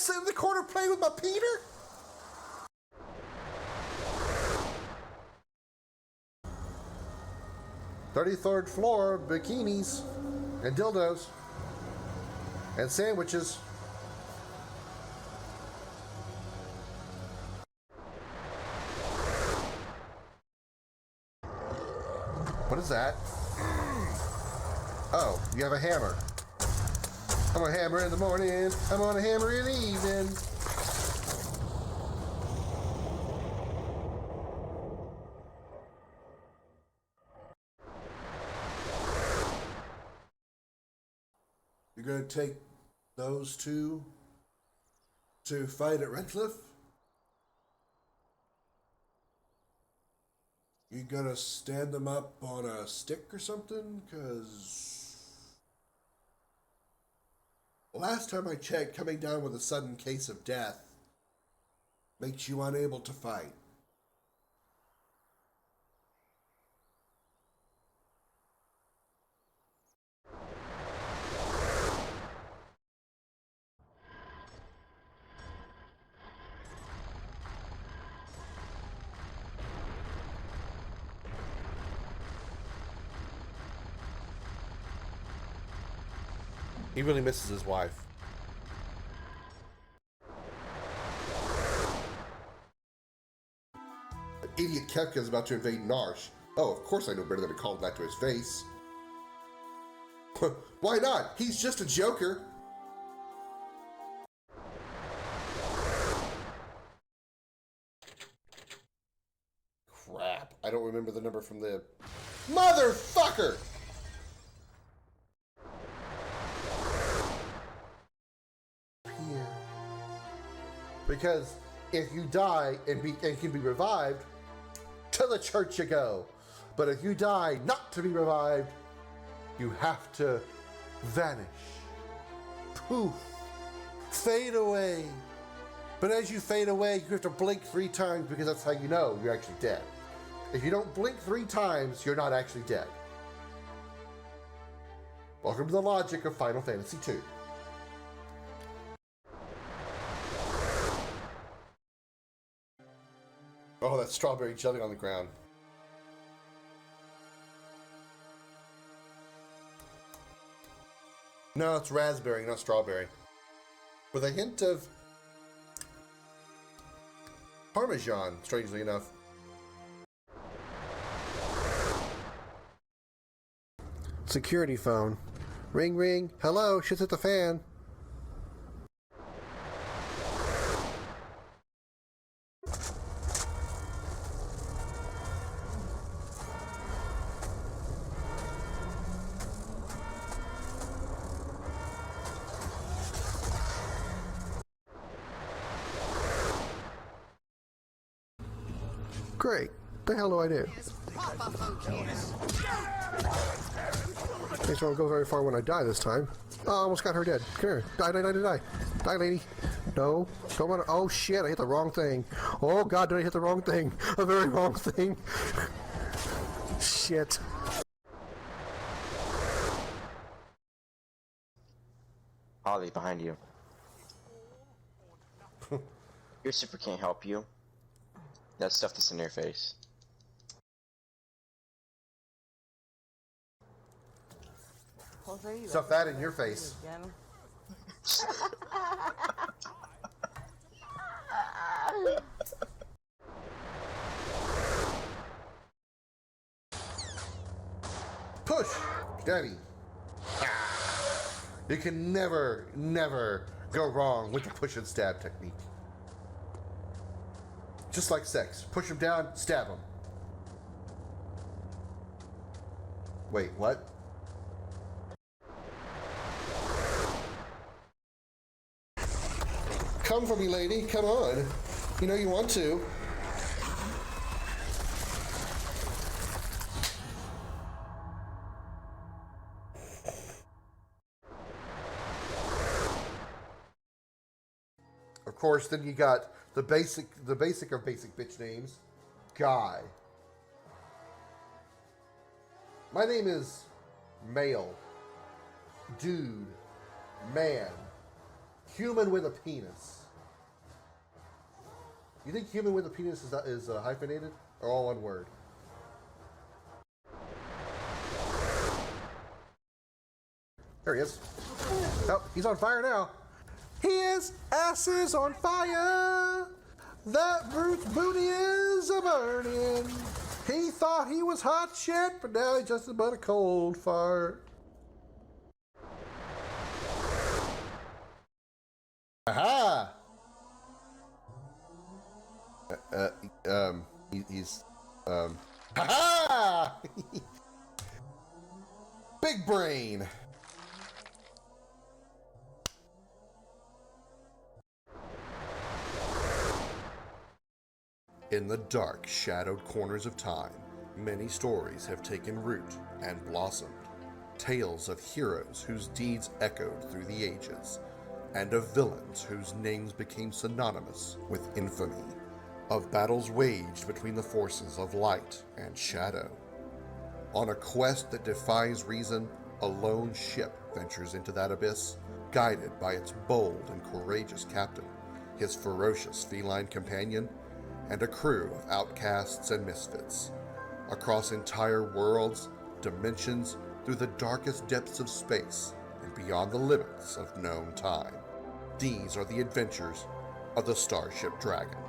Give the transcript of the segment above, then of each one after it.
sit in the corner playing with my Peter? 33rd floor, bikinis, and dildos, and sandwiches. What is that? Oh, you have a hammer. I'm gonna hammer in the morning. I'm gonna hammer in the evening. You're gonna take those two to fight at Redcliffe? You gonna stand them up on a stick or something? Cause last time I checked, coming down with a sudden case of death makes you unable to fight. He really misses his wife. The idiot Kefka is about to invade Narsh. Oh, of course I know better than to call that to his face. Why not? He's just a joker. Crap. I don't remember the number from the... Motherfucker! Because if you die and can be revived, to the church you go. But if you die not to be revived, you have to vanish. Poof. Fade away. But as you fade away, you have to blink 3 times because that's how you know you're actually dead. If you don't blink 3 times, you're not actually dead. Welcome to the logic of Final Fantasy II. Oh, that's strawberry jelly on the ground. No, it's raspberry, not strawberry. With a hint of Parmesan, strangely enough. Security phone. Ring, ring. Hello, shit's at the fan. Great. The hell do I do? Thanks, I won't go very far when I die this time. Oh, I almost got her dead. Come here. Die, die, die, die, die. Die, lady. No. Don't want to. Oh, shit. I hit the wrong thing. Oh, God, did I hit the wrong thing? A very wrong thing. Shit. Ollie, behind you. Your super can't help you. That stuff that's in your face. Stuff that in your face. Push, Daddy. You can never, never go wrong with the push and stab technique. Just like sex. Push him down, stab him. Wait, what? Come for me, lady. Come on. You know you want to. Of course, then you got the basic of basic bitch names. Guy. My name is male. Dude. Man. human with a penis. You think human with a penis is hyphenated or all one word? There he is. Oh, he's on fire now. His ass is on fire. That brute's booty is a burning. He thought he was hot shit, but now he's just about a cold fart. Aha! Ha-ha! Big brain. In the dark, shadowed corners of time, many stories have taken root and blossomed. Tales of heroes whose deeds echoed through the ages, and of villains whose names became synonymous with infamy. Of battles waged between the forces of light and shadow. On a quest that defies reason, a lone ship ventures into that abyss, guided by its bold and courageous captain, his ferocious feline companion, and a crew of outcasts and misfits. Across entire worlds, dimensions, through the darkest depths of space, and beyond the limits of known time. These are the adventures of the Starship Dragon.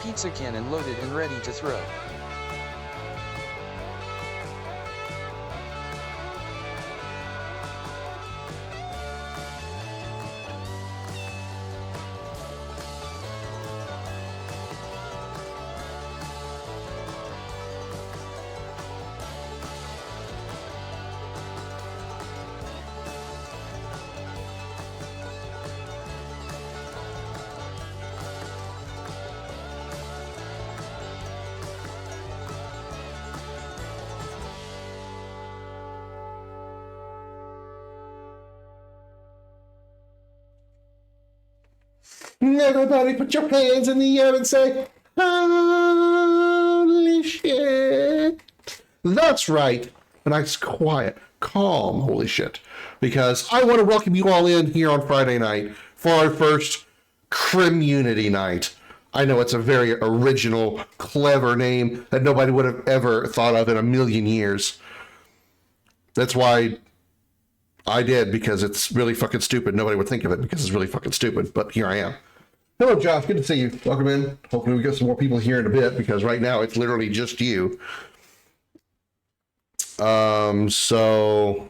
Pizza cannon loaded and ready to throw. Everybody put your hands in the air and say, holy shit. That's right. A nice, quiet, calm holy shit. Because I want to welcome you all in here on Friday night for our first Krimmunity night. I know it's a very original, clever name that nobody would have ever thought of in a million years. That's why I did, because it's really fucking stupid. Nobody would think of it because it's really fucking stupid, but here I am. Hello, Josh. Good to see you. Welcome in. Hopefully we get some more people here in a bit, because right now it's literally just you. So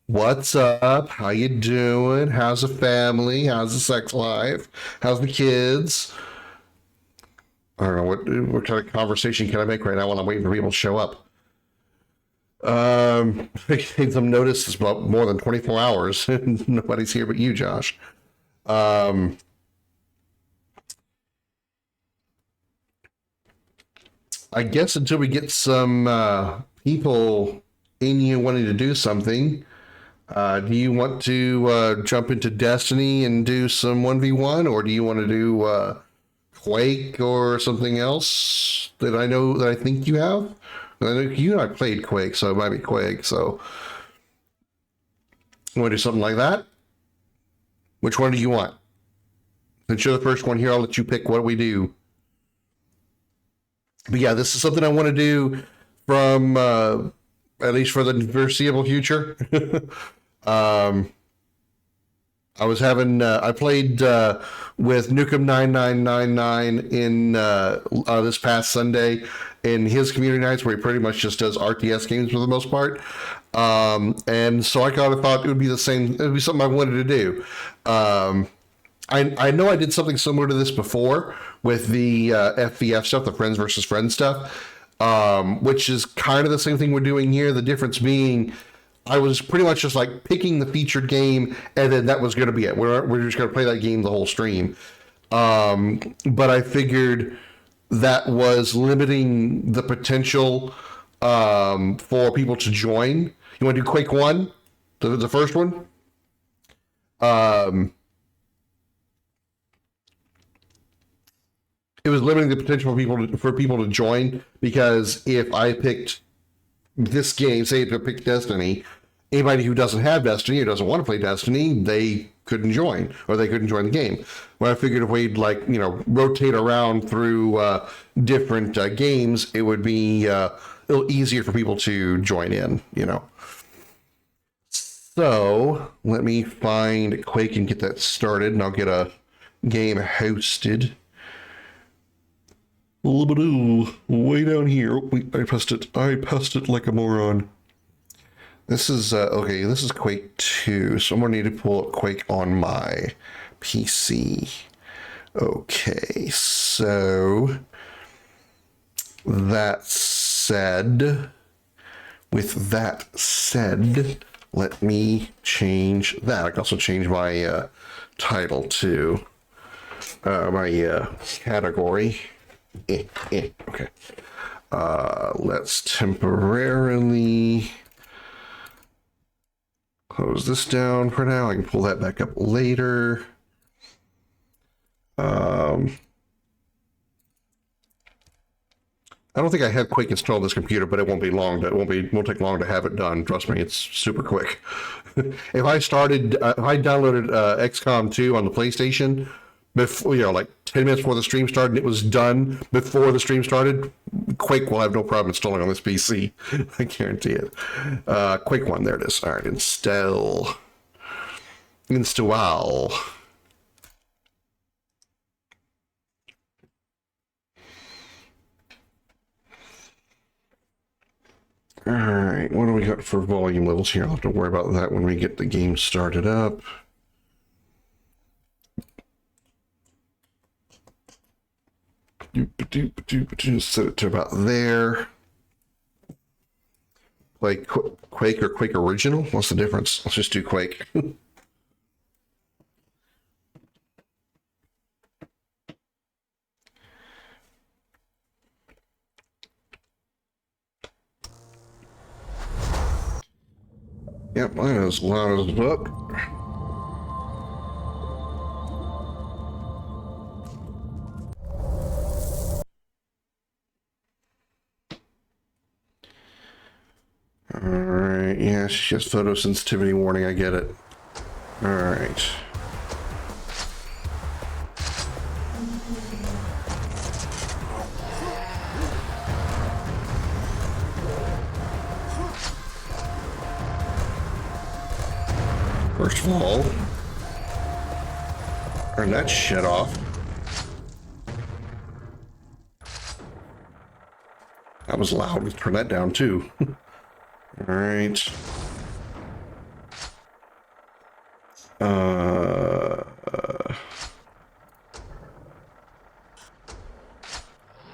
what's up? How you doing? How's the family? How's the sex life? How's the kids? I don't know what kind of conversation can I make right now while I'm waiting for people to show up. I gave them notice. It's about more than 24 hours and nobody's here but you, Josh. I guess until we get some people in you wanting to do something, do you want to jump into Destiny and do some 1v1, or do you want to do Quake or something else that I think you have? I know you and I played Quake, so it might be Quake. So you want to do something like that? Which one do you want? Since you're the first one here, I'll let you pick what we do. But yeah, this is something I want to do from at least for the foreseeable future. I was having I played with Nukem 9999 in this past Sunday in his community nights, where he pretty much just does RTS games for the most part. And so I kind of thought it would be the same. It would be something I wanted to do. I know I did something similar to this before with the FVF stuff, the Friends versus Friends stuff, which is kind of the same thing we're doing here. The difference being, I was pretty much just like picking the featured game, and then that was going to be it. We're just going to play that game the whole stream. But I figured that was limiting the potential for people to join. You want to do Quake 1, the first one? It was limiting the potential for people to join, because if I picked this game, say if I picked Destiny, anybody who doesn't have Destiny or doesn't want to play Destiny, they couldn't join, or they couldn't join the game. Well, I figured if we'd rotate around through different games, it would be a little easier for people to join in, So let me find Quake and get that started, and I'll get a game hosted. Way down here. I pressed it like a moron. This is okay. This is Quake 2, so I'm gonna need to pull up Quake on my PC. Okay, so with that said, let me change that. I can also change my title to my category. Okay. Let's temporarily close this down for now. I can pull that back up later. I don't think I have Quake installed on this computer, but it won't be long. Won't take long to have it done. Trust me, it's super quick. If I downloaded XCOM 2 on the PlayStation before, like 10 minutes before the stream started, and it was done before the stream started, Quake will have no problem installing on this PC. I guarantee it. Quake 1, there it is. All right, install. All right, what do we got for volume levels here? I'll have to worry about that when we get the game started up. Set it to about there. Like Quake or Quake Original? What's the difference? Let's just do Quake. Yep, that is loud as fuck. Alright, yeah, she has photosensitivity warning, I get it. Alright. First of all, turn that shit off. That was loud. Let's turn that down too. All right.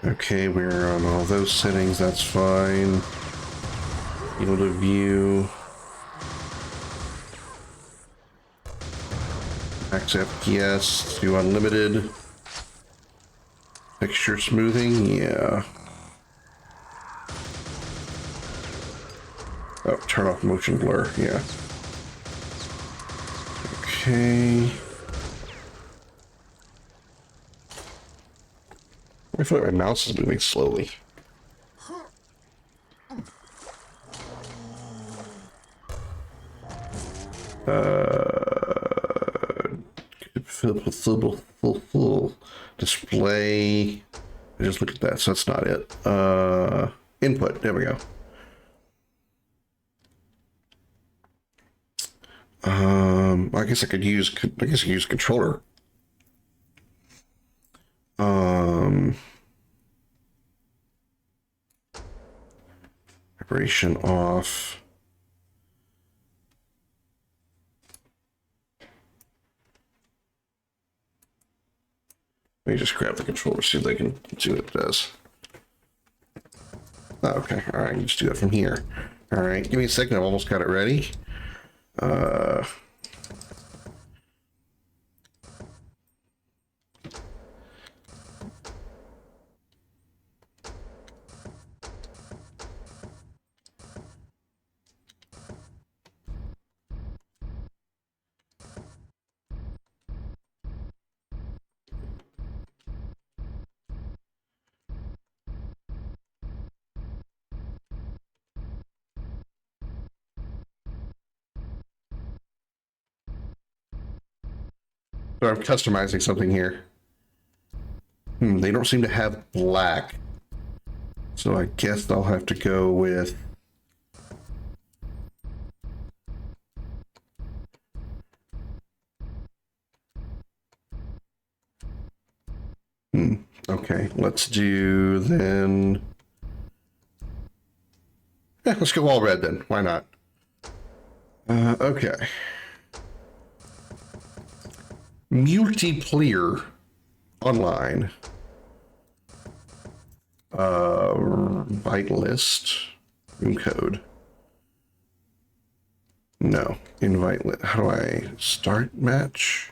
Okay, we're on all those settings. That's fine. Field of view. Max FPS to unlimited. Texture smoothing, yeah. Oh, turn off motion blur, yeah. Okay. I feel like my mouse is moving slowly. display. I just looked at that, so that's not it. Input. There we go. I guess I could use. I guess I could use controller. Vibration off. Let me just grab the controller, see if they can see what it does. Oh, okay, all right, just do that from here. All right, give me a second. I've almost got it ready. So I'm customizing something here. They don't seem to have black. So I guess I'll have to go with... Okay, let's do then... Yeah, let's go all red then. Why not? Okay. Multiplayer online. Invite list. Room code. No. Invite list. How do I start match?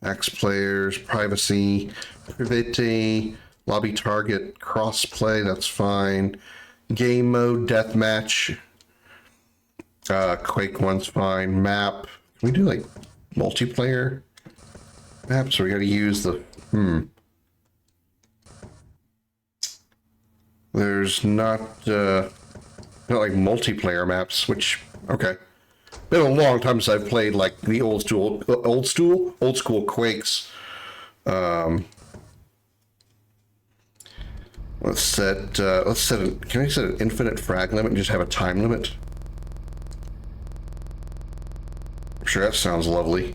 X players, privacy, private, lobby target, crossplay, that's fine. Game mode, deathmatch. Quake 1's fine. Map. Can we do like multiplayer maps? So we gotta use the There's not like multiplayer maps, which okay. Been a long time since I've played like the old school Quakes. Let's set can I set an infinite frag limit and just have a time limit? I'm sure that sounds lovely.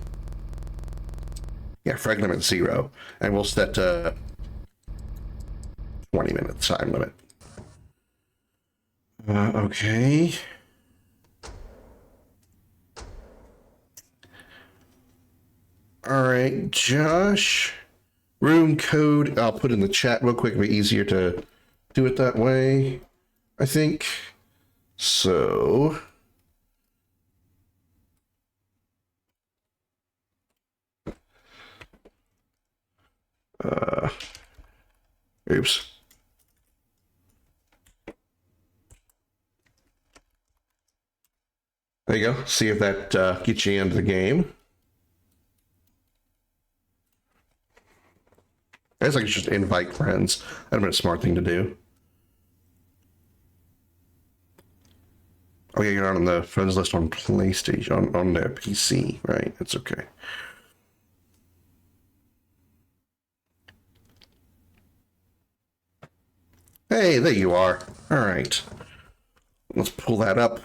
Yeah, frag limit 0. And we'll set 20-minute time limit. Okay. All right, Josh. Room code, I'll put in the chat real quick. It'll be easier to do it that way, I think. So... oops. There you go. See if that gets you into the game. I guess I could just invite friends. That'd have been a smart thing to do. Oh yeah, you're not on the friends list on PlayStation, on the PC, right? That's okay. Hey, there you are. All right. Let's pull that up.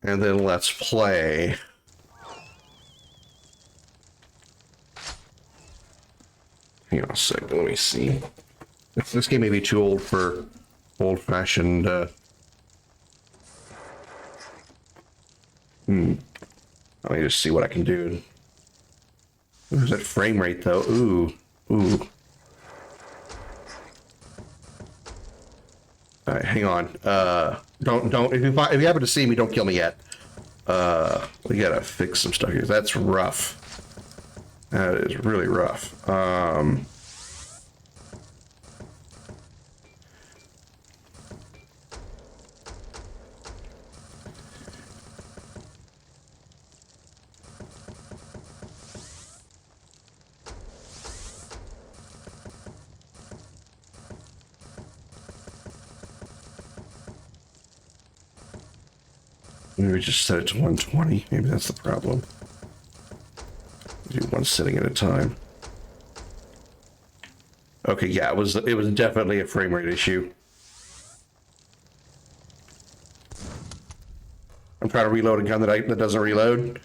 And then let's play. Hang on a second, let me see. This game may be too old for old-fashioned, Let me just see what I can do. There's that frame rate, though. Ooh. All right, hang on. Don't. If you happen to see me, don't kill me yet. We gotta fix some stuff here. That's rough. That is really rough. Maybe just set it to 120. Maybe that's the problem. Do one sitting at a time. Okay, yeah, it was definitely a frame rate issue. I'm trying to reload a gun that doesn't reload.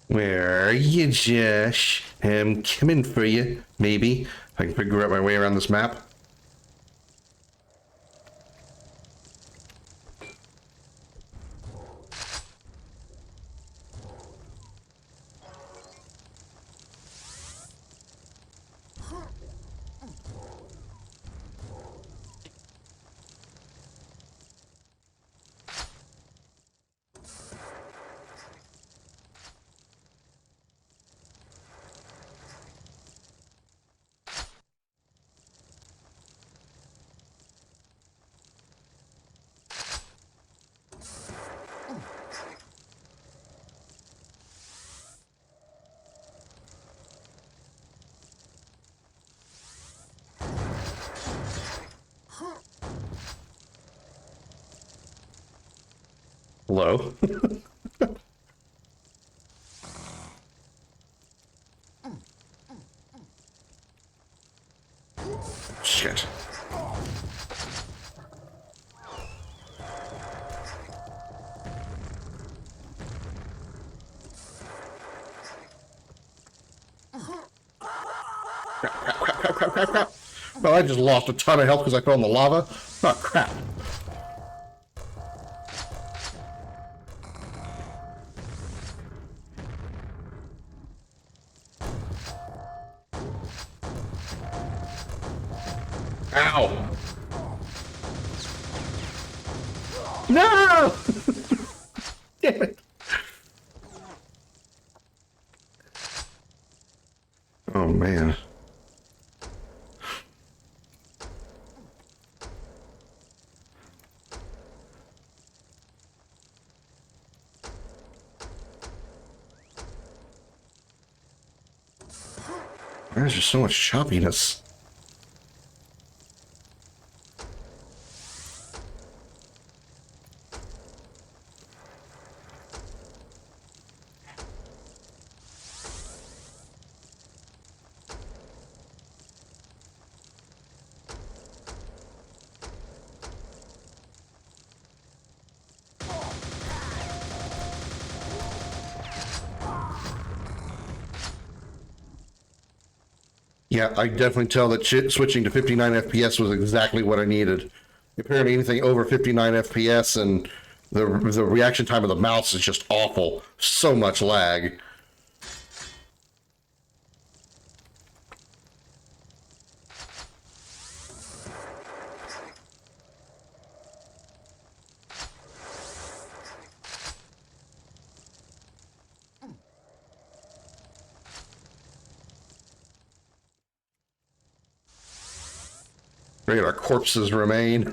Where are you, Josh? I'm coming for you, maybe. If I can figure out my way around this map. Hello? Shit. Crap. Well, I just lost a ton of health because I fell in the lava. Oh, crap. Ow! No! Damn it. Oh, man. There's just so much choppiness. Yeah, I definitely tell that switching to 59 FPS was exactly what I needed. Apparently anything over 59 FPS and the reaction time of the mouse is just awful. So much lag. Great, our corpses remain.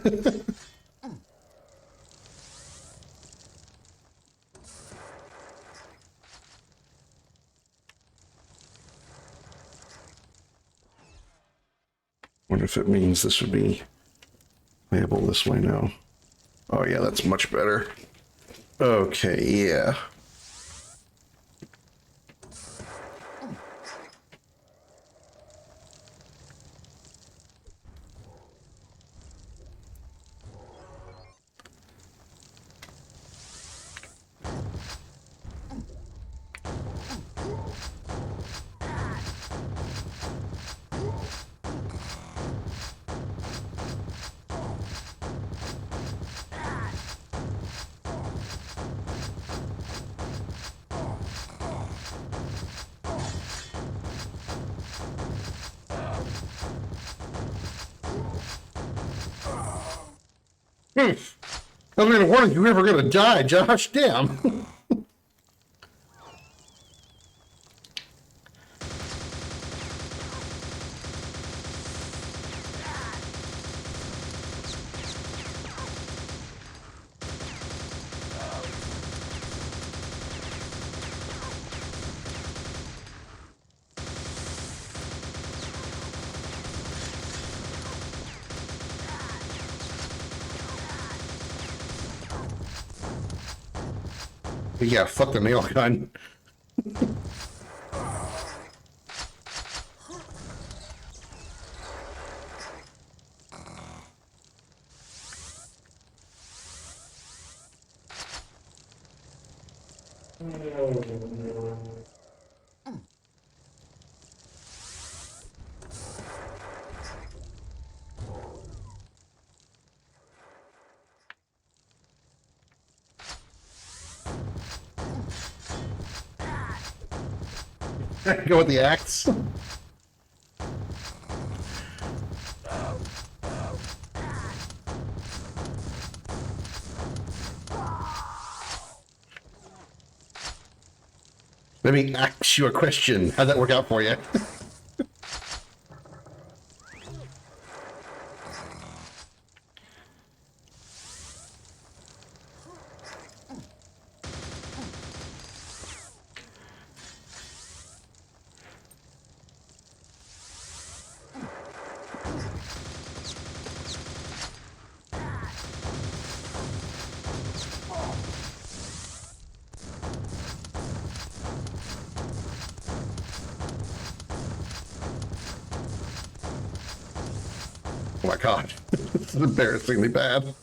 Wonder if it means this would be playable this way now. Oh yeah, that's much better. Okay, yeah. I was gonna warn you, you're never gonna die, Josh. Damn. Yeah, fuck the nail gun. Go with the axe. Let me ask you a question. How'd that work out for you? Oh my god. This is embarrassingly bad.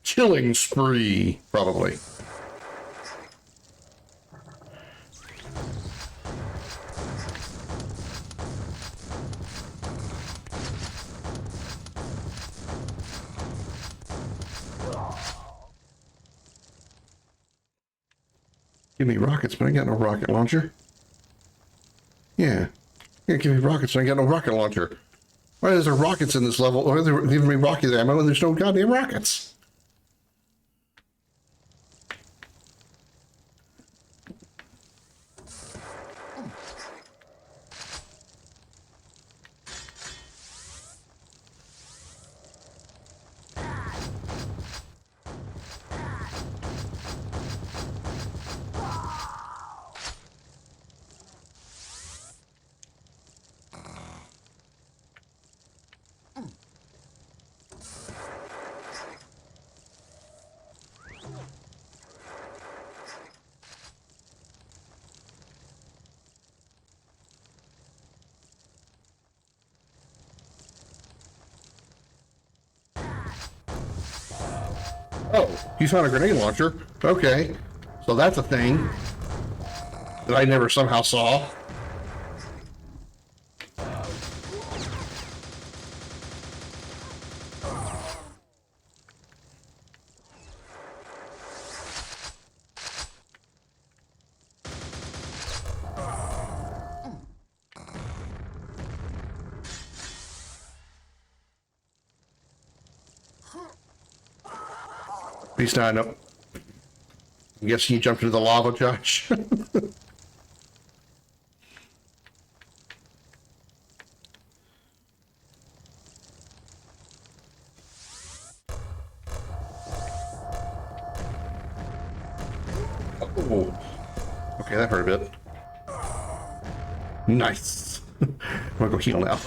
Killing spree, probably. Give me rockets, but I ain't got no rocket launcher. Yeah. Yeah, give me rockets, but I ain't got no rocket launcher. Why is there rockets in this level? Why are they giving me rocket ammo and there's no goddamn rockets? Oh, you found a grenade launcher. Okay. So that's a thing that I never somehow saw. Please stand up. I guess you jumped into the lava, Josh. Oh. Okay, that hurt a bit. Nice. I'm gonna go heal now.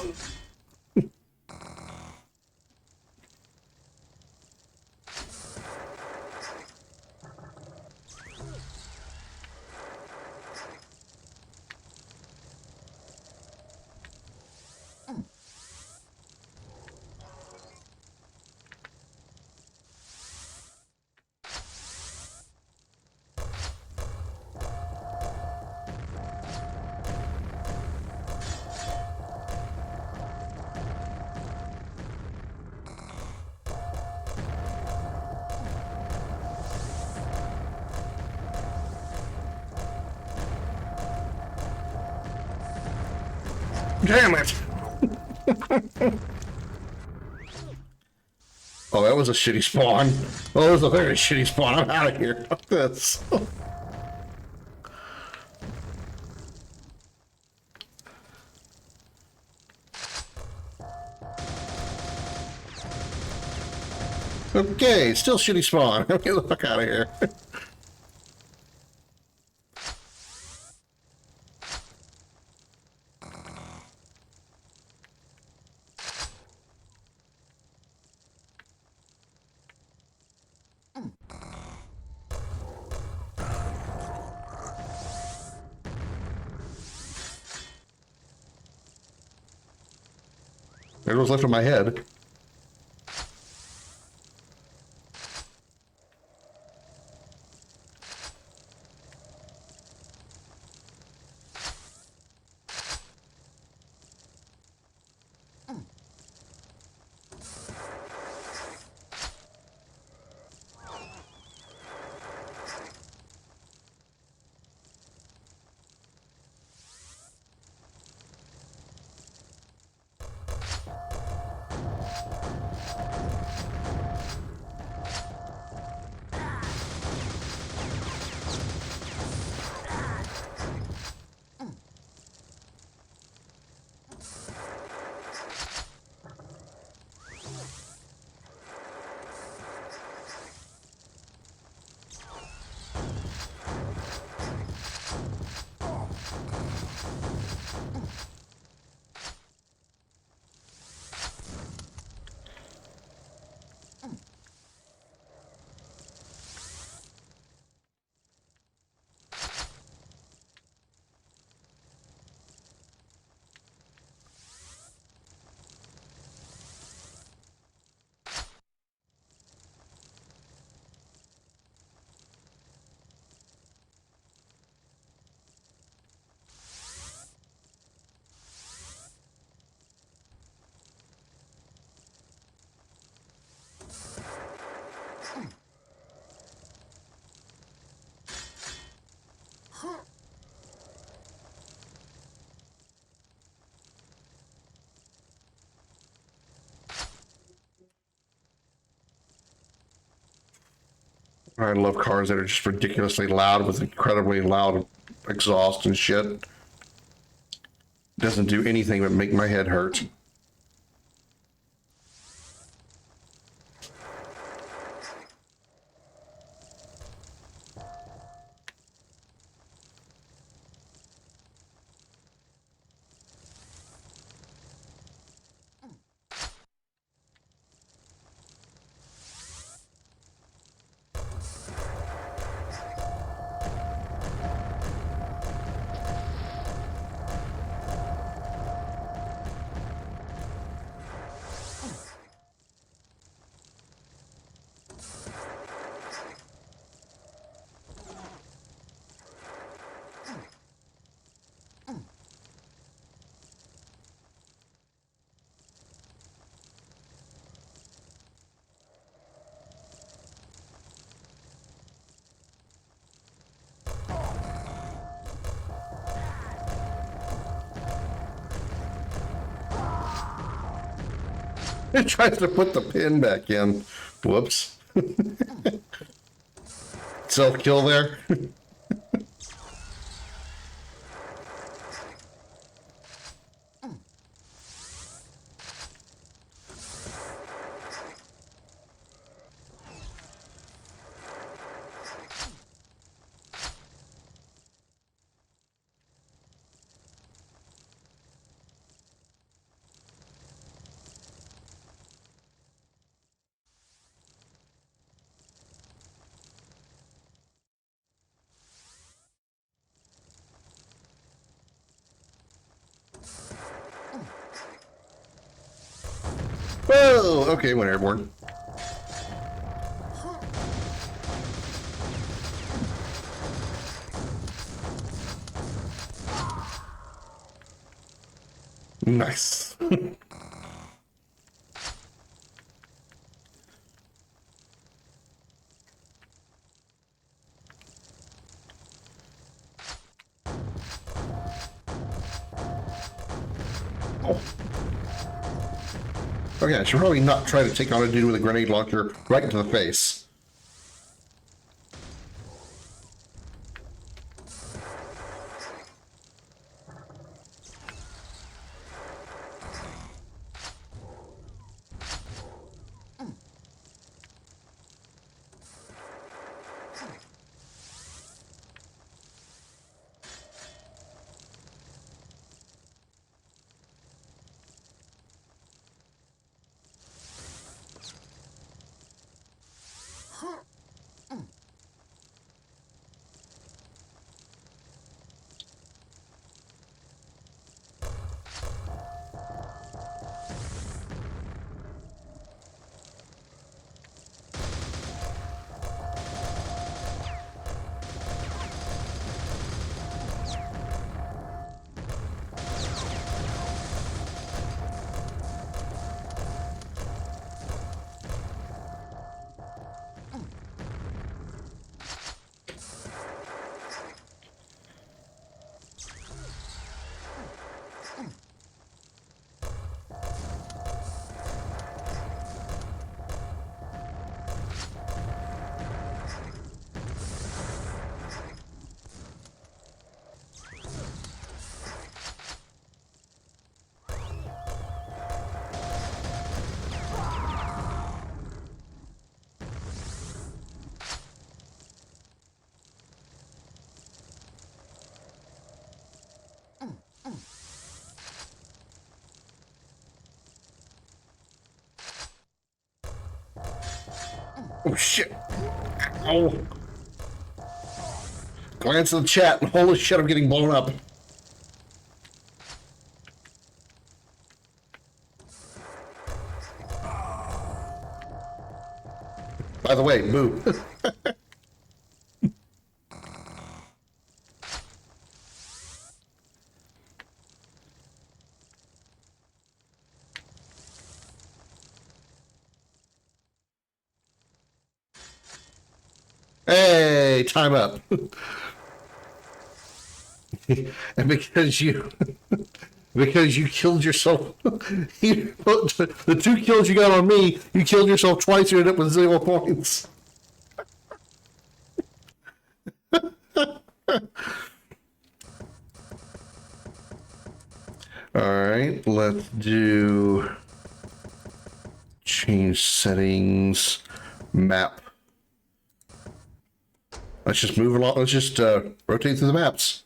Damn it! Oh, that was a shitty spawn. Oh, that was a very shitty spawn. I'm out of here. Fuck this. Okay, still shitty spawn. Get the fuck out of here. There was left of my head. I love cars that are just ridiculously loud with incredibly loud exhaust and shit. Doesn't do anything but make my head hurt. It tries to put the pin back in. Whoops. Self-kill there. Whoa! Okay, went airborne. Nice. Oh. Okay, I should probably not try to take on a dude with a grenade launcher right into the face. Oh shit. Ow. Glance in the chat and holy shit, I'm getting blown up. By the way, boo. Hey, time up. And because you killed yourself, the 2 kills you got on me, you killed yourself twice, you ended up with 0 points. Alright, let's do change settings, map. Let's just move along, let's just rotate through the maps.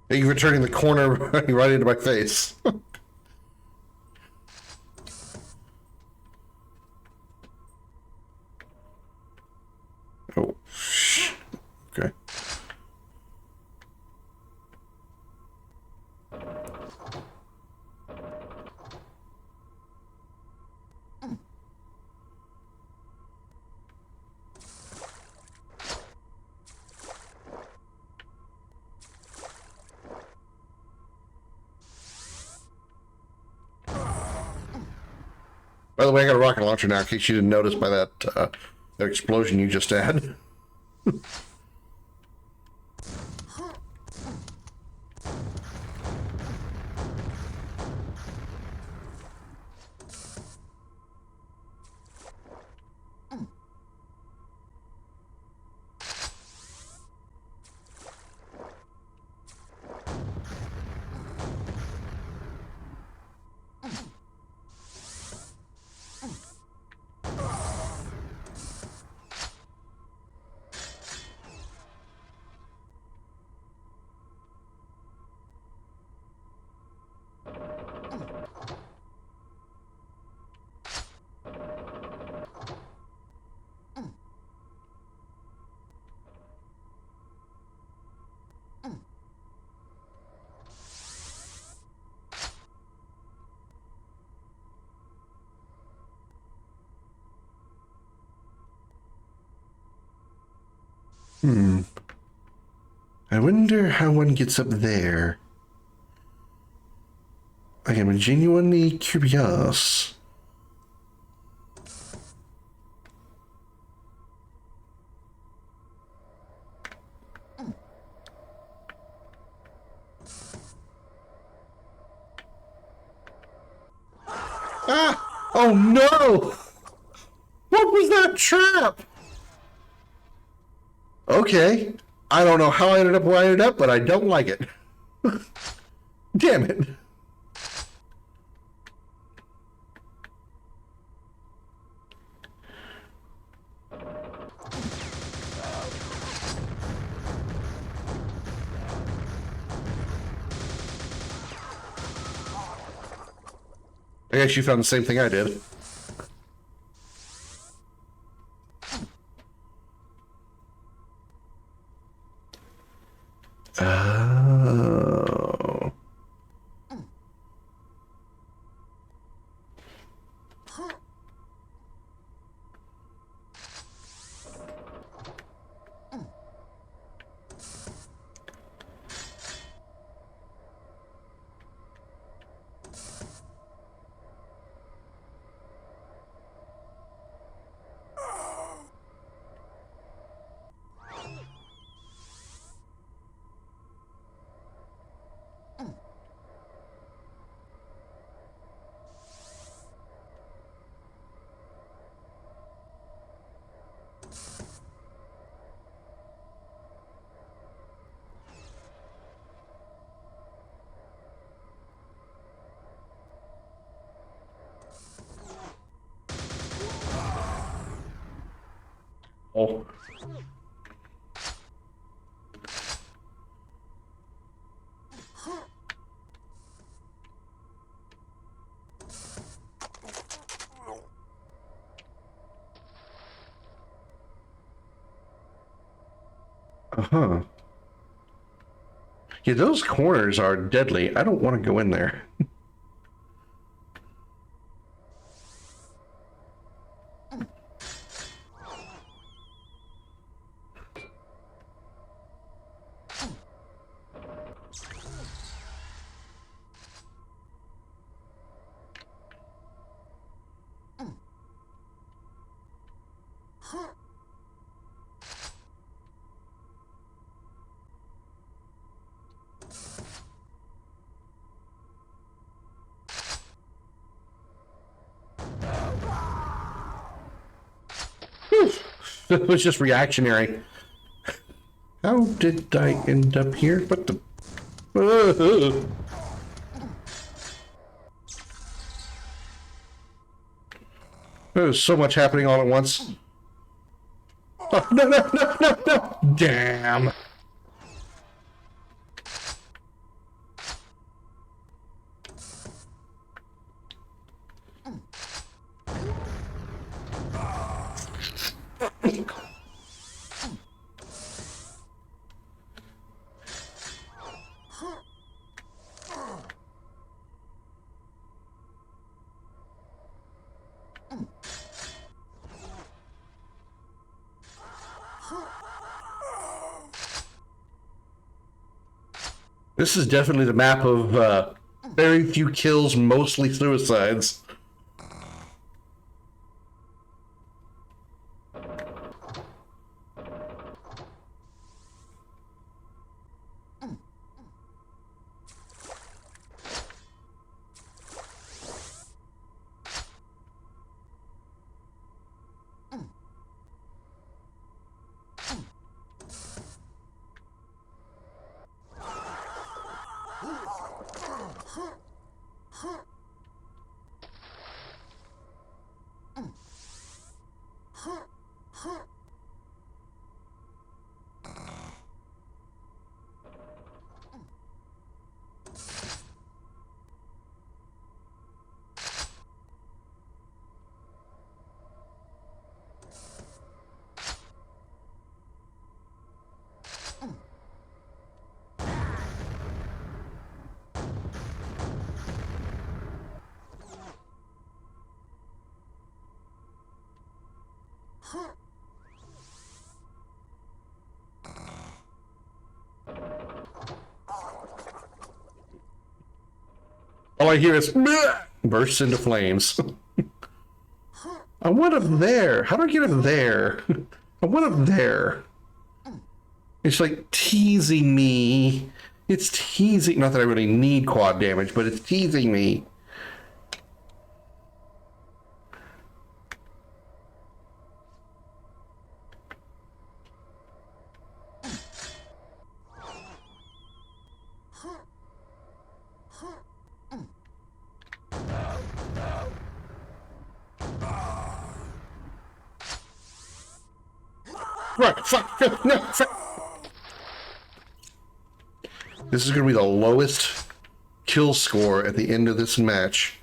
Thank you for turning the corner right into my face. Oh, okay. By the way, I got a rocket launcher now in case you didn't notice by that explosion you just had. I wonder how one gets up there. I am genuinely curious. Ah! Oh no! What was that trap? Okay. I don't know how I ended up where I ended up, but I don't like it. Damn it. I guess you found the same thing I did. Oh. Oh. Uh-huh. Yeah, those corners are deadly. I don't want to go in there. It was just reactionary. How did I end up here? What the... There's so much happening all at once. Oh, no, no, no, no, no! Damn! This is definitely the map of very few kills, mostly suicides. All I hear is "Bleh!" Bursts into flames. I want up there. How do I get up there? I want up there. It's like teasing me. It's teasing. Not that I really need quad damage, but it's teasing me. Right, fuck, no, fuck. This is going to be the lowest kill score at the end of this match.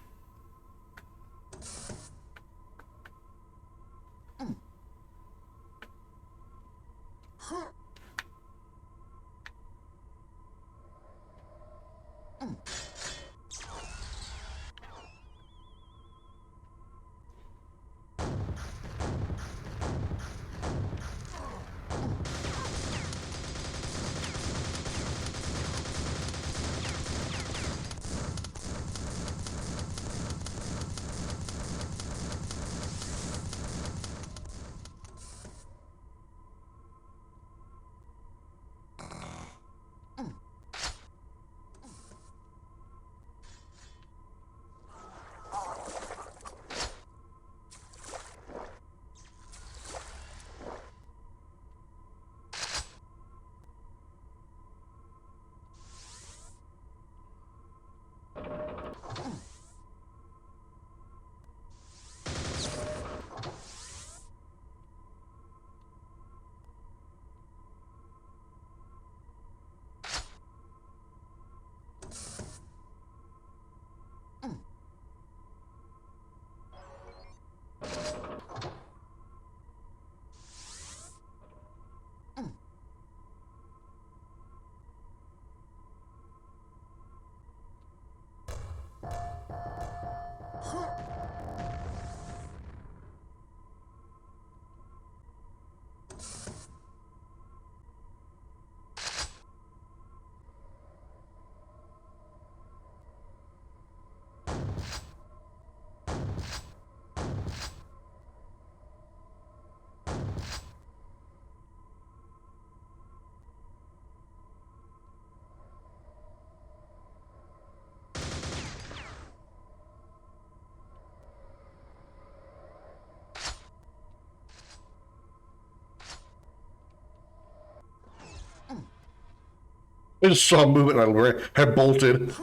I just saw a movement and I had bolted.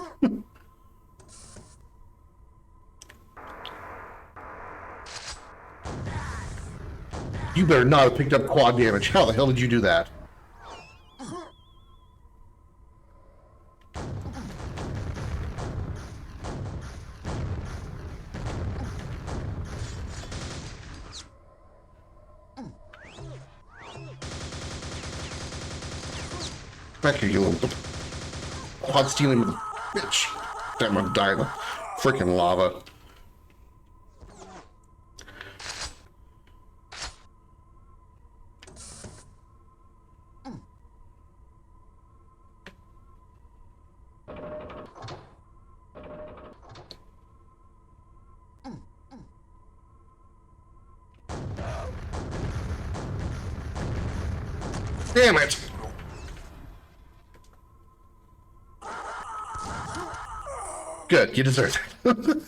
You better not have picked up quad damage. How the hell did you do that? Back here, you little quad stealing bitch. Damn, I'm dying of freaking lava. Damn it! Good, you deserve it.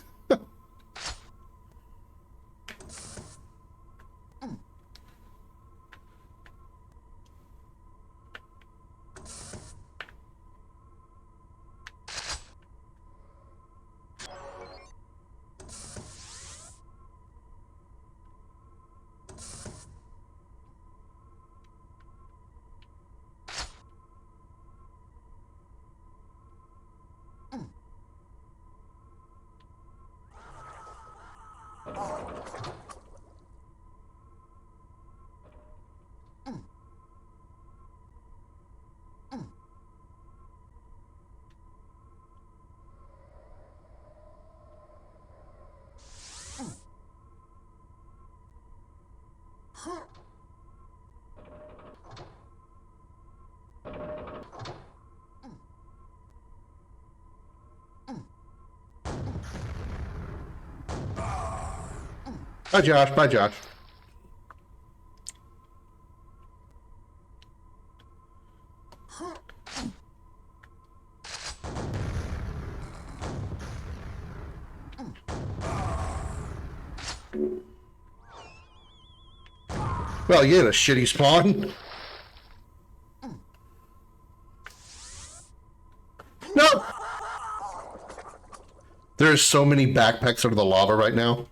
Bye, Josh. Bye, Josh. Well, you had a shitty spawn. No! There's so many backpacks under the lava right now.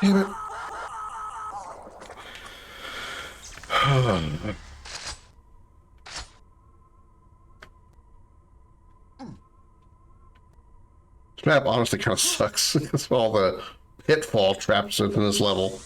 Damn it. This map honestly kind of sucks because of all the pitfall traps within this level.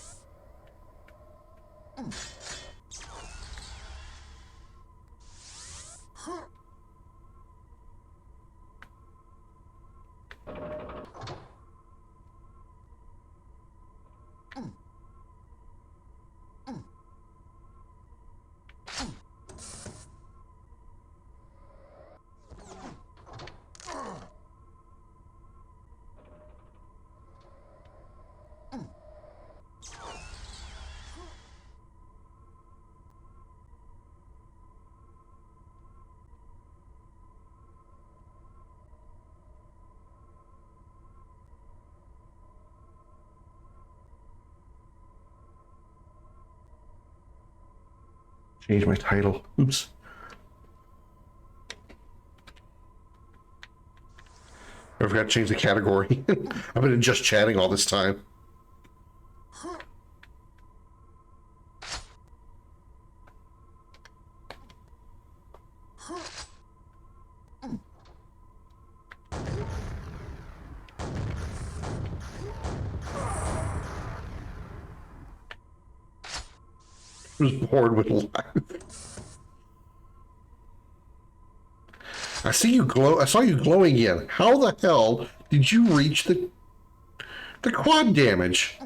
Change my title. Oops. I forgot to change the category. I've been just chatting all this time. I was bored with life. I see you glow. I saw you glowing again. How the hell did you reach the quad damage?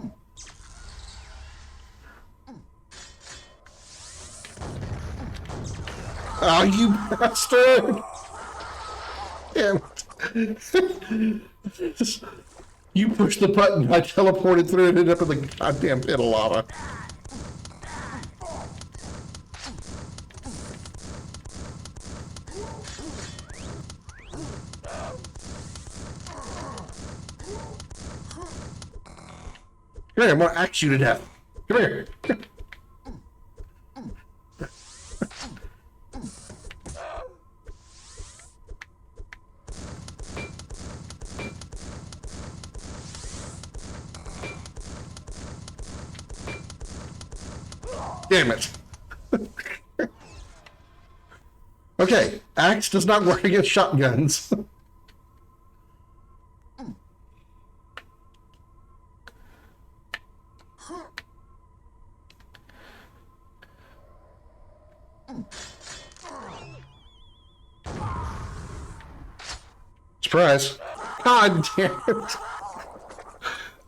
Oh, you bastard! Damn it. You pushed the button. I teleported through and ended up in the goddamn pit of lava. Come here, I'm gonna axe you to death. Come here. Damn it. Okay, axe does not work against shotguns. Surprise. God damn it.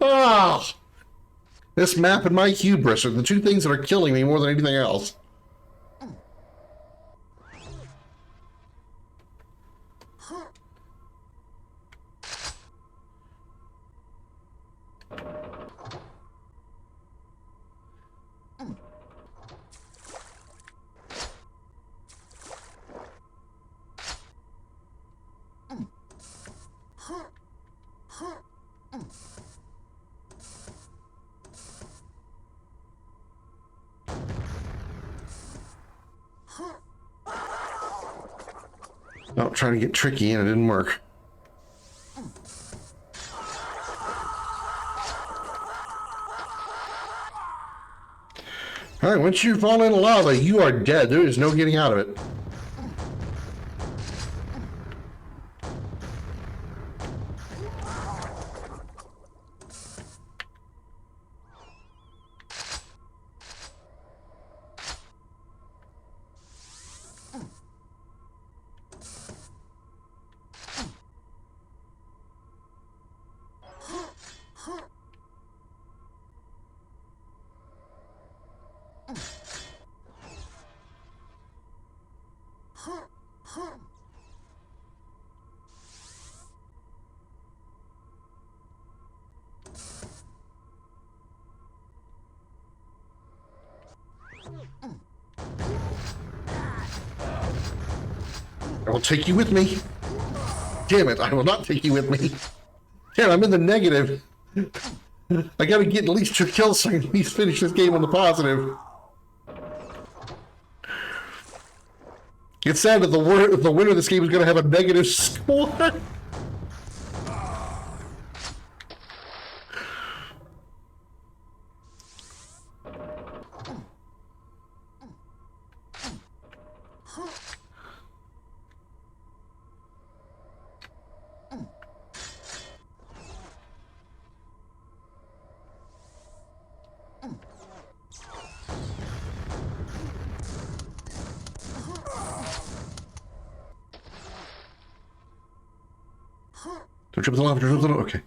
Oh. This map and my hubris are the two things that are killing me more than anything else. Oh, trying to get tricky and it didn't work. Alright, once you fall in lava, you are dead. There is no getting out of it. I will take you with me. Damn it, I will not take you with me. Damn, I'm in the negative. I gotta get at least 2 kills so I can at least finish this game on the positive. It's sad that the winner of this game is gonna have a negative score. Don't jump in the lava, don't jump in the lava. Okay.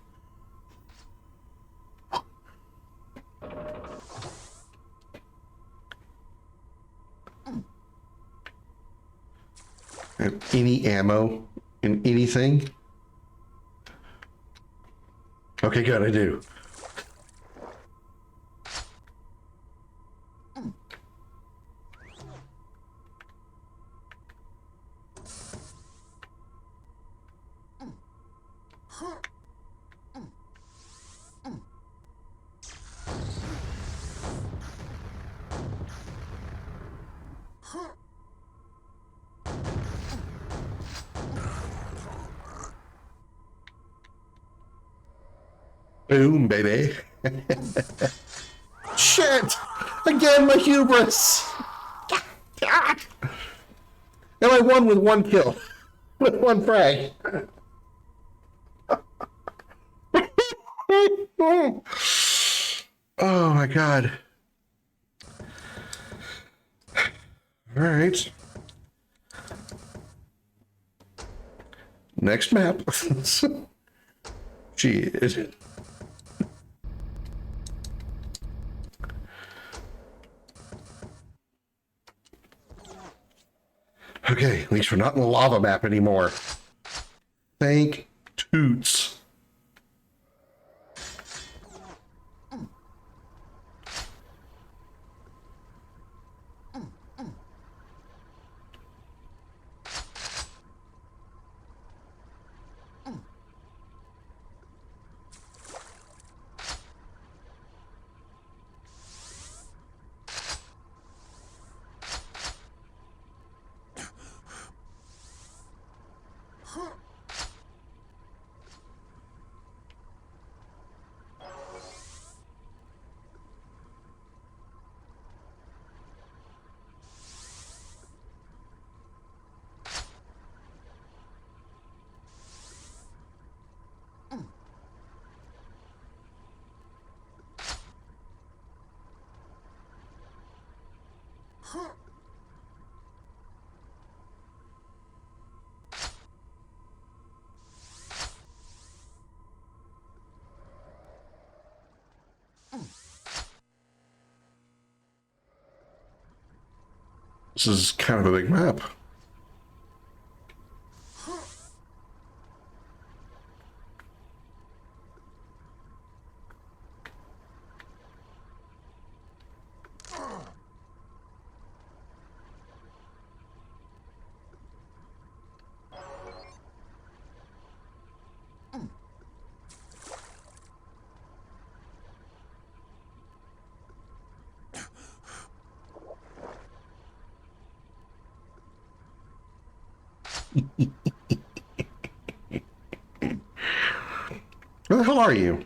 Have any ammo in anything? Okay, good, I do. Boom, baby. Shit! Again, my hubris! And I won with 1 kill. With 1 frag. Oh my god. Alright. Next map. Shit. Okay, at least we're not in the lava map anymore. Thank toots. This is kind of a big map. Where the hell are you?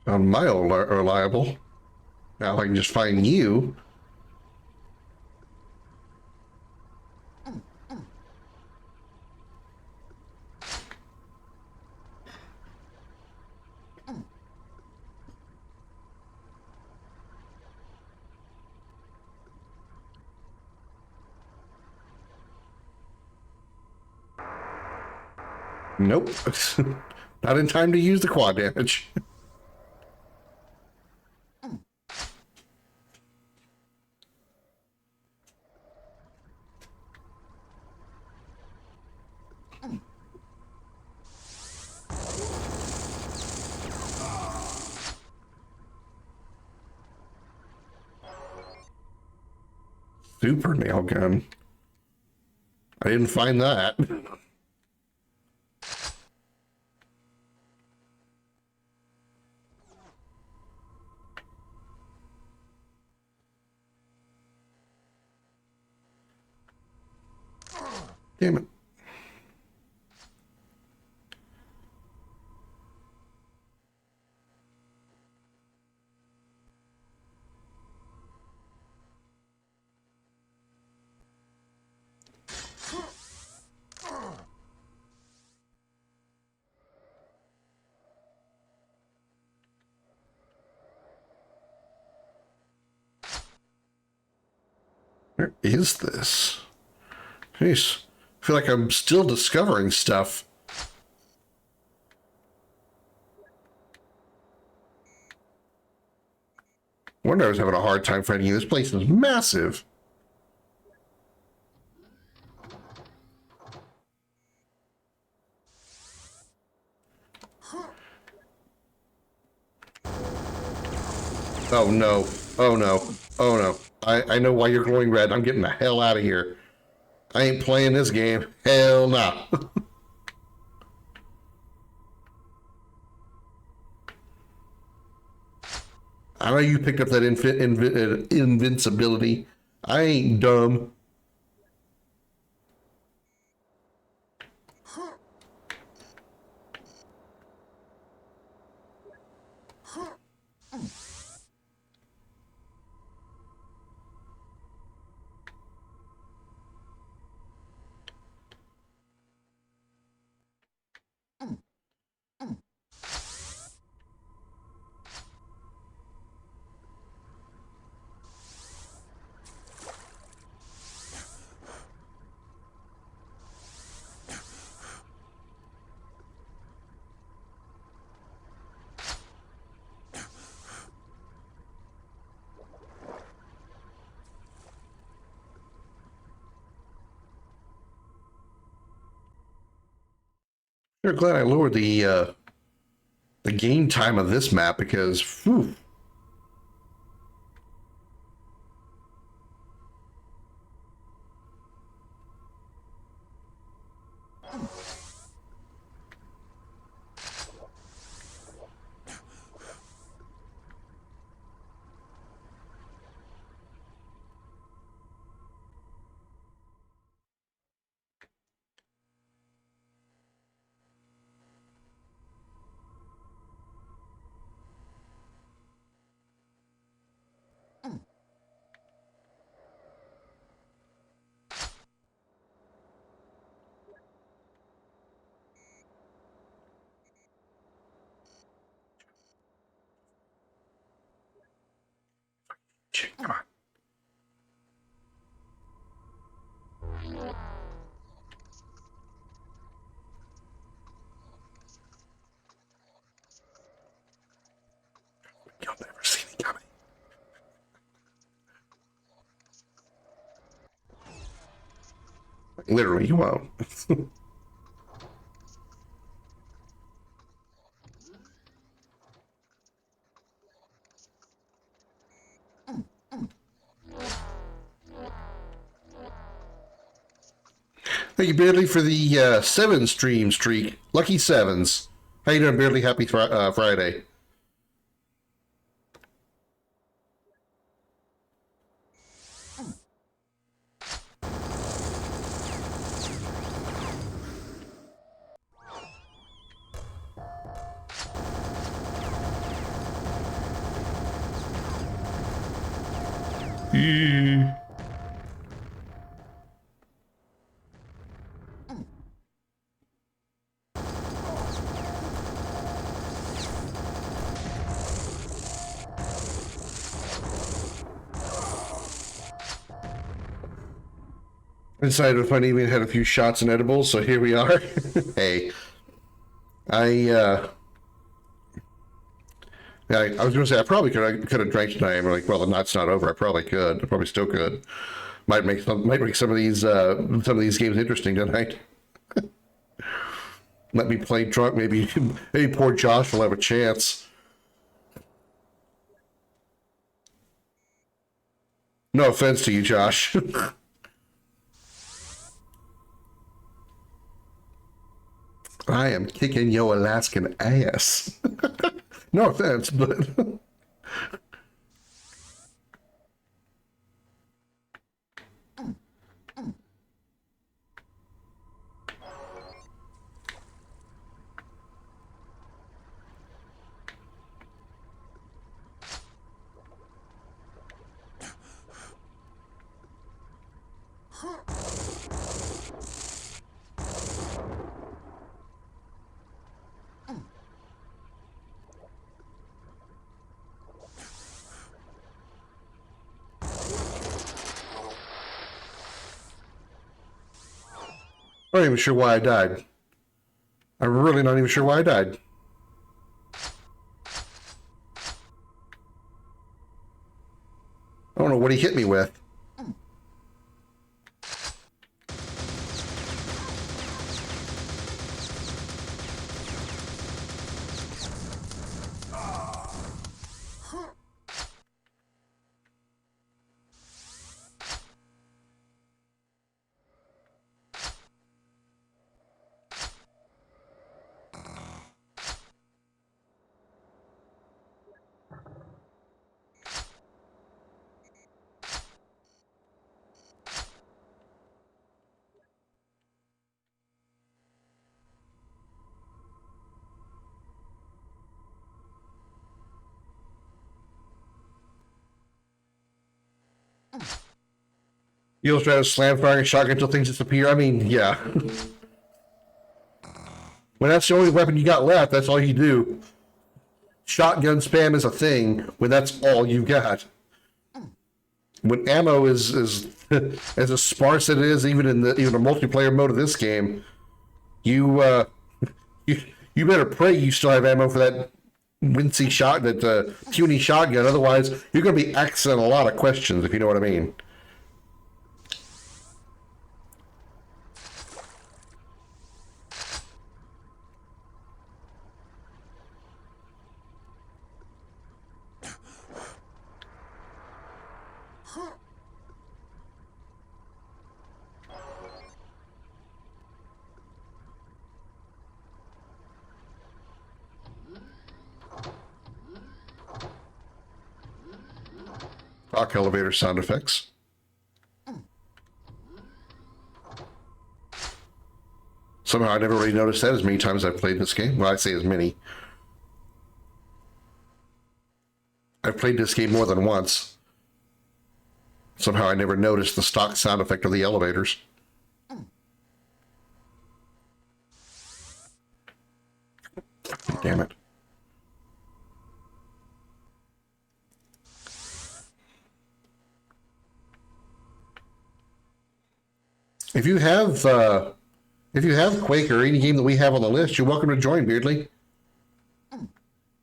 Sound mile reliable. Now I can just find you. Nope. Not in time to use the quad damage. Super nail gun. I didn't find that. Damn it. Where is this? Jeez. I feel like I'm still discovering stuff. Wonder I was having a hard time finding you. This place is massive. Oh no. Oh no. Oh no. I know why you're glowing red. I'm getting the hell out of here. I ain't playing this game. Hell no. I know you picked up that invincibility. I ain't dumb. You're glad I lowered the game time of this map because, whew. Come on. You'll never see me coming. Literally, you won't. Thank you, Beardly, for the 7 stream streak. Lucky 7s. How you doing, Beardly? Happy Friday. I decided if I even had a few shots and edibles, so here we are. Hey, I yeah, I was going to say I probably could have drank tonight. I'm like, well, the night's not over. I probably could. I probably still could. Might make some of these games interesting tonight. Let me play drunk. Maybe poor Josh will have a chance. No offense to you, Josh. I am kicking your Alaskan ass. No offense, but I'm not even sure why I died. I'm really not even sure why I died. I don't know what he hit me with. You'll try to slam firing a shotgun until things disappear. I mean, yeah. When that's the only weapon you got left, that's all you do. Shotgun spam is a thing when that's all you've got. When ammo is as sparse as it is, even in the multiplayer mode of this game, you you better pray you still have ammo for that puny shotgun. Otherwise, you're going to be asking a lot of questions, if you know what I mean. Talk elevator sound effects. Somehow I never really noticed that as many times I've played this game. Well, I say as many. I've played this game more than once. Somehow I never noticed the stock sound effect of the elevators. Damn it. If you have Quake or any game that we have on the list, you're welcome to join, Beardley.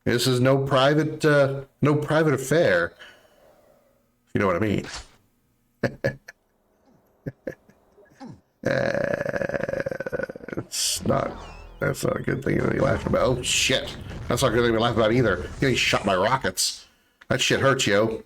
This is no private affair. You know what I mean? That's not a good thing to be laughing about. Oh shit! That's not a good thing to laugh about either. Getting shot by rockets. That shit hurts, yo.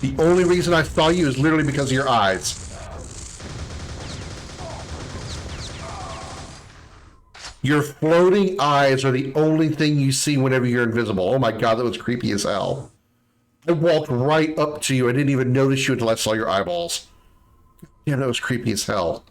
The only reason I saw you is literally because of your eyes. Your floating eyes are the only thing you see whenever you're invisible. Oh my god, that was creepy as hell. I walked right up to you. I didn't even notice you until I saw your eyeballs. Yeah, that was creepy as hell.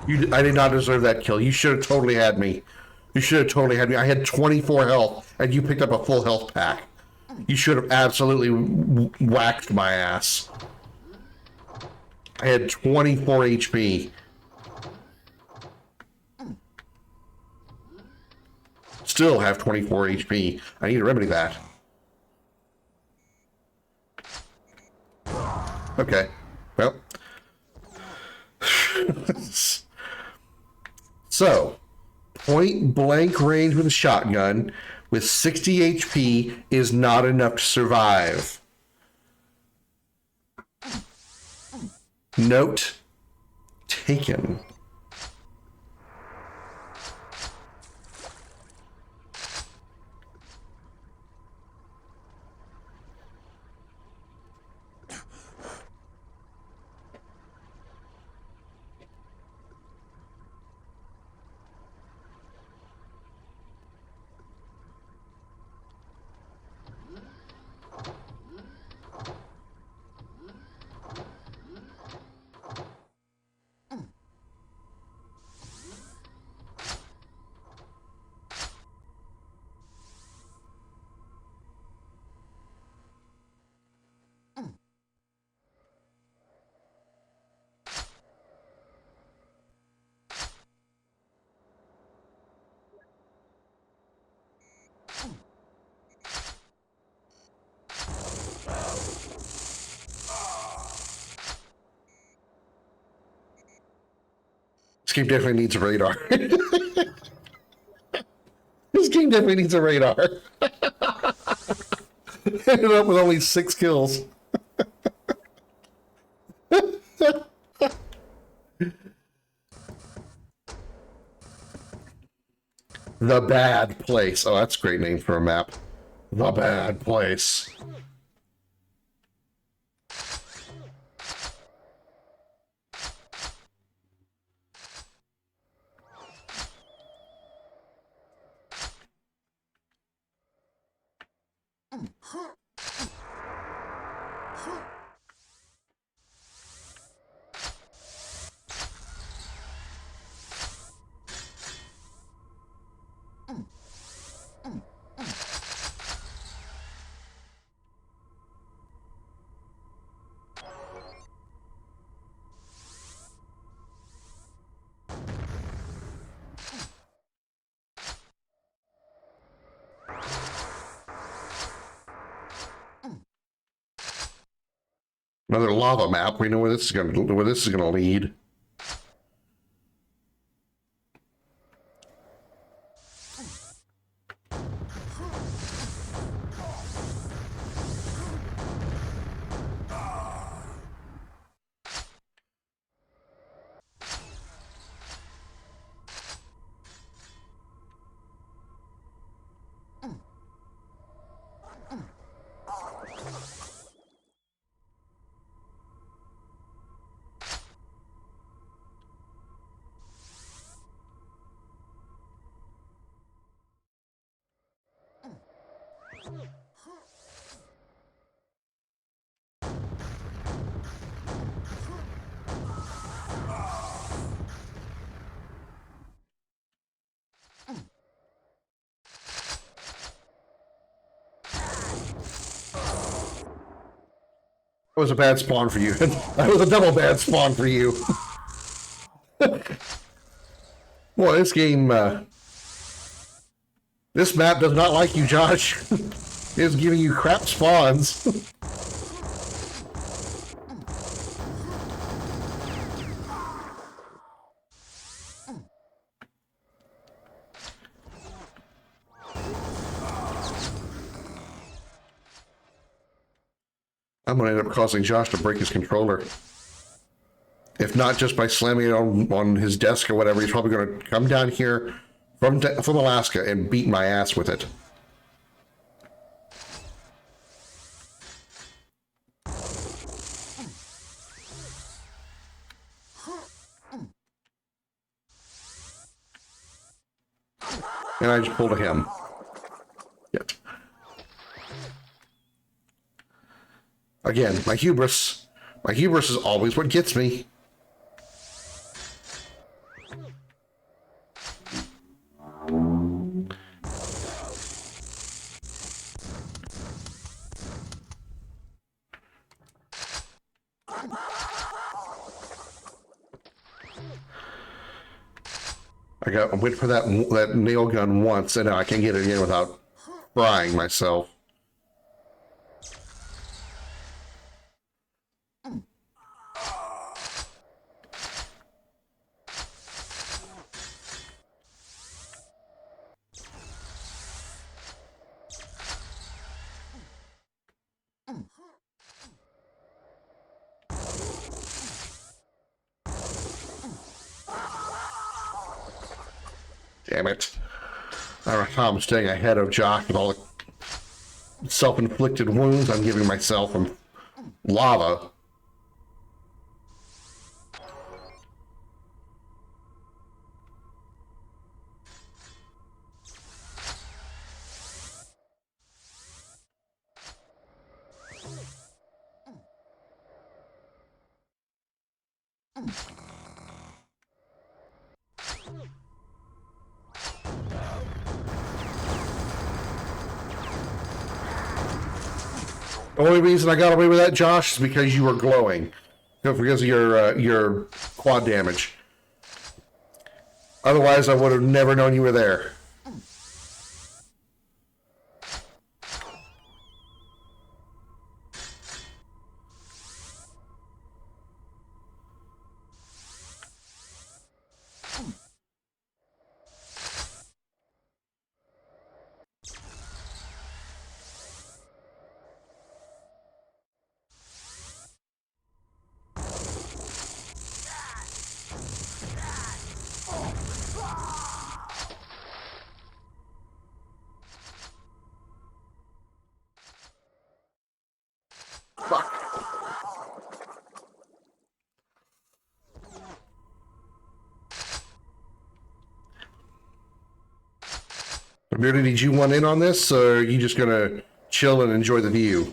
I did not deserve that kill. You should have totally had me. You should have totally had me. I had 24 health, and you picked up a full health pack. You should have absolutely whacked my ass. I had 24 HP. Still have 24 HP. I need to remedy that. Okay. Well. So, point blank range with a shotgun with 60 HP is not enough to survive. Note taken. This game definitely needs a radar. This game definitely needs a radar. Ended up with only 6 kills. The Bad Place. Oh, that's a great name for a map. The Bad Place. Another lava map. We know where this is going to lead. That was a bad spawn for you. That was a double bad spawn for you. Boy, this game, this map does not like you, Josh. It's giving you crap spawns. I'm going to end up causing Josh to break his controller. If not just by slamming it on his desk or whatever, he's probably going to come down here from Alaska and beat my ass with it. And I just pulled a him. Yep. Again, my hubris is always what gets me. I went for that nail gun once, and now I can't get it again without frying myself. Damn it. I don't know how I'm staying ahead of Josh with all the self-inflicted wounds I'm giving myself from lava. The only reason I got away with that, Josh, is because you were glowing. Because of your quad damage. Otherwise, I would have never known you were there. Beardy, did you want in on this, or are you just gonna chill and enjoy the view?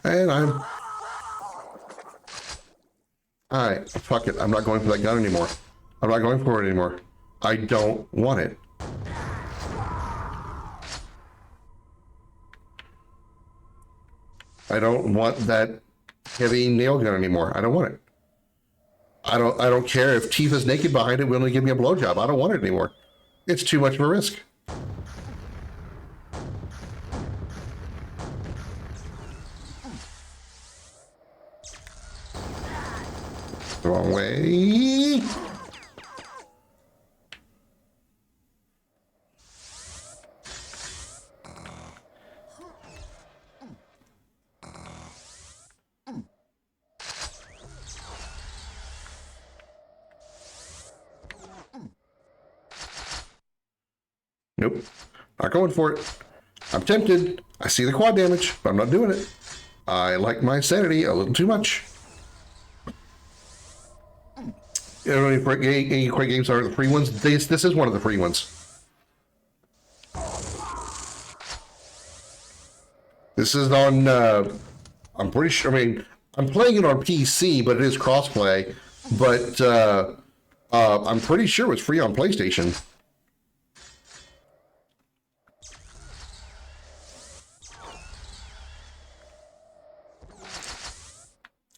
And I'm... Alright, fuck it. I'm not going for that gun anymore. I'm not going for it anymore. I don't want it. I don't want that heavy nail gun anymore. I don't want it. I don't care if Tifa's naked behind it willing to give me a blowjob. I don't want it anymore. It's too much of a risk. The wrong way. Nope. Not going for it. I'm tempted. I see the quad damage, but I'm not doing it. I like my sanity a little too much. You know, any Quake games are the free ones. This is one of the free ones. This is on, I'm pretty sure, I mean, I'm playing it on PC, but it is crossplay. But I'm pretty sure it's free on PlayStation.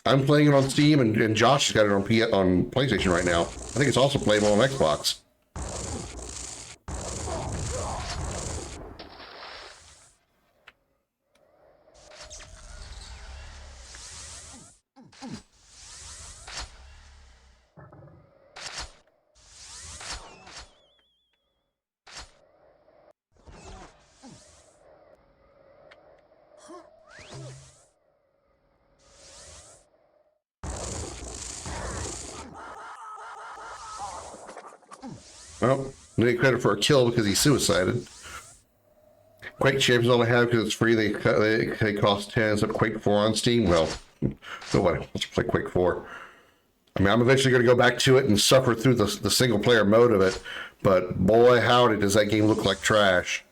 I'm playing it on Steam, and Josh has got it on PlayStation right now. I think it's also playable on Xbox. Well, no credit for a kill because he suicided. Quake Champions only have because it's free. They cost 10. So Quake 4 on Steam. Well, nobody wants to play Quake 4. I mean, I'm eventually going to go back to it and suffer through the single player mode of it. But boy, howdy, does that game look like trash.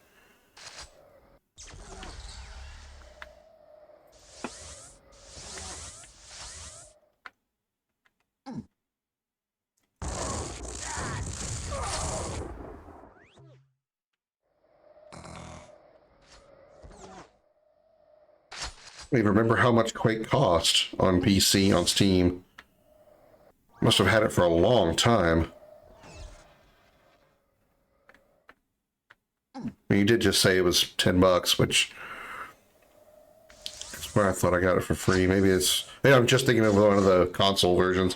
I don't even remember how much Quake cost on PC on Steam. Must have had it for a long time. I mean, you did just say it was $10, which is where I thought I got it for free. Maybe I'm just thinking of one of the console versions.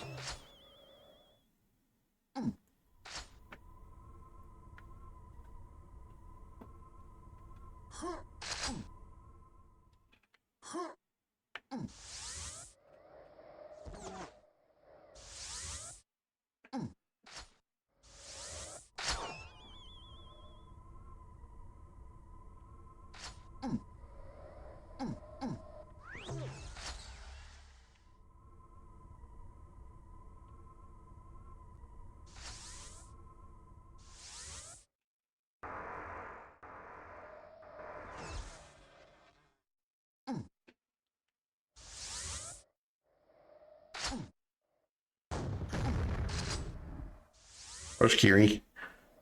There's Kiri.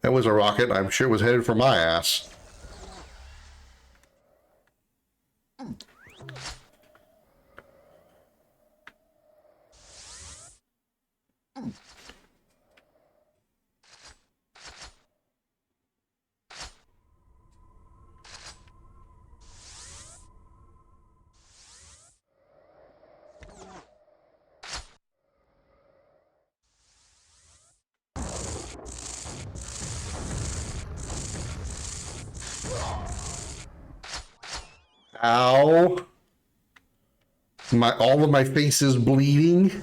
That was a rocket. I'm sure it was headed for my ass. Ow. All of my face is bleeding.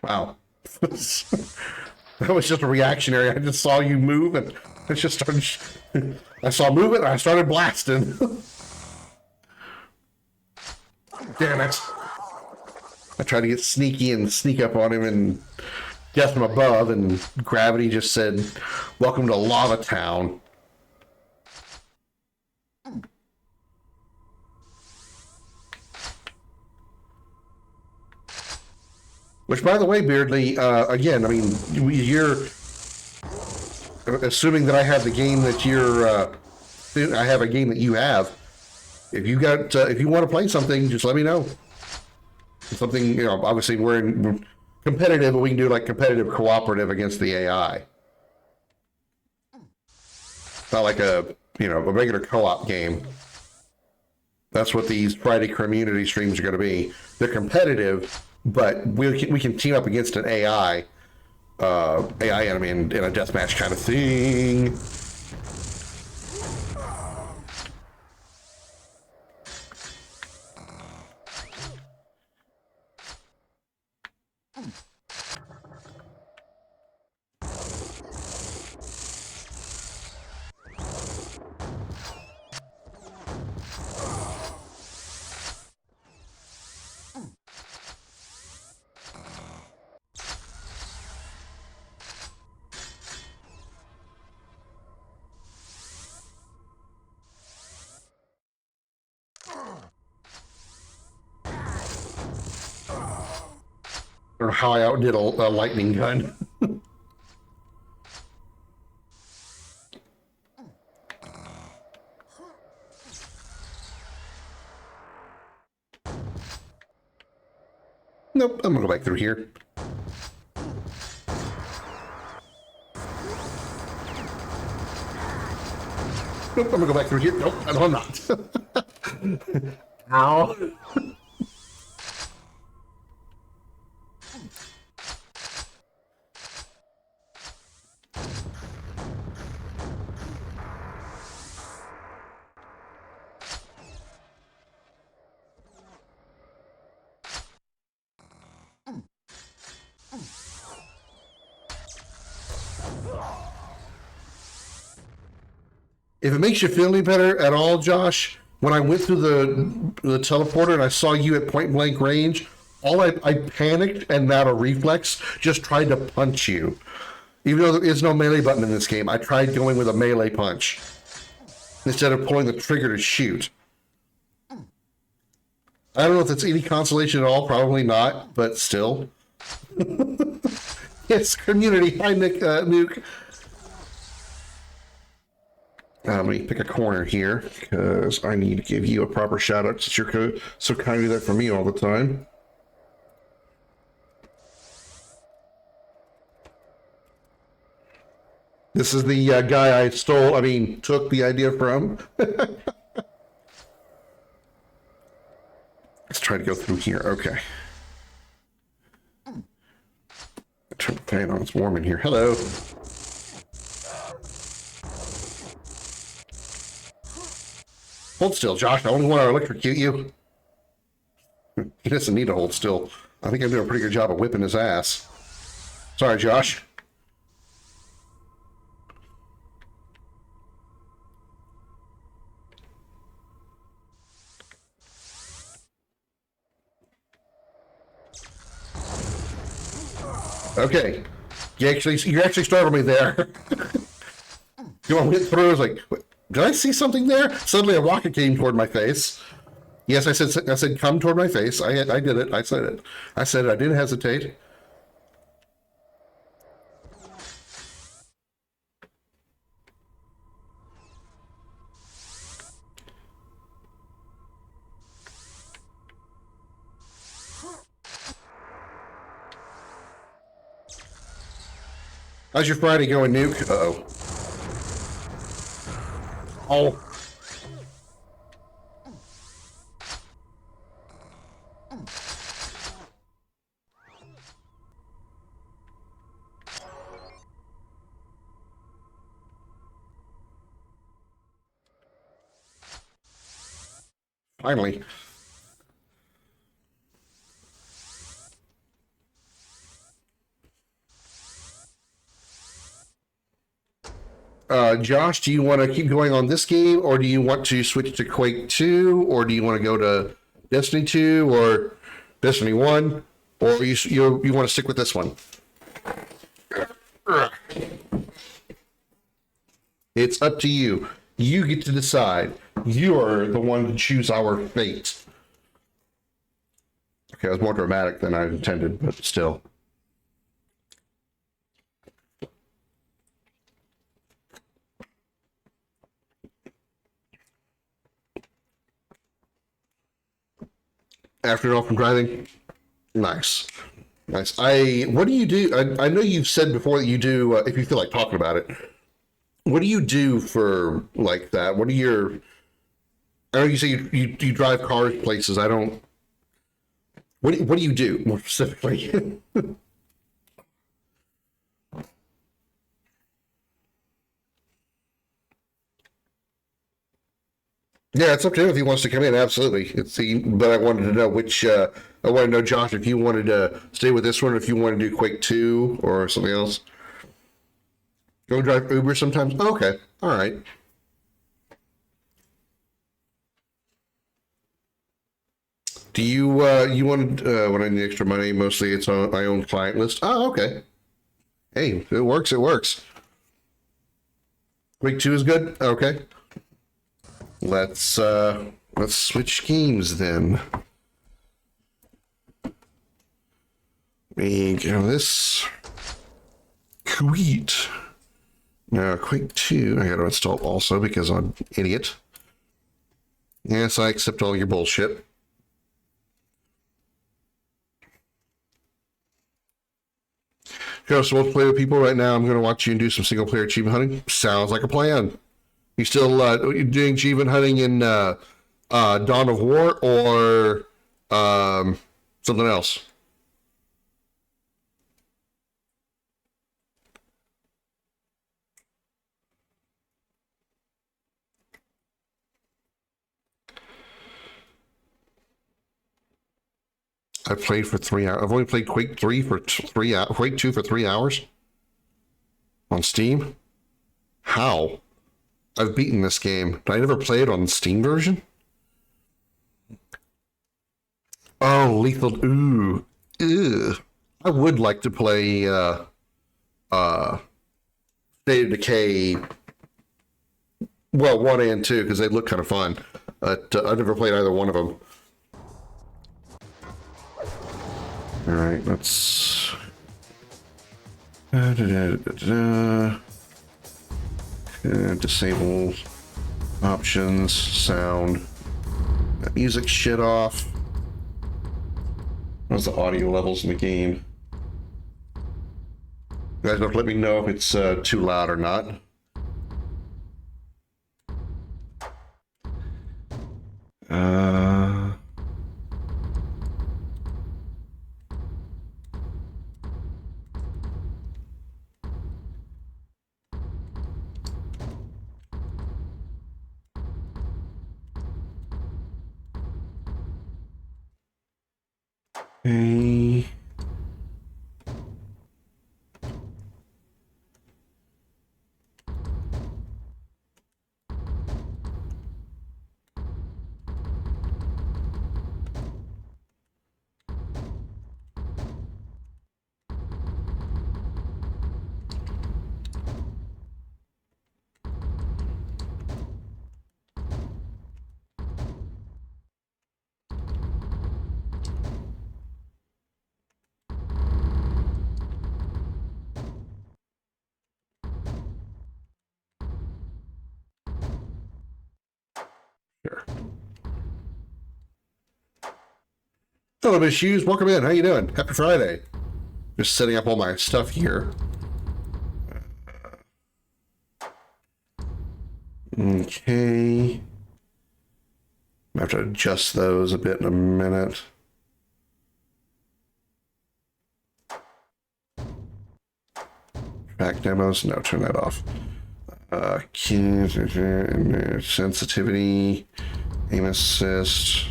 Wow. That was just a reactionary. I just saw you move and I just started... I saw movement and I started blasting. Damn it. I tried to get sneaky and sneak up on him and get from above, and gravity just said, "Welcome to Lava Town." Which, by the way, Beardly, again, I mean, you're assuming that I have the game that I have a game that you have. If you want to play something, just let me know. Something, obviously we're competitive, but we can do like competitive cooperative against the AI. Not like a regular co-op game. That's what these Friday Krimmunity streams are going to be. They're competitive, but we can team up against an AI enemy in a deathmatch kind of thing. Or how I outdid a lightning gun. Nope, I'm gonna go back through here. Nope, I'm gonna go back through here. Nope, no, I'm not. Ow. If it makes you feel any better at all, Josh, when I went through the teleporter and I saw you at point blank range, I panicked and not a reflex, just tried to punch you. Even though there is no melee button in this game, I tried going with a melee punch instead of pulling the trigger to shoot. I don't know if that's any consolation at all, probably not, but still. Yes, Krimmunity. Hi, Nuke. Let me pick a corner here because I need to give you a proper shout out since you're so kind to do that for me all the time. This is the guy I took the idea from. Let's try to go through here. Okay. Turn the fan on. It's warm in here. Hello. Hold still, Josh. I only want to electrocute you. He doesn't need to hold still. I think I'm doing a pretty good job of whipping his ass. Sorry, Josh. Okay. You actually startled me there. You want to get through? I was like, did I see something there? Suddenly a rocket came toward my face. Yes, I said, come toward my face. I did it. I said it. I didn't hesitate. How's your Friday going, Nuke? Uh-oh. Oh. Finally. Josh, do you want to keep going on this game, or do you want to switch to Quake II, or do you want to go to Destiny 2 or Destiny 1, or you want to stick with this one? It's up to you. You get to decide. You're the one to choose our fate. Okay, that was more dramatic than I intended, but still. Afternoon off from driving. Nice. What do you do? I know you've said before that you do, if you feel like talking about it, what do you do for like that? What are your, I know you say you drive cars places. I don't, what do you do more specifically? Yeah, it's up to him if he wants to come in. Absolutely. But I wanted to know I want to know, Josh, if you wanted to stay with this one, or if you want to do Quake 2 or something else. Go drive Uber sometimes? Oh, okay. All right. Do you want when I need extra money? Mostly it's on my own client list. Oh, okay. Hey, it works. It works. Quake 2 is good? Okay. Let's switch games then. We go this Quake. Now Quake 2, I gotta install also because I'm an idiot. Yes, I accept all your bullshit. Okay, so we'll play with people right now. I'm gonna watch you and do some single player achievement hunting. Sounds like a plan. You still doing achievement hunting in Dawn of War or something else? I played for 3 hours. I've only played Quake 3 for 3 hours. Quake 2 for 3 hours on Steam. How? I've beaten this game. Did I never play it on the Steam version? Oh, Lethal. Ooh. Ew. I would like to play State of Decay. Well, 1 and 2 because they look kind of fun. But I've never played either one of them. All right, let's. Disable options, sound, music shit off. What's the audio levels in the game? You guys have to let me know if it's too loud or not. Okay. Sure. Hello, Miss Hughes. Welcome in. How you doing? Happy Friday. Just setting up all my stuff here. Okay. I have to adjust those a bit in a minute. Track demos? No, turn that off. Sensitivity, aim assist.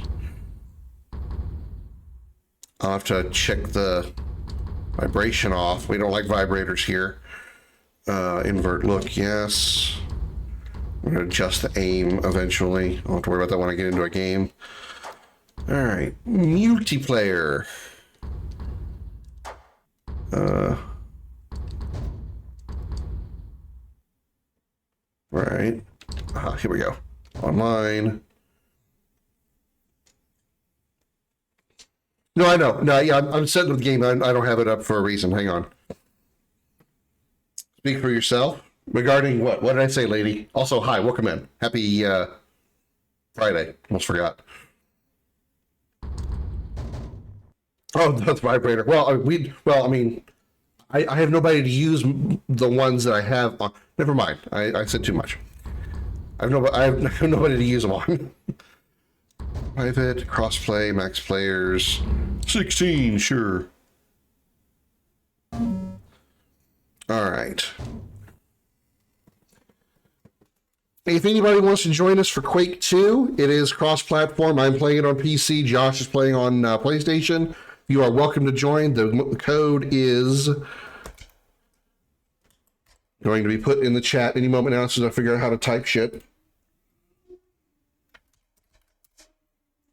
I'll have to check the vibration off. We don't like vibrators here. Invert look, yes. I'm gonna adjust the aim eventually. I don't have to worry about that when I get into a game. All right, multiplayer. Right. Here we go. Online. No, I know. No, yeah, I'm setting with the game. I don't have it up for a reason. Hang on. Speak for yourself. Regarding what? What did I say, lady? Also, hi. Welcome in. Happy Friday. Almost forgot. Oh, that's vibrator. Well, I mean, I have nobody to use the ones that I have on. Never mind. I said too much. I have nobody to use them on. Private, crossplay, max players, 16, sure. All right. If anybody wants to join us for Quake II, it is cross-platform. I'm playing it on PC. Josh is playing on PlayStation. You are welcome to join. The code is going to be put in the chat any moment now, so I figure out how to type shit.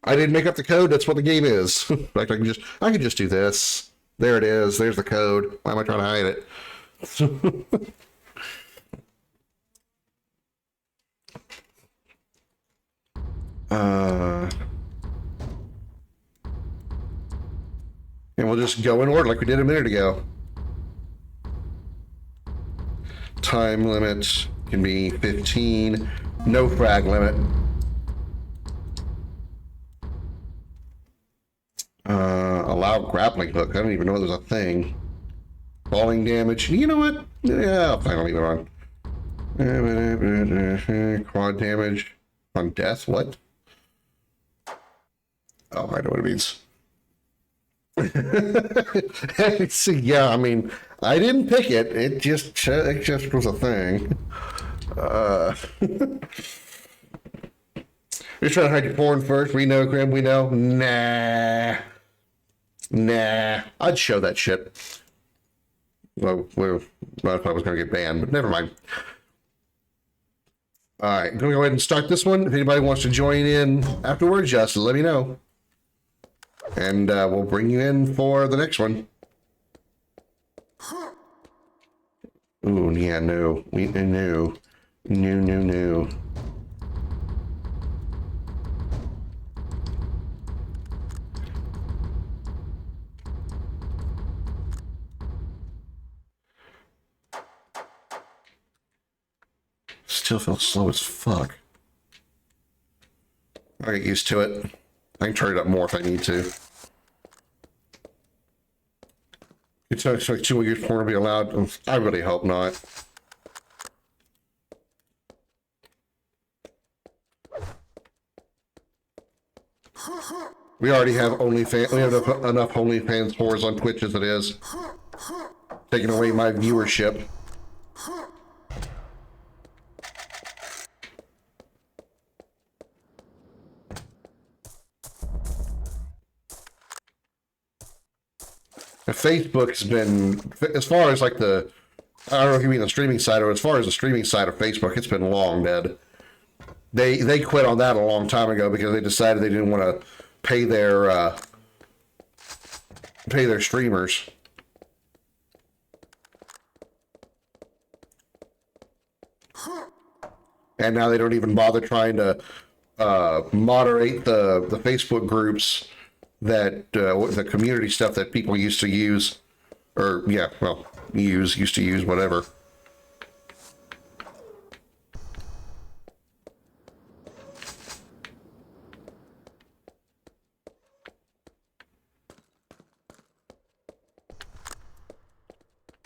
I didn't make up the code. That's what the game is. Like I can just do this. There it is. There's the code. Why am I trying to hide it? And we'll just go in order like we did a minute ago. Time limit can be 15. No frag limit. Allow grappling hook. I don't even know there's a thing. Falling damage. You know what? Yeah, I'll finally leave it on. Quad damage. On death? What? Oh, I know what it means. Yeah, I mean, I didn't pick it. It just was a thing. You're trying to hide your porn first. We know, Krim. We know. Nah. I'd show that shit. Well, I thought I was going to get banned, but never mind. All right, I'm going to go ahead and start this one. If anybody wants to join in afterwards, just let me know. And we'll bring you in for the next one. Ooh, yeah, no. No. Still feels slow as fuck. I get used to it. I can turn it up more if I need to. It's actually 2 years porn to be allowed. I really hope not. We already have OnlyFans. We have enough OnlyFans whores on Twitch as it is. Taking away my viewership. Facebook's been, as far as like the, I don't know if you mean the streaming side, or as far as the streaming side of Facebook, it's been long dead. They quit on that a long time ago because they decided they didn't want to pay their streamers. And now they don't even bother trying to moderate the Facebook groups that the community stuff that people used to use, or yeah, well, used to use, whatever.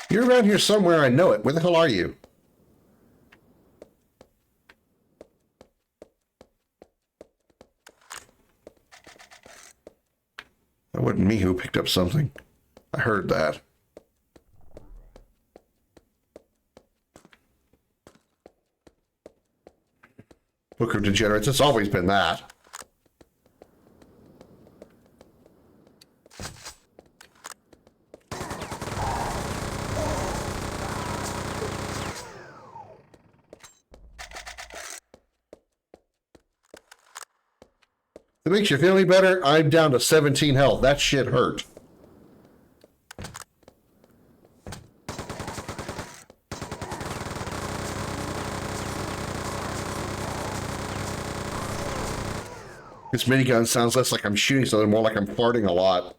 You're around here somewhere, I know it. Where the hell are you? That wasn't me who picked up something. I heard that. Book of Degenerates, it's always been that. If it makes you feel any better, I'm down to 17 health. That shit hurt. This minigun sounds less like I'm shooting something, more like I'm farting a lot.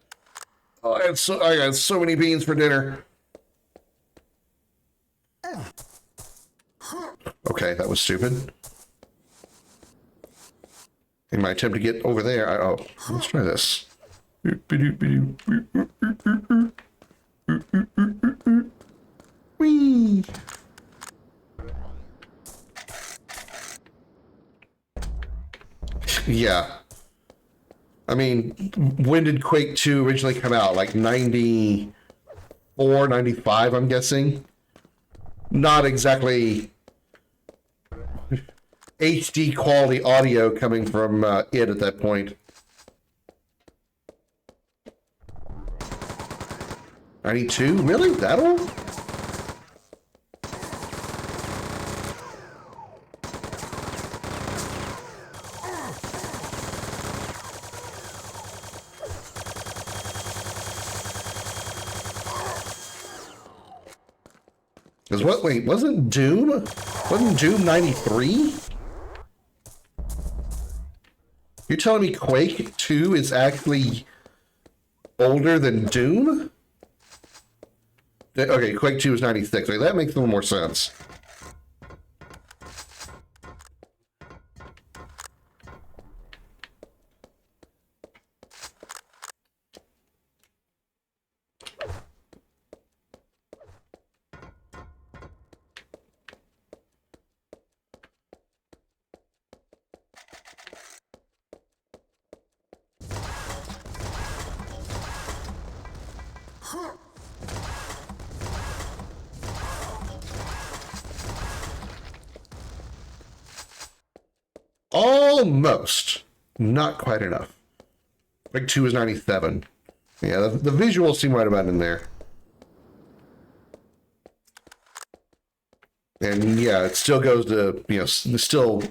Oh, I had so many beans for dinner. Okay, that was stupid. In my attempt to get over there, oh, let's try this. Whee! Yeah. I mean, when did Quake II originally come out? Like 94, 95, I'm guessing? Not exactly HD quality audio coming from it at that point. 92? Really? That old? Because what? Wait, wasn't Doom 93? You're telling me Quake 2 is actually older than Doom? Okay, Quake 2 is 96. Okay, that makes a little more sense. Almost. Not quite enough. Quake 2 is 97. Yeah, the visuals seem right about in there. And yeah, it still goes to, you know, still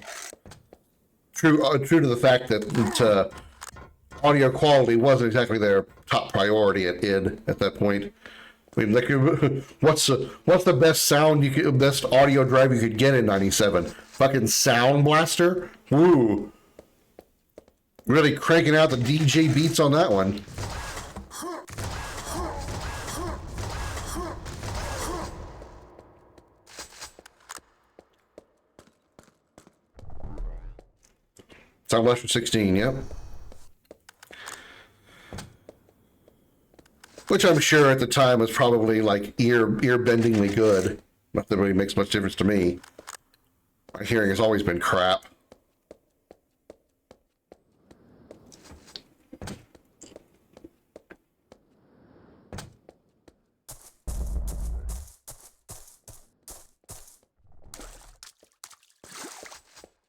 true to the fact that audio quality wasn't exactly their top priority at id at that point. I mean, like, what's the best best audio drive you could get in 97? Fucking Sound Blaster? Woo! Really cranking out the DJ beats on that one. Sound Blaster 16, yep. Which I'm sure at the time was probably like ear-bendingly good. Not that it really makes much difference to me. My hearing has always been crap.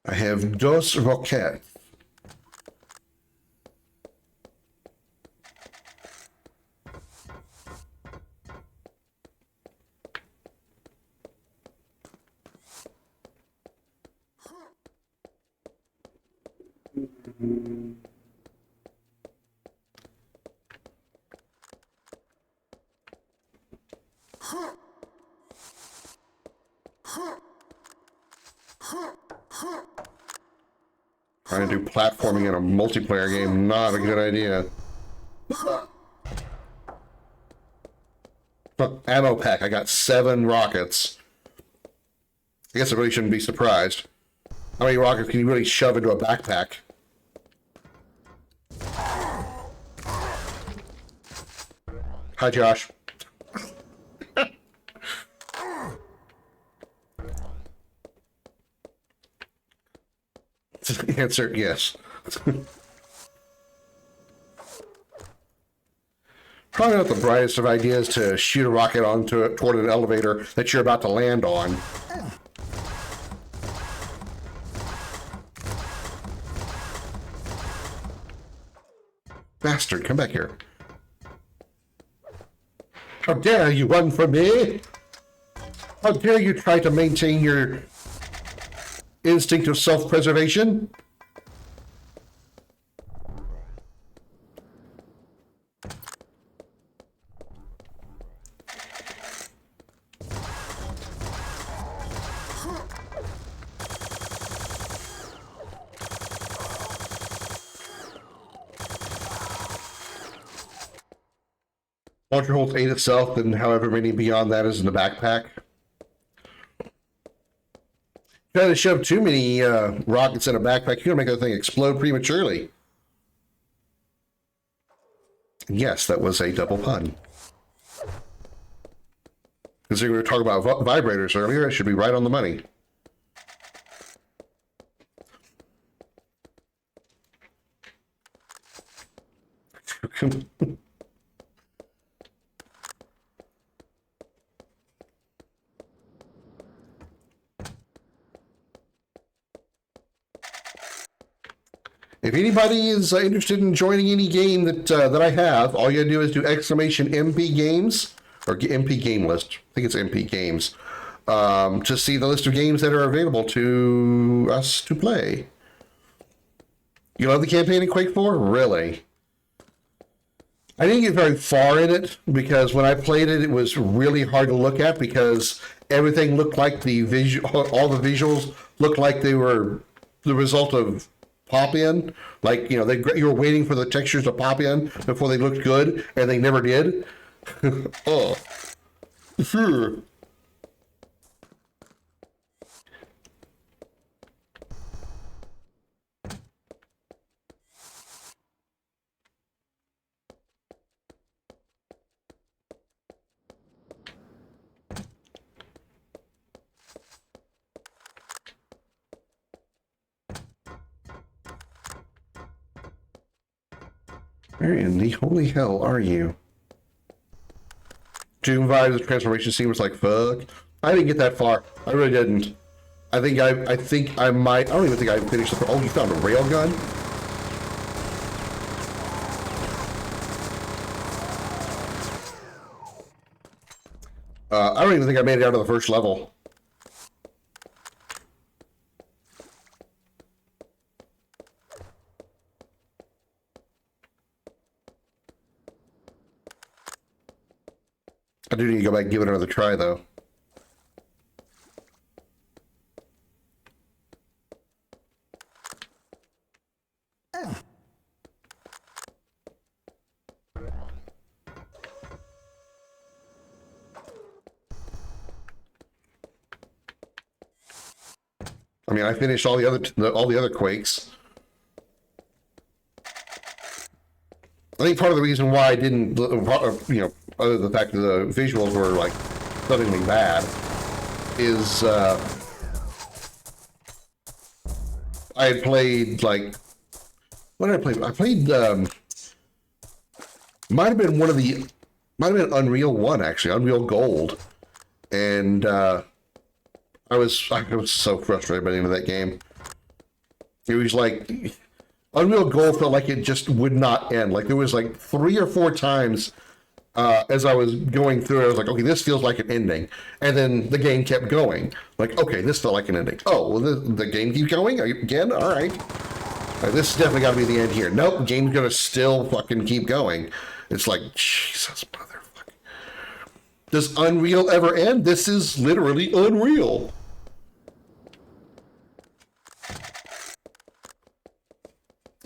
I have dos roquettes. Trying to do platforming in a multiplayer game, not a good idea. Look, ammo pack, I got 7 rockets. I guess I really shouldn't be surprised. How many rockets can you really shove into a backpack? Hi, Josh. Answer, yes. Probably not the brightest of ideas to shoot a rocket toward an elevator that you're about to land on. Bastard, come back here. How dare you run from me? How dare you try to maintain your instinct of self-preservation? Launcher holds 8 itself, and however many beyond that is in the backpack. Trying to shove too many rockets in a backpack, you're gonna make that thing explode prematurely. Yes, that was a double pun. Because we were talking about vibrators earlier, I should be right on the money. If anybody is interested in joining any game that I have, all you gotta do is do exclamation MP Games, or MP Game List, I think it's MP Games, to see the list of games that are available to us to play. You love the campaign in Quake 4? Really? I didn't get very far in it, because when I played it, it was really hard to look at, because everything looked like all the visuals looked like they were the result of pop in, like, you know, you were waiting for the textures to pop in before they looked good, and they never did. Oh, sure. Where in the holy hell are you? Doom vibes, the transformation scene was like, fuck. I didn't get that far. I really didn't. I think I might, I don't even think I finished the, oh, you found a railgun? I don't even think I made it out of the first level. I do need to go back and give it another try, though. I mean, I finished all the other Quakes. I think part of the reason why I didn't, you know, other than the fact that the visuals were like suddenly bad, is I had played like, what did I play? I played might have been Unreal 1 actually, Unreal Gold, and I was so frustrated by the end of that game. It was like Unreal Gold felt like it just would not end. Like there was like 3 or 4 times as I was going through it, I was like, okay, this feels like an ending. And then the game kept going. Like, okay, this felt like an ending. Oh, well, the game keeps going again? All right. This has definitely got to be the end here. Nope, the game's going to still fucking keep going. It's like, Jesus, motherfucker. Does Unreal ever end? This is literally Unreal.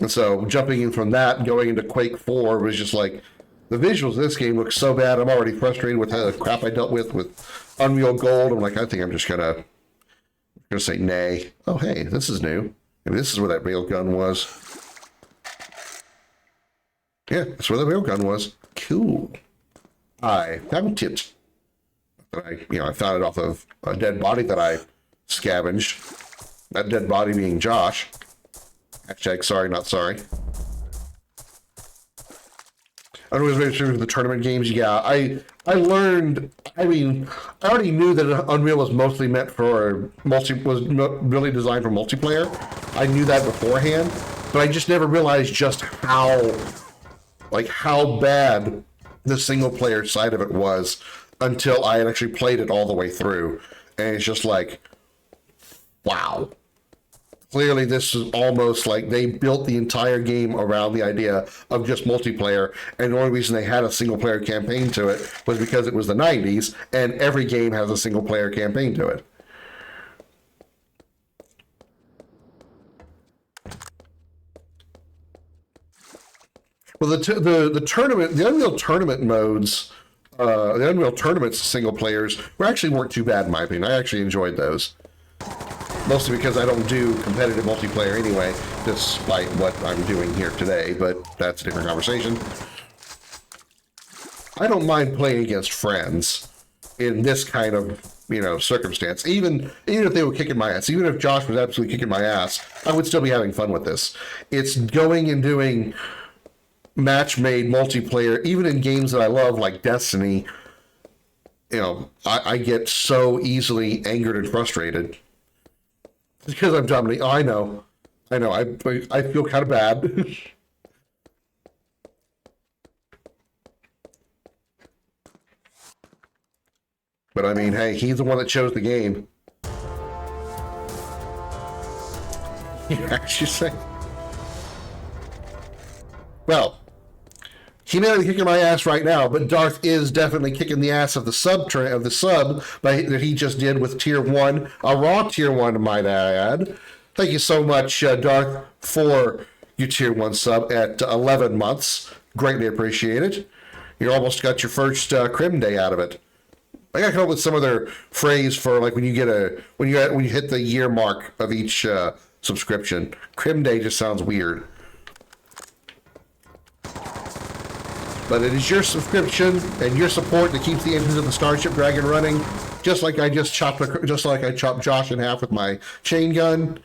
And so jumping in from that, going into Quake 4 was just like, the visuals of this game look so bad. I'm already frustrated with the crap I dealt with Unreal Gold. I'm like, I think I'm just gonna say nay. Oh, hey, this is new. And this is where that railgun was. Yeah, that's where the railgun was. Cool. I found it. I found it off of a dead body that I scavenged. That dead body being Josh. Hashtag sorry, not sorry. I was very sure the tournament games. Yeah, I learned. I mean, I already knew that Unreal was mostly meant for really designed for multiplayer. I knew that beforehand, but I just never realized just how bad the single player side of it was until I had actually played it all the way through, and it's just like, wow. Clearly, this is almost like they built the entire game around the idea of just multiplayer, and the only reason they had a single-player campaign to it was because it was the 90s, and every game has a single-player campaign to it. Well, the tournament, the Unreal Tournament modes, the Unreal Tournament's single players weren't too bad in my opinion. I actually enjoyed those. Mostly because I don't do competitive multiplayer anyway, despite what I'm doing here today, but that's a different conversation. I don't mind playing against friends in this kind of, circumstance. Even if they were kicking my ass, even if Josh was absolutely kicking my ass, I would still be having fun with this. It's going and doing match-made multiplayer, even in games that I love, like Destiny. I get so easily angered and frustrated. Because I'm dominating. Oh, I know. I feel kind of bad. But I mean, hey, he's the one that chose the game. Yeah, she's saying. Well, he may be kicking my ass right now, but Darth is definitely kicking the ass of the sub that he just did with Tier 1, a raw Tier 1, might I add. Thank you so much, Darth, for your Tier 1 sub at 11 months. Greatly appreciated. You almost got your first Krim day out of it. I gotta come up with some other phrase for like when you hit the year mark of each subscription. Krim day just sounds weird. But it is your subscription and your support that keeps the engines of the Starship Dragon running. Just like I chopped Josh in half with my chain gun.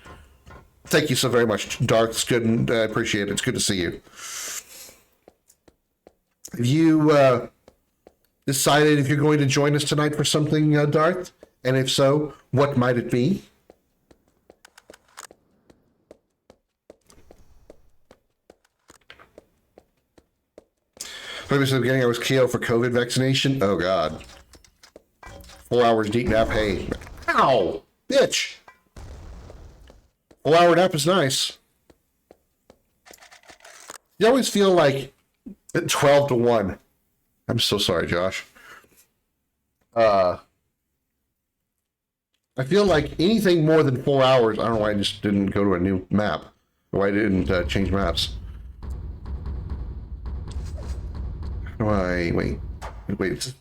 Thank you so very much, Darth. It's good, and I appreciate it. It's good to see you. Have you decided if you're going to join us tonight for something, Darth? And if so, what might it be? Maybe at the beginning I was KO for COVID vaccination. Oh God. 4 hours deep nap. Hey. Ow! Bitch! 4 hour nap is nice. You always feel like 12 to 1. I'm so sorry, Josh. I feel like anything more than 4 hours, I don't know why I just didn't go to a new map. Why I didn't change maps. Wait.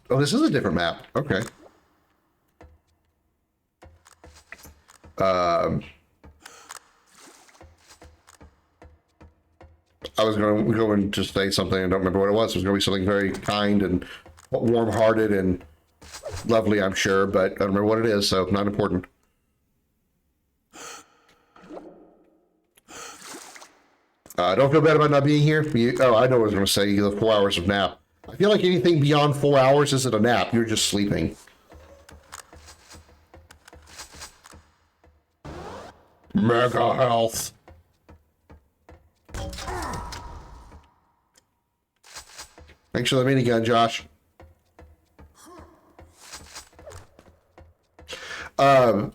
Oh, this is a different map. Okay. I was going to say something. I don't remember what it was. It was going to be something very kind and warm-hearted and lovely, I'm sure, but I don't remember what it is, so not important. Don't feel bad about not being here. Oh, I know what I was going to say. The 4 hours of nap. I feel like anything beyond 4 hours isn't a nap. You're just sleeping. Mega health. Thanks for the minigun, Josh. I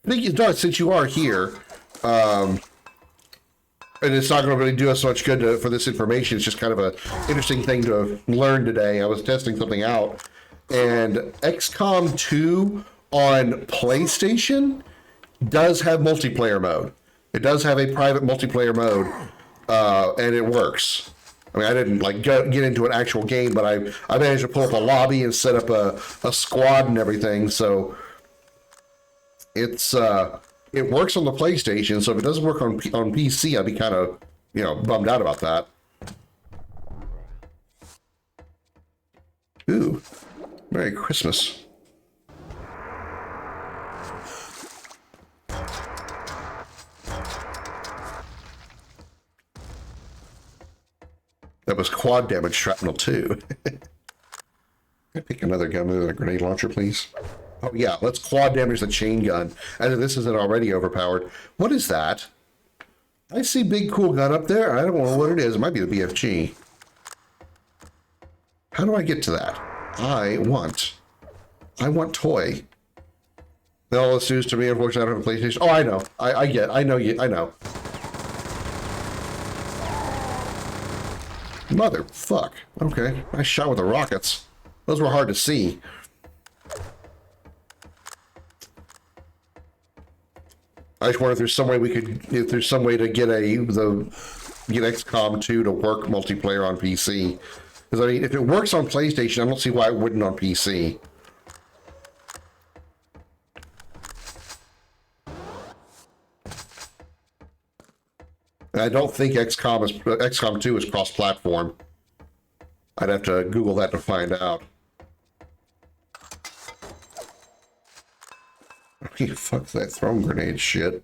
think it's not, since you are here, and it's not going to really do us much good for this information. It's just kind of an interesting thing to learn today. I was testing something out, and XCOM 2 on PlayStation does have multiplayer mode. It does have a private multiplayer mode, and it works. I mean, I didn't like get into an actual game, but I managed to pull up a lobby and set up a squad and everything. So it's it works on the PlayStation. So if it doesn't work on PC, I'd be kind of bummed out about that. Ooh, Merry Christmas. That was quad damage shrapnel too. Can I pick another gun with a grenade launcher, please? Oh yeah, let's quad damage the chain gun. And if this isn't already overpowered. What is that? I see big cool gun up there. I don't know what it is. It might be the BFG. How do I get to that? I want toy. Then all this news to me, unfortunately, I don't have a PlayStation. Oh, I know. I know. Motherfuck. Okay. Nice shot with the rockets. Those were hard to see. I just wonder if there's some way to get XCOM 2 to work multiplayer on PC. Because I mean, if it works on PlayStation, I don't see why it wouldn't on PC. And I don't think XCOM 2 is cross-platform. I'd have to Google that to find out. Okay, fuck that throwing grenade shit.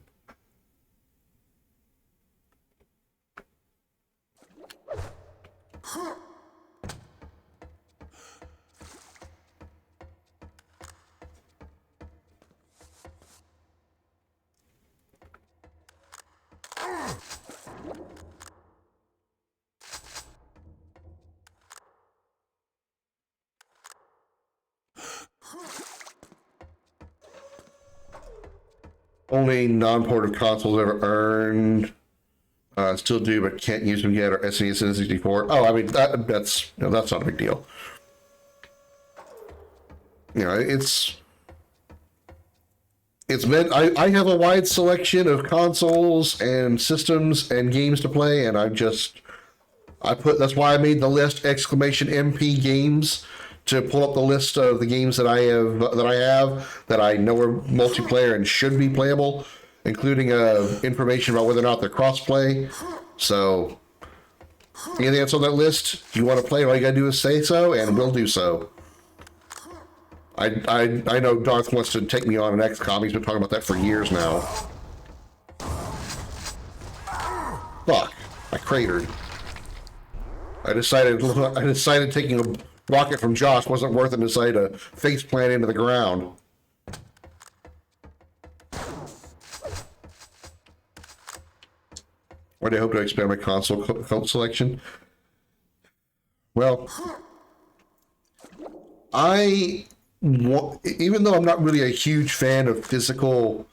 Only non-ported consoles ever earned. Still do, but can't use them yet. Or SNES and 64. Oh, I mean that's that's not a big deal. It's meant. I have a wide selection of consoles and systems and games to play, and that's why I made the list !MP games, to pull up the list of the games that I have that I know are multiplayer and should be playable, including information about whether or not they're cross-play. So anything that's on that list, if you want to play, all you gotta do is say so, and we'll do so. I know Darth wants to take me on an XCOM. He's been talking about that for years now. Fuck, I cratered. I decided taking a rocket from Josh wasn't worth it, and decided to face plant into the ground. Why do I hope to expand my console cult selection? Well, even though I'm not really a huge fan of physical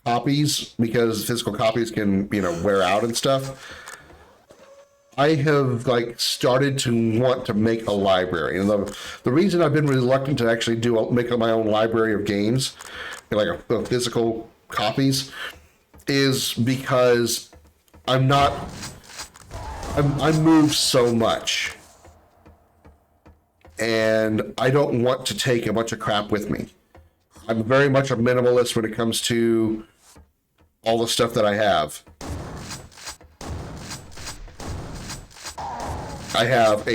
copies, because physical copies can, wear out and stuff, I have started to want to make a library. And the reason I've been reluctant to actually make up my own library of games, like a physical copies, is because I move so much, and I don't want to take a bunch of crap with me. I'm very much a minimalist when it comes to all the stuff that I have. I have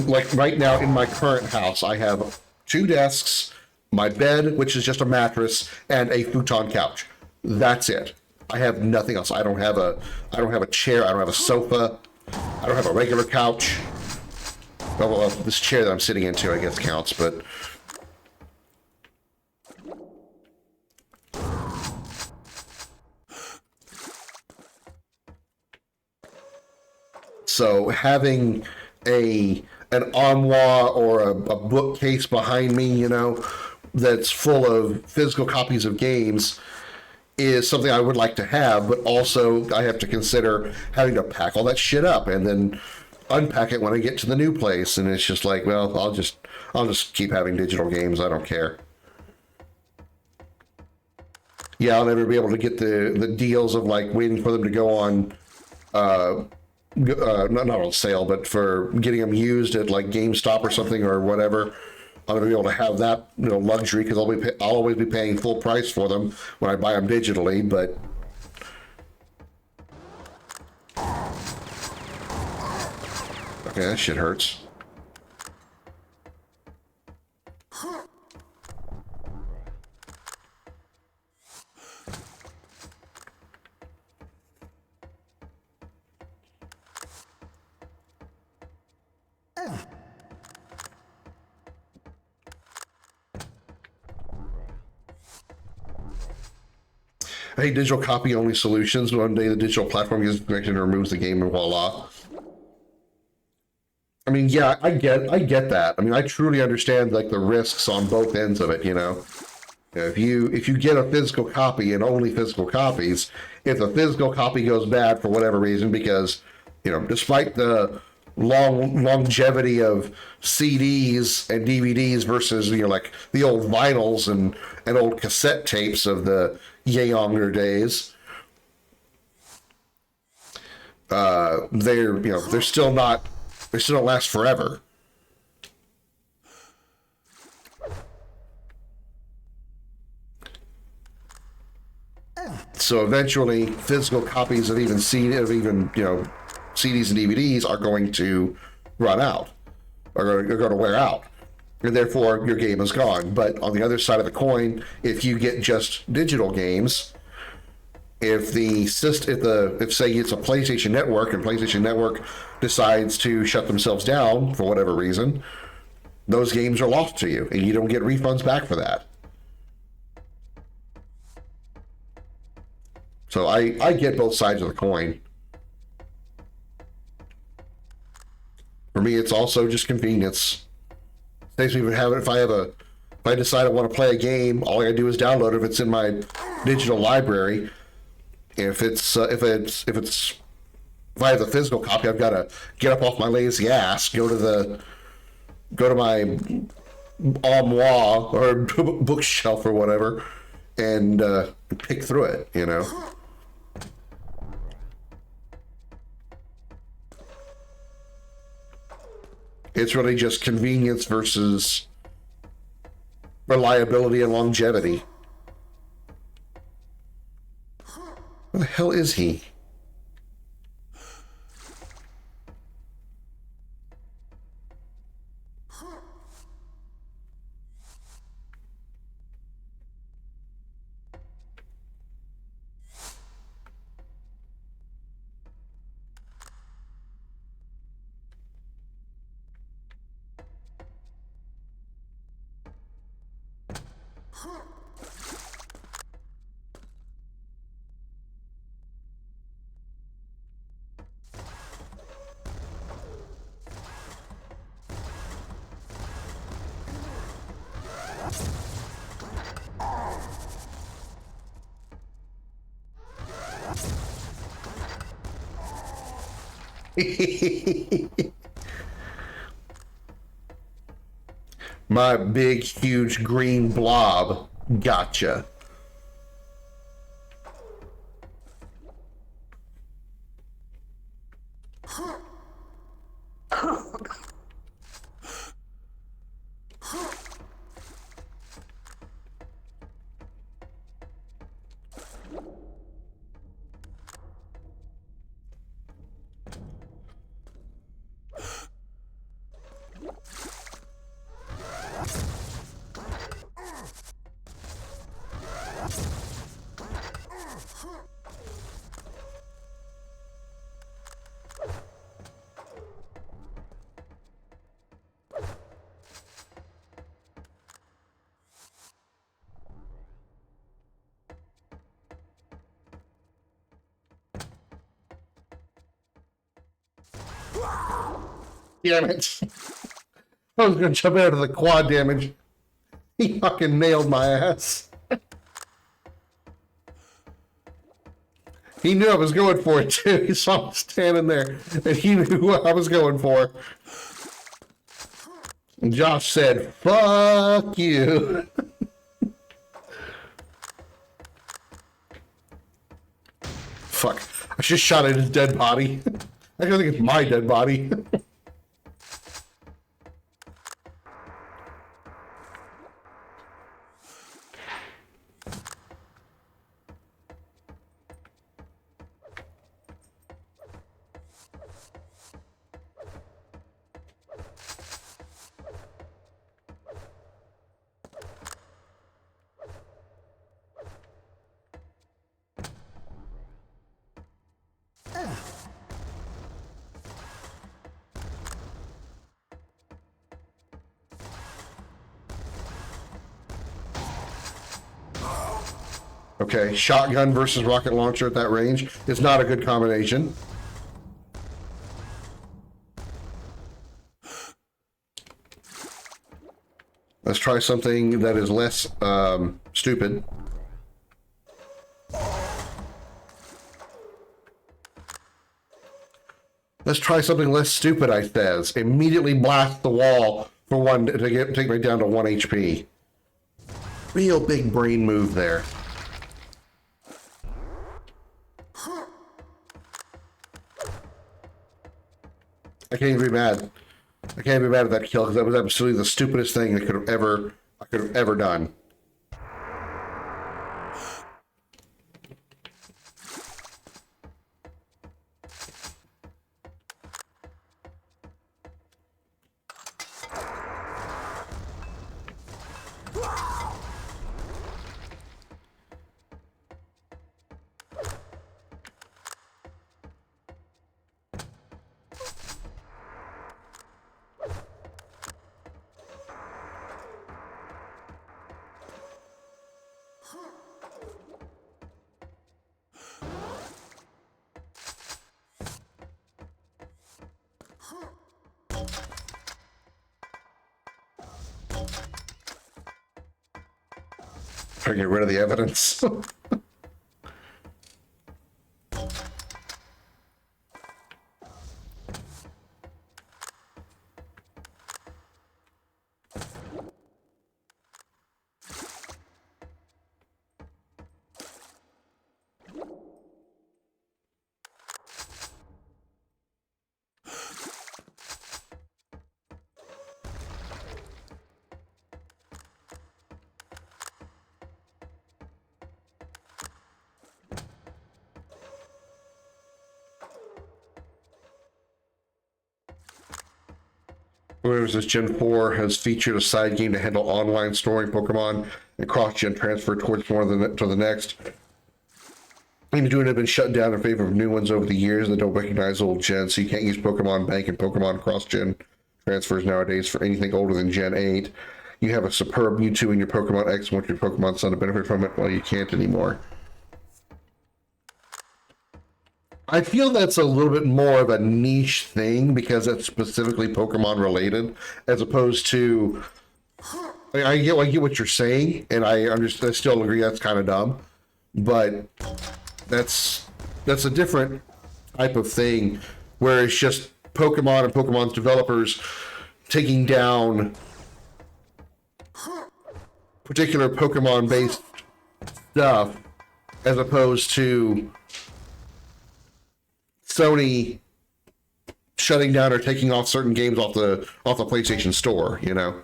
like right now in my current house, I have 2 desks, my bed, which is just a mattress, and a futon couch. That's it. I have nothing else. I don't have a chair. I don't have a sofa. I don't have a regular couch. Well, this chair that I'm sitting into, I guess, counts, but. So having an armoire or a bookcase behind me, you know, that's full of physical copies of games is something I would like to have, but also I have to consider having to pack all that shit up and then unpack it when I get to the new place. And it's just like, well, I'll just keep having digital games. I don't care. Yeah, I'll never be able to get the deals of like waiting for them to go on, not on sale, but for getting them used at like GameStop or something or whatever. I'm gonna be able to have that, you know, luxury because I'll always be paying full price for them when I buy them digitally. But okay, that shit hurts. Hey, digital copy only solutions. One day the digital platform gets connected and removes the game, and voila. I mean, yeah, I get that. I mean, I truly understand like the risks on both ends of it. You know, if you get a physical copy and only physical copies, if the physical copy goes bad for whatever reason, because you know, despite the longevity of CDs and DVDs versus, you know, like the old vinyls and old cassette tapes of the younger days, they're still not, they still don't last forever. So eventually physical copies of even CDs and DVDs are going to run out, are going to wear out, and therefore your game is gone. But on the other side of the coin, if you get just digital games, if say it's a PlayStation Network and PlayStation Network decides to shut themselves down for whatever reason, those games are lost to you, and you don't get refunds back for that. So I get both sides of the coin. For me, it's also just convenience. Saves me from having, if I decide I want to play a game, all I gotta do is download it if it's in my digital library. If I have the physical copy, I've got to get up off my lazy ass, go to my armoire or bookshelf or whatever, and pick through it, you know. It's really just convenience versus reliability and longevity. Where the hell is he? My big, huge green blob. Gotcha. Damn it. I was going to jump out of the quad damage. He fucking nailed my ass. He knew I was going for it too. He saw me standing there and he knew what I was going for. And Josh said, fuck you. Fuck. I just shot at his dead body. I don't think it's my dead body. Okay, shotgun versus rocket launcher at that range is not a good combination. Let's try something that is less stupid. Let's try something less stupid, I says. Immediately blast the wall for one to take me down to 1 HP. Real big brain move there. I can't even be mad. I can't be mad at that kill because that was absolutely the stupidest thing I could have ever done. Try to get rid of the evidence. Whereas this Gen 4 has featured a side game to handle online storing Pokemon and cross-gen transfer towards one to the next. And doing it have been shut down in favor of new ones over the years that don't recognize old gens, so you can't use Pokemon Bank and Pokemon cross-gen transfers nowadays for anything older than Gen 8. You have a superb Mewtwo in your Pokemon X, want your Pokemon Sun to benefit from it, well, you can't anymore. I feel that's a little bit more of a niche thing because it's specifically Pokemon related, as opposed to. I get what you're saying, and I still agree that's kind of dumb, but that's a different type of thing where it's just Pokemon and Pokemon's developers taking down particular Pokemon-based stuff, as opposed to Sony shutting down or taking off certain games off the PlayStation Store, you know.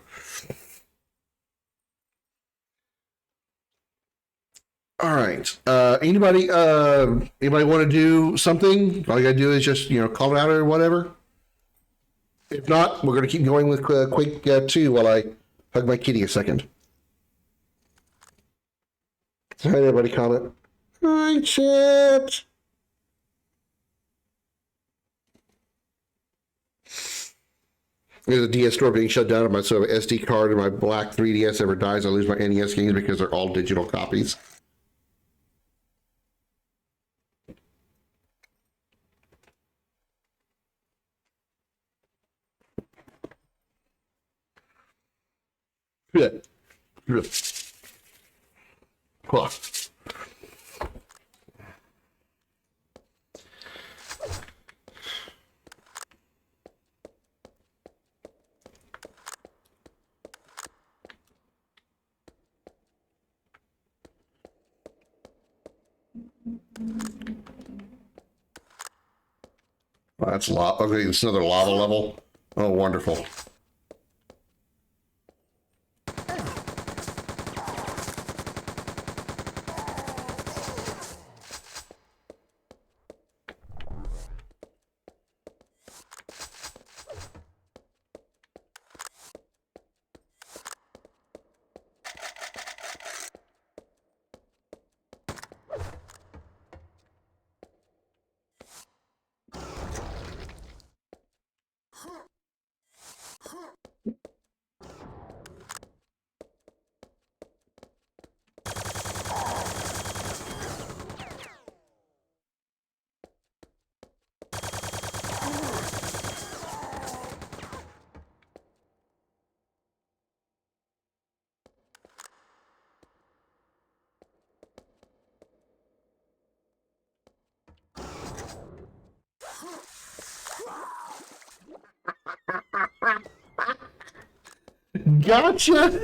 All right. Anybody want to do something? All you gotta do is just call it out or whatever. If not, we're gonna keep going with Quake 2 while I hug my kitty a second. Hi, everybody. Comment. Hi, chat. There's a DS store being shut down. So my SD card and my black 3DS ever dies, I lose my NES games because they're all digital copies. Yeah. Yeah. Huh. Well, that's lava. Okay, it's another lava level. Oh, wonderful. Gotcha.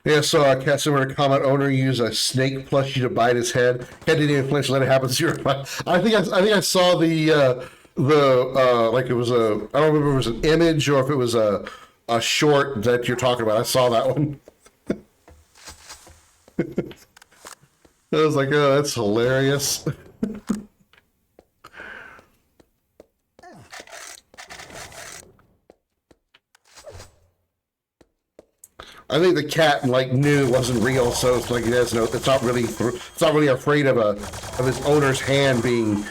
Yeah, so customer comment owner use a snake plushie to bite his head. Head didn't even flinch. Let it happen. I think I saw the like it was a, I don't remember if it was an image or if it was a short that you're talking about. I saw that one. I was like, oh, that's hilarious. I think the cat like knew it wasn't real, so it's like he has no. It's not really afraid of his owner's hand being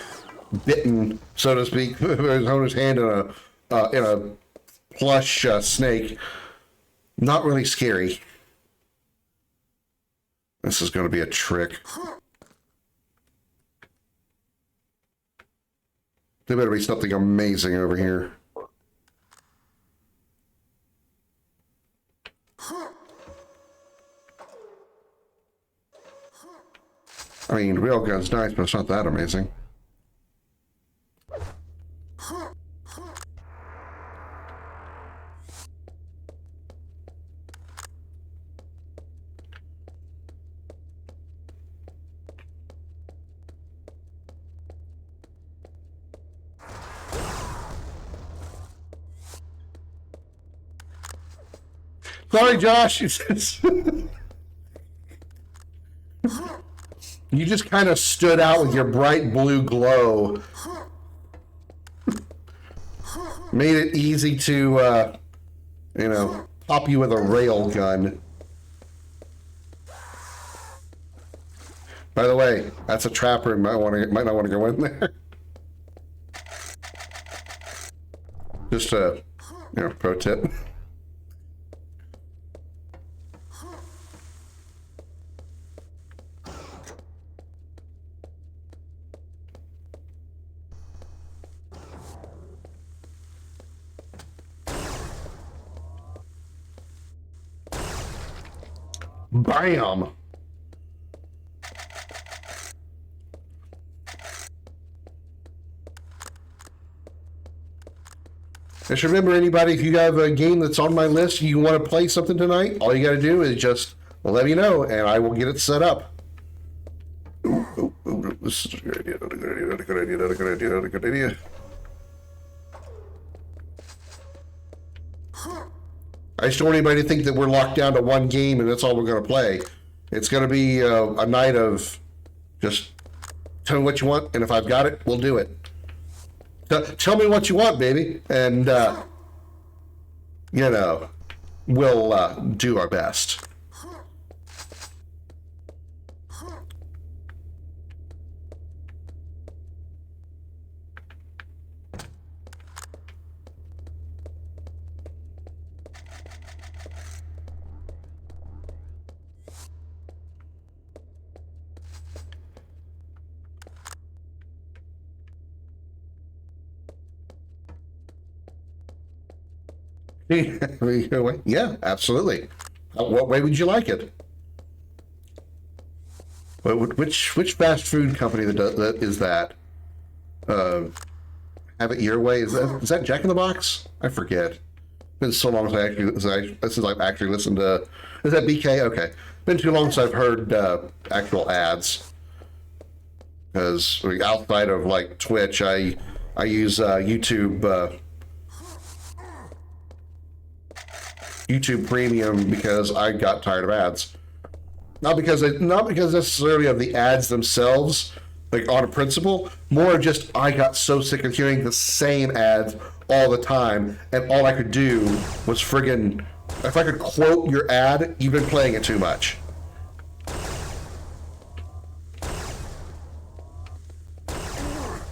bitten, so to speak. His owner's hand in a plush snake. Not really scary. This is going to be a trick. There better be something amazing over here. I mean, railgun's nice, but it's not that amazing. Sorry, Josh. You just kind of stood out with your bright blue glow. Made it easy to, pop you with a rail gun. By the way, that's a trap room. Might not want to go in there. Just a, pro tip. Bam! Just remember, anybody, if you have a game that's on my list, you want to play something tonight, all you got to do is just let me know, and I will get it set up. This is a good idea, not a good idea, not a good idea, not a good idea, not a good idea. I just don't want anybody to think that we're locked down to one game and that's all we're going to play. It's going to be a night of just tell me what you want, and if I've got it, we'll do it. Tell me what you want, baby, and, we'll do our best. Yeah, absolutely. What way would you like it? Which fast food company that is that? Have it your way. Is that Jack in the Box? I forget. It's been so long since I've actually listened to. Is that BK? Okay. Been too long since I've heard actual ads. Because outside of like Twitch, I use YouTube. YouTube Premium because I got tired of ads. Not because necessarily of the ads themselves, like on a principle, more just I got so sick of hearing the same ads all the time, and all I could do was friggin' if I could quote your ad, you've been playing it too much.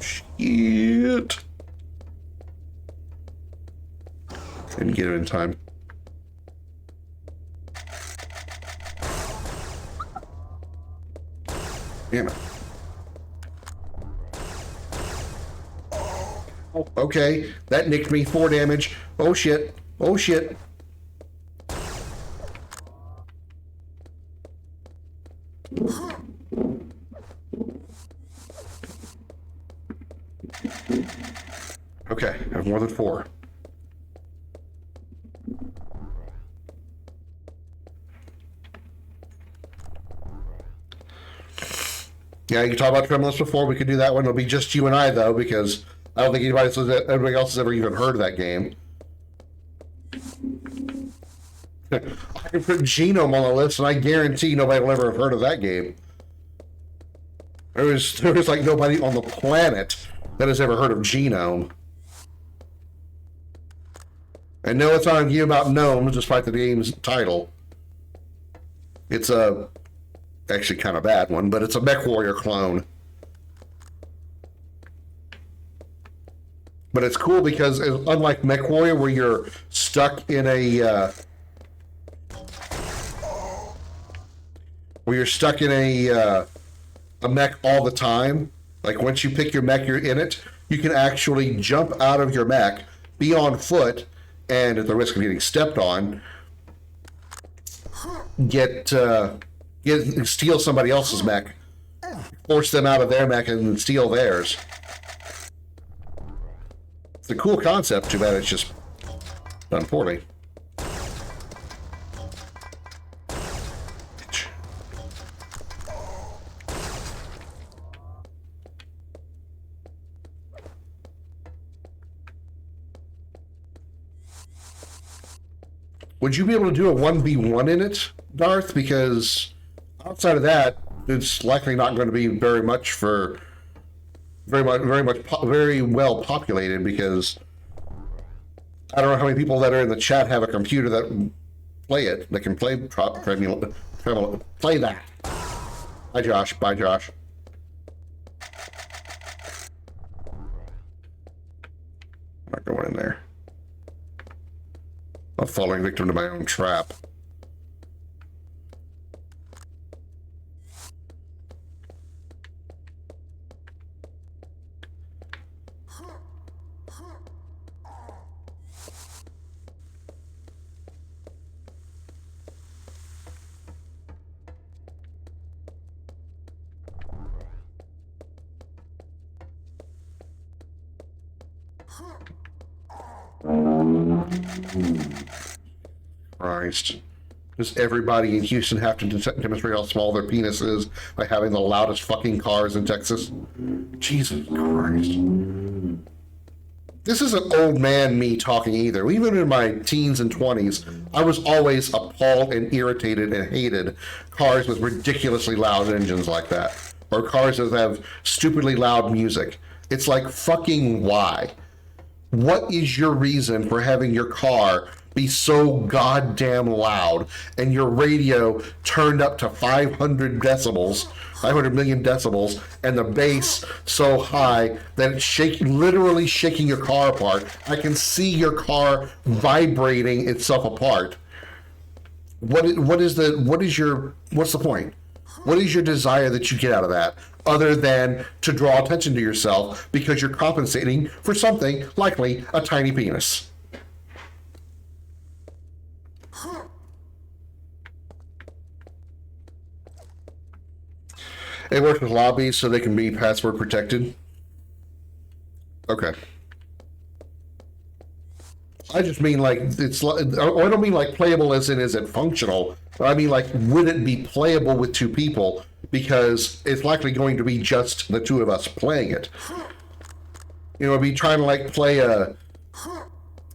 Shit. Didn't get it in time. Damn it. Oh, okay, that nicked me. 4 damage. Oh shit. Oh shit. Okay, I have more than 4. Yeah, you talked about Tremulous before. We could do that one. It'll be just you and I, though, because I don't think anybody else has ever even heard of that game. I can put Genome on the list, and I guarantee nobody will ever have heard of that game. There was like nobody on the planet that has ever heard of Genome. And no, it's not a game about gnomes, despite the game's title. It's a actually kind of bad one, but it's a MechWarrior clone. But it's cool because unlike MechWarrior, where you're stuck in a mech all the time. Like once you pick your mech, you're in it. You can actually jump out of your mech, be on foot, and at the risk of getting stepped on, steal somebody else's mech, force them out of their mech, and steal theirs. It's a cool concept. Too bad it's just done poorly. Would you be able to do a 1v1 in it, Darth? Because outside of that, it's likely not going to be very well populated, because I don't know how many people that are in the chat have a computer that play it, that can play play that. Hi, Josh. Bye, Josh. I'm not going in there. I'm falling victim to my own trap. Christ. Does everybody in Houston have to demonstrate how small their penis is by having the loudest fucking cars in Texas? Jesus Christ. This isn't old man me talking either. Even in my teens and 20s, I was always appalled and irritated and hated cars with ridiculously loud engines like that. Or cars that have stupidly loud music. It's like, fucking why? What is your reason for having your car be so goddamn loud and your radio turned up to 500 million decibels, and the bass so high that it's literally shaking your car apart? I can see your car vibrating itself apart. What's the point? What is your desire that you get out of that, other than to draw attention to yourself because you're compensating for something, likely a tiny penis? It works with lobbies so they can be password protected. Okay. I just mean like it's like, I don't mean like playable as in is it functional. I mean like would it be playable with two people, because it's likely going to be just the two of us playing it. You know, it'd be trying to like play a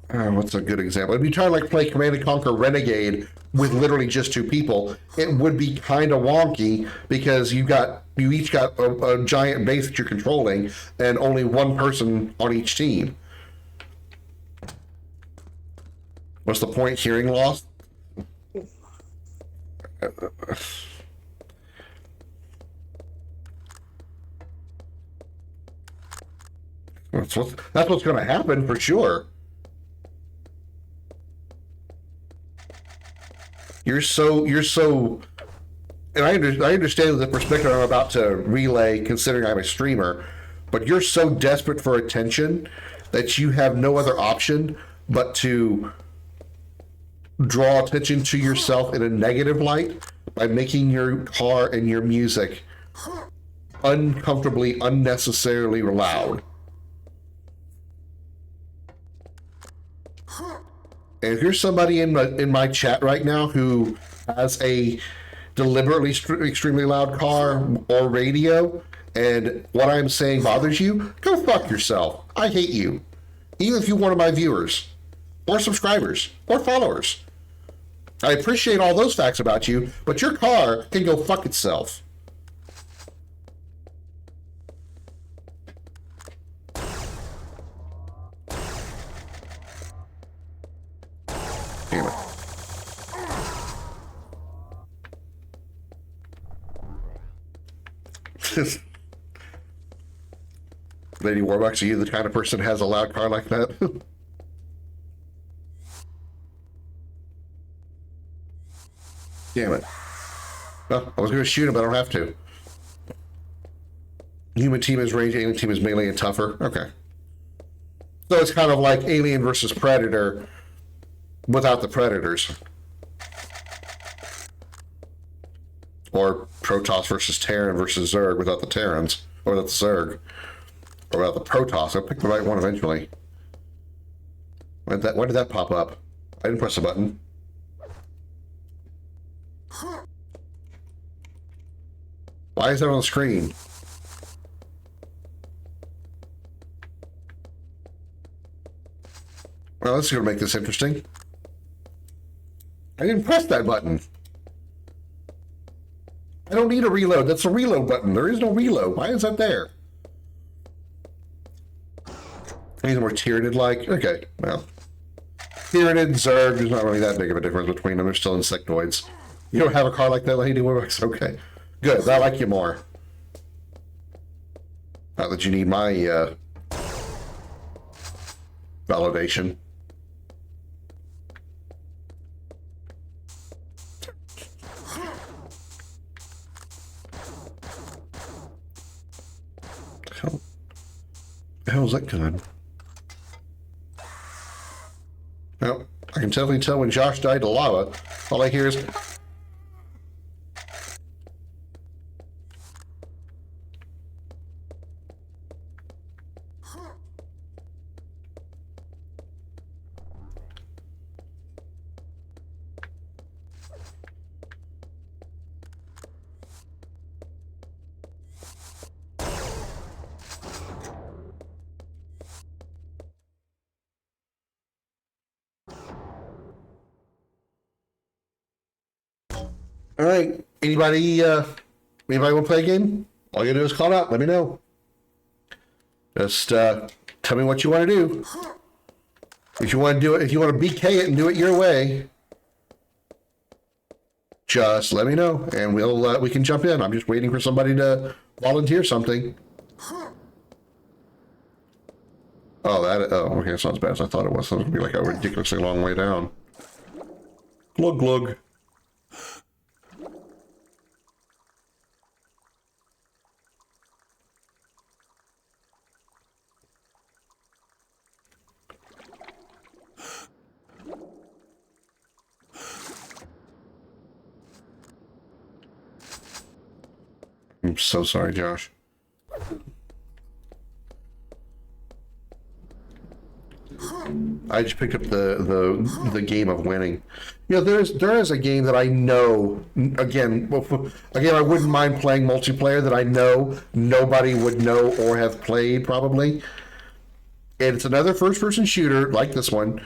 what's a good example? It'd be trying to like play Command and Conquer Renegade with literally just two people. It would be kind of wonky because you each got a giant base that you're controlling and only one person on each team. What's the point? Hearing loss? That's what's going to happen for sure. You're so, and I understand the perspective I'm about to relay, considering I'm a streamer, but you're so desperate for attention that you have no other option but to draw attention to yourself in a negative light by making your car and your music uncomfortably, unnecessarily loud. And if you're somebody in my chat right now who has a deliberately extremely loud car or radio, and what I'm saying bothers you, go fuck yourself. I hate you. Even if you're one of my viewers, or subscribers, or followers. I appreciate all those facts about you, but your car can go fuck itself. Damn it. Lady Warbucks, are you the kind of person that has a loud car like that? Damn it. Well, I was going to shoot him, but I don't have to. Human team is range, alien team is melee and tougher. Okay. So it's kind of like Alien versus Predator without the Predators. Or Protoss versus Terran versus Zerg without the Terrans. Or without the Zerg. Or without the Protoss. I'll pick the right one eventually. When did that pop up? I didn't press a button. Why is that on the screen? Well, that's going to make this interesting. I didn't press that button. I don't need a reload. That's a reload button. There is no reload. Why is that there? These are more Tyranid-like. Okay, well. Tyranid, Zerg, there's not really that big of a difference between them. They're still insectoids. You don't have a car like that, Lady Warbucks? Okay. Good. I like you more. Not that you need my validation. How the hell is that gun? Well, I can definitely tell when Josh died to lava. All I hear is... All right. Anybody want to play a game? All you gotta do is call out. Let me know. Just tell me what you want to do. If you want to do it, if you want to BK it and do it your way, just let me know, and we can jump in. I'm just waiting for somebody to volunteer something. Oh, okay. It's not as bad as I thought it was. It's gonna be like a ridiculously long way down. Glug glug. I'm so sorry, Josh. I just picked up the game of winning. You know, there is a game that I know. Again, I wouldn't mind playing multiplayer that I know nobody would know or have played probably. And it's another first-person shooter like this one,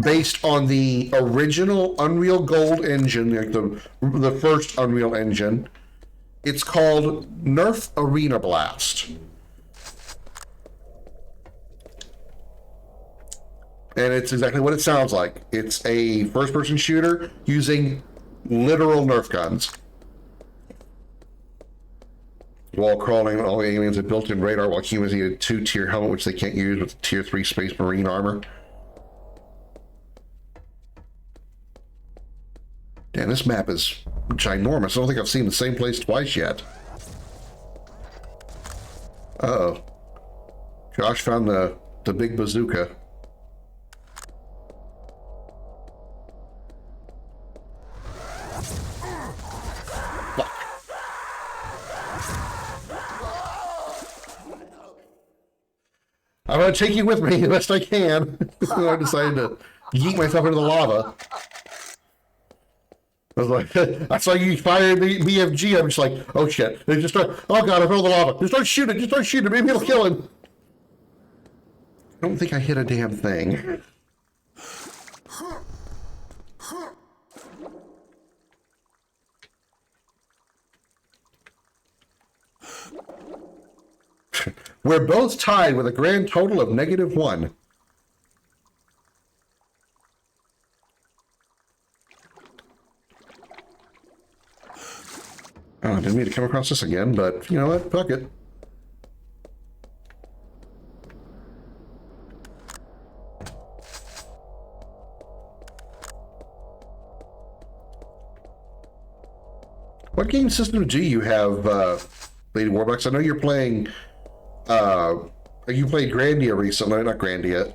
based on the original Unreal Gold engine, like the first Unreal engine. It's called Nerf Arena Blast. And it's exactly what it sounds like. It's a first-person shooter using literal Nerf guns. While crawling, all aliens have built-in radar, while humans need a 2-tier helmet, which they can't use with Tier 3 Space Marine armor. Damn, this map is ginormous. I don't think I've seen the same place twice yet. Uh-oh. Josh found the big bazooka. I'm going to take you with me the best I can. I decided to yeet myself into the lava. I was like, I saw you fire the BFG. I'm just like, oh shit. They just start, oh god, I fell in the lava. Just start shooting. Maybe it'll kill him. I don't think I hit a damn thing. We're both tied with a grand total of -1. Oh, I didn't mean to come across this again, but you know what? Fuck it. What game system do you have, Lady Warbucks? I know you're playing... you played Grandia recently, not Grandia.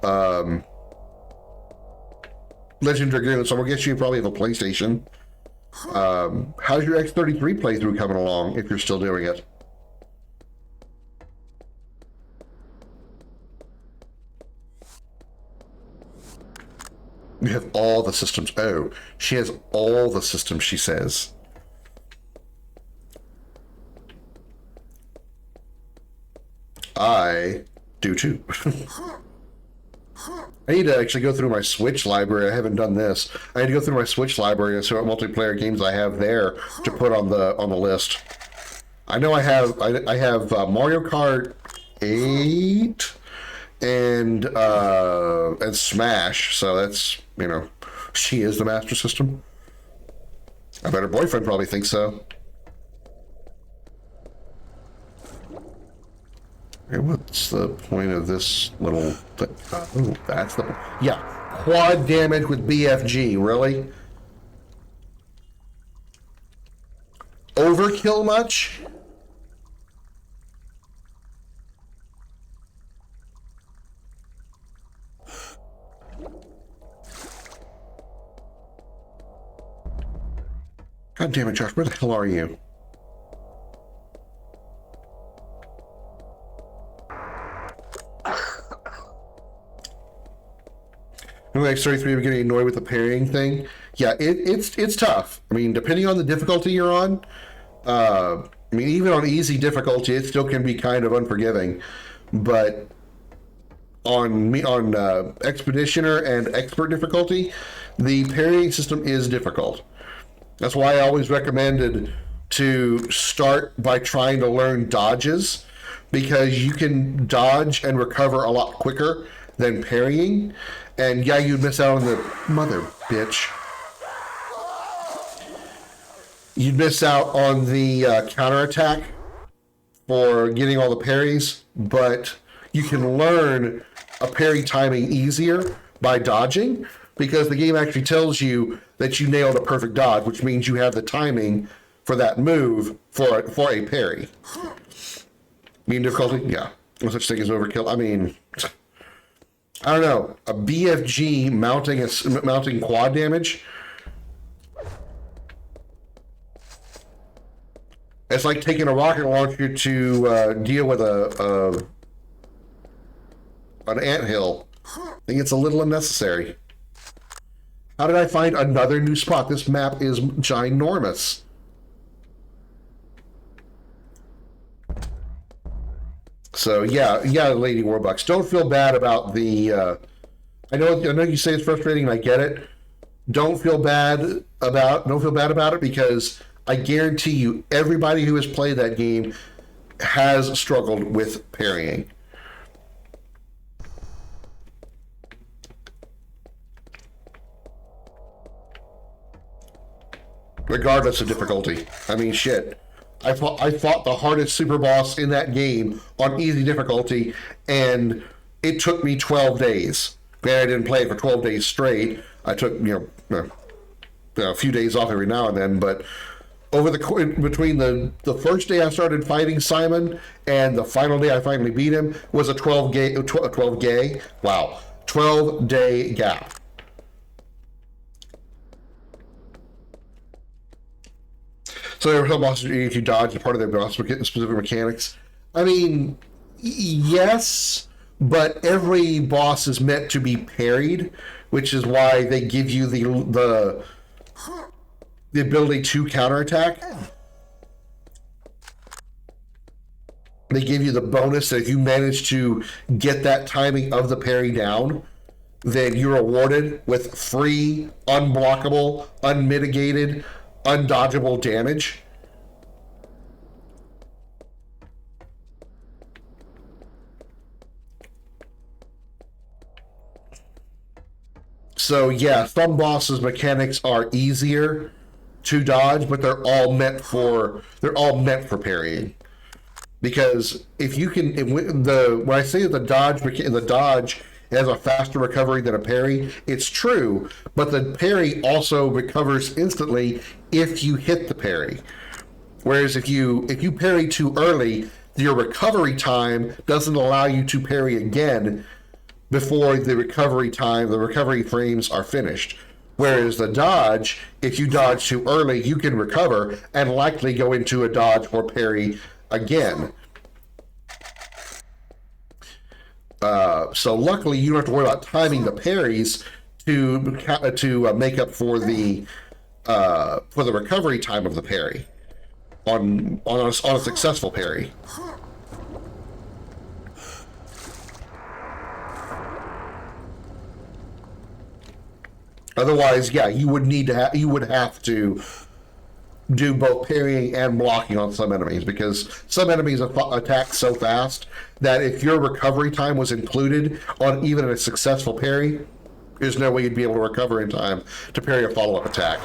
Legend Dragoon, so I guess you probably have a PlayStation. How's your X33 playthrough coming along, if you're still doing it? You have all the systems. Oh, she has all the systems, she says. I do too. I need to actually go through my Switch library. I haven't done this. I need to go through my Switch library and see what multiplayer games I have there to put on the list. I know I have Mario Kart 8 and Smash. So that's, you know, she is the Master System. I bet her boyfriend probably thinks so. Okay, what's the point of this little thing? Oh, that's the... Yeah, quad damage with BFG, really? Overkill much? God damn it, Josh, where the hell are you? X33, I'm getting annoyed with the parrying thing. Yeah, it's tough. I mean, depending on the difficulty you're on, I mean, even on easy difficulty, it still can be kind of unforgiving. But on Expeditioner and Expert difficulty, the parrying system is difficult. That's why I always recommended to start by trying to learn dodges, because you can dodge and recover a lot quicker than parrying. And yeah, you'd miss out on the mother bitch. You'd miss out on the counterattack for getting all the parries, but you can learn a parry timing easier by dodging, because the game actually tells you that you nailed a perfect dodge, which means you have the timing for that move for a parry. Mean difficulty? Yeah. No such thing as overkill. I mean... I don't know, a BFG mounting quad damage. It's like taking a rocket launcher to deal with an anthill. I think it's a little unnecessary. How did I find another new spot? This map is ginormous. So yeah, Lady Warbucks, don't feel bad about the. I know you say it's frustrating, and I get it. Don't feel bad about it, because I guarantee you, everybody who has played that game has struggled with parrying. Regardless of difficulty. I mean, shit. I fought the hardest super boss in that game on easy difficulty, and it took me 12 days. Granted, I didn't play it for 12 days straight. I took, a few days off every now and then, but over between the first day I started fighting Simon and the final day I finally beat him was a 12-day gap. So there were some bosses if you dodge as part of their boss specific mechanics. I mean, yes, but every boss is meant to be parried, which is why they give you the ability to counterattack. They give you the bonus that if you manage to get that timing of the parry down, then you're awarded with free, unblockable, unmitigated, undodgeable damage. So yeah, some bosses' mechanics are easier to dodge, but they're all meant for parrying. Because if you can, when I say the dodge has a faster recovery than a parry, it's true, but the parry also recovers instantly if you hit the parry. Whereas if you parry too early, your recovery time doesn't allow you to parry again before the recovery frames are finished. Whereas the dodge, if you dodge too early, you can recover and likely go into a dodge or parry again. So luckily, you don't have to worry about timing the parries to make up for the recovery time of the parry on a successful parry. Otherwise, yeah, you would have to do both parrying and blocking on some enemies, because some enemies attack so fast that if your recovery time was included on even a successful parry, there's no way you'd be able to recover in time to parry a follow-up attack.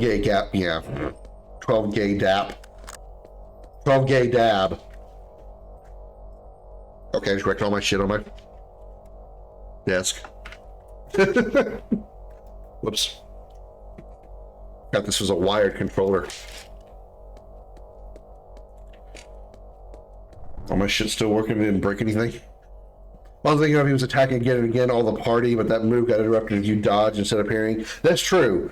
Gay gap, yeah. 12 gay dap. 12 gay dab. Okay, I just wrecked all my shit on my desk. Whoops. Thought this was a wired controller. All my shit's still working, didn't break anything. I was thinking of he was attacking again and again all the party, but that move got interrupted if you dodge instead of parrying. That's true.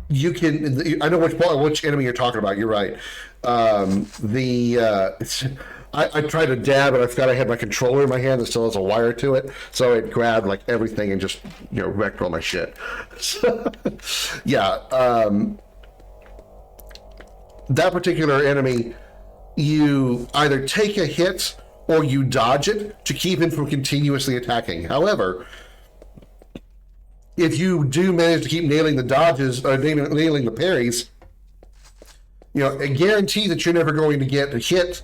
You can. I know which enemy you're talking about. You're right. I tried to dab, and I forgot I had my controller in my hand that still has a wire to it, so it grabbed like everything and just wrecked all my shit. So, yeah. That particular enemy, you either take a hit or you dodge it to keep him from continuously attacking. However, if you do manage to keep nailing the dodges or nailing the parries, I guarantee that you're never going to get hit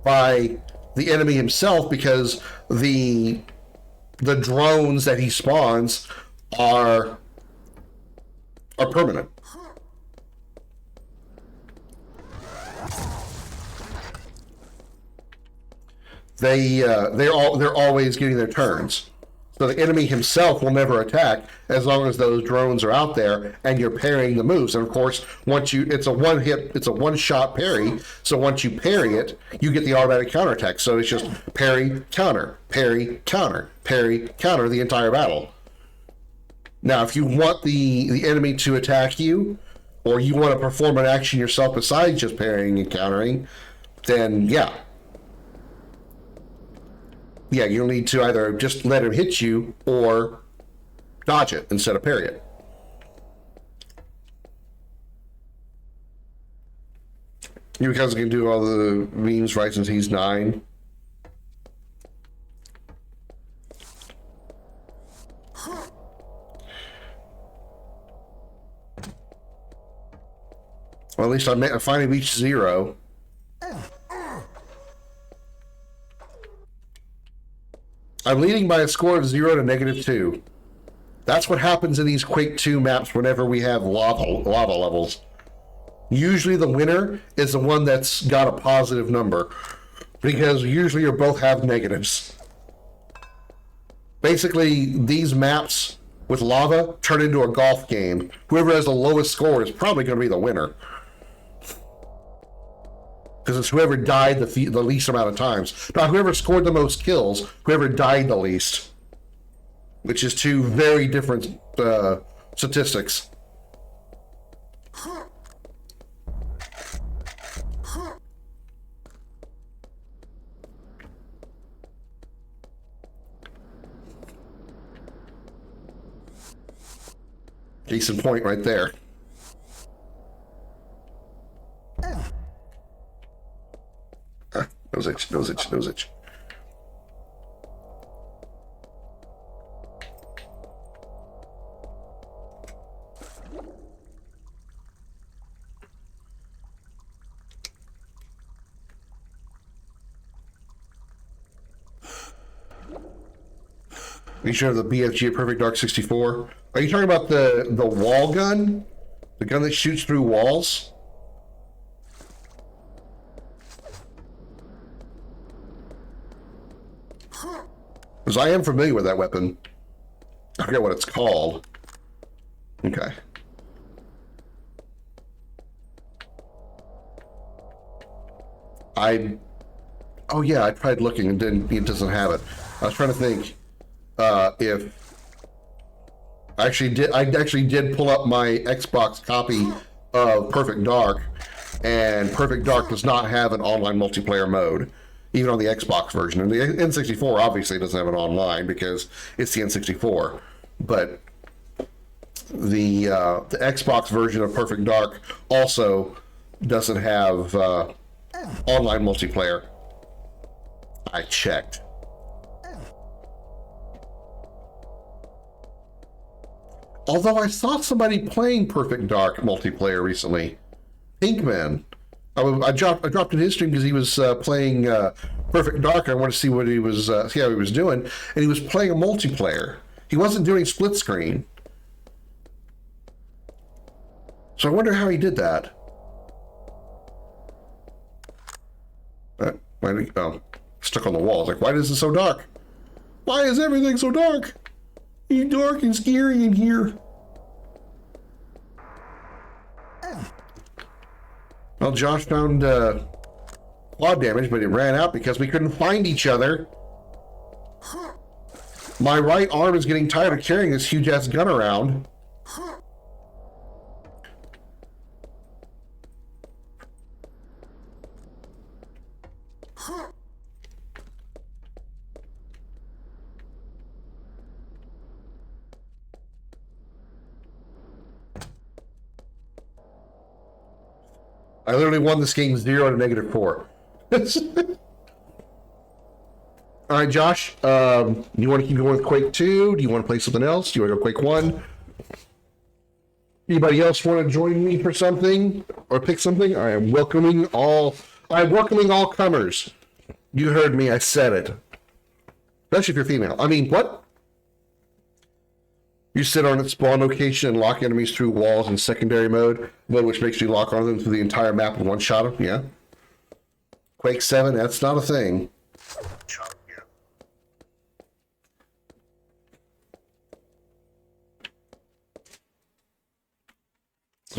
by the enemy himself, because the drones that he spawns are permanent. They're always getting their turns. So the enemy himself will never attack as long as those drones are out there and you're parrying the moves. And of course, it's a one-shot parry. So once you parry it, you get the automatic counterattack. So it's just parry, counter, parry, counter, parry, counter the entire battle. Now, if you want the enemy to attack you, or you want to perform an action yourself besides just parrying and countering, then yeah, you'll need to either just let him hit you or dodge it instead of parry it. You guys can do all the memes right since he's 9. Well, at least I finally reached 0. I'm leading by a score of 0 to -2. That's what happens in these Quake II maps whenever we have lava levels. Usually the winner is the one that's got a positive number, because usually you both have negatives. Basically, these maps with lava turn into a golf game. Whoever has the lowest score is probably going to be the winner. Because it's whoever died the least amount of times. Not whoever scored the most kills, whoever died the least. Which is two very different statistics. Case in point right there. Nose itch, nose itch, nose itch. You should have the BFG at Perfect Dark 64. Are you talking about the wall gun? The gun that shoots through walls? Because I am familiar with that weapon. I forget what it's called. Okay. Oh yeah, I tried looking and it doesn't have it. I was trying to think if I actually did pull up my Xbox copy of Perfect Dark, and Perfect Dark does not have an online multiplayer mode, even on the Xbox version. And the N64 obviously doesn't have an online because it's the N64. But the Xbox version of Perfect Dark also doesn't have online multiplayer. I checked. Although I saw somebody playing Perfect Dark multiplayer recently. Pinkman. I dropped in his stream because he was playing Perfect Dark. I wanted to see what he was, see how he was doing, and he was playing a multiplayer. He wasn't doing split screen, so I wonder how he did that. Stuck on the wall. I was like, why is it so dark? Why is everything so dark? It's dark and scary in here. Well, Josh found quad damage, but it ran out because we couldn't find each other. My right arm is getting tired of carrying this huge-ass gun around. I literally won this game 0 to -4. All right, Josh, do you want to keep going with Quake 2? Do you want to play something else? Do you want to go Quake 1? Anybody else want to join me for something or pick something? I am welcoming all comers. You heard me, I said it. Especially if you're female. I mean, what? You sit on its spawn location and lock enemies through walls in secondary mode, which makes you lock on them through the entire map in one shot. Yeah. Quake 7, that's not a thing.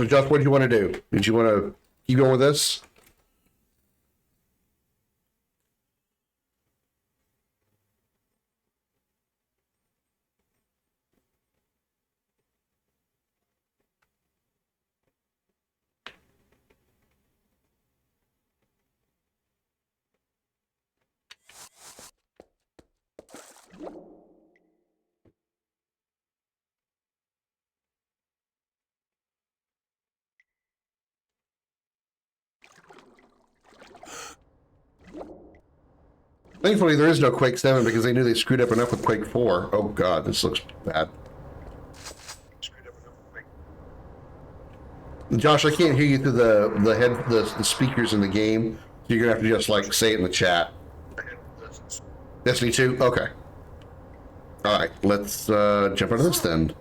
So, Josh, what do you want to do? Did you want to keep going with this? Thankfully, there is no Quake 7 because they knew they screwed up enough with Quake 4. Oh god, this looks bad. Josh, I can't hear you through the speakers in the game, so you're gonna have to just like say it in the chat. Destiny 2? Okay. Alright, let's jump into this then.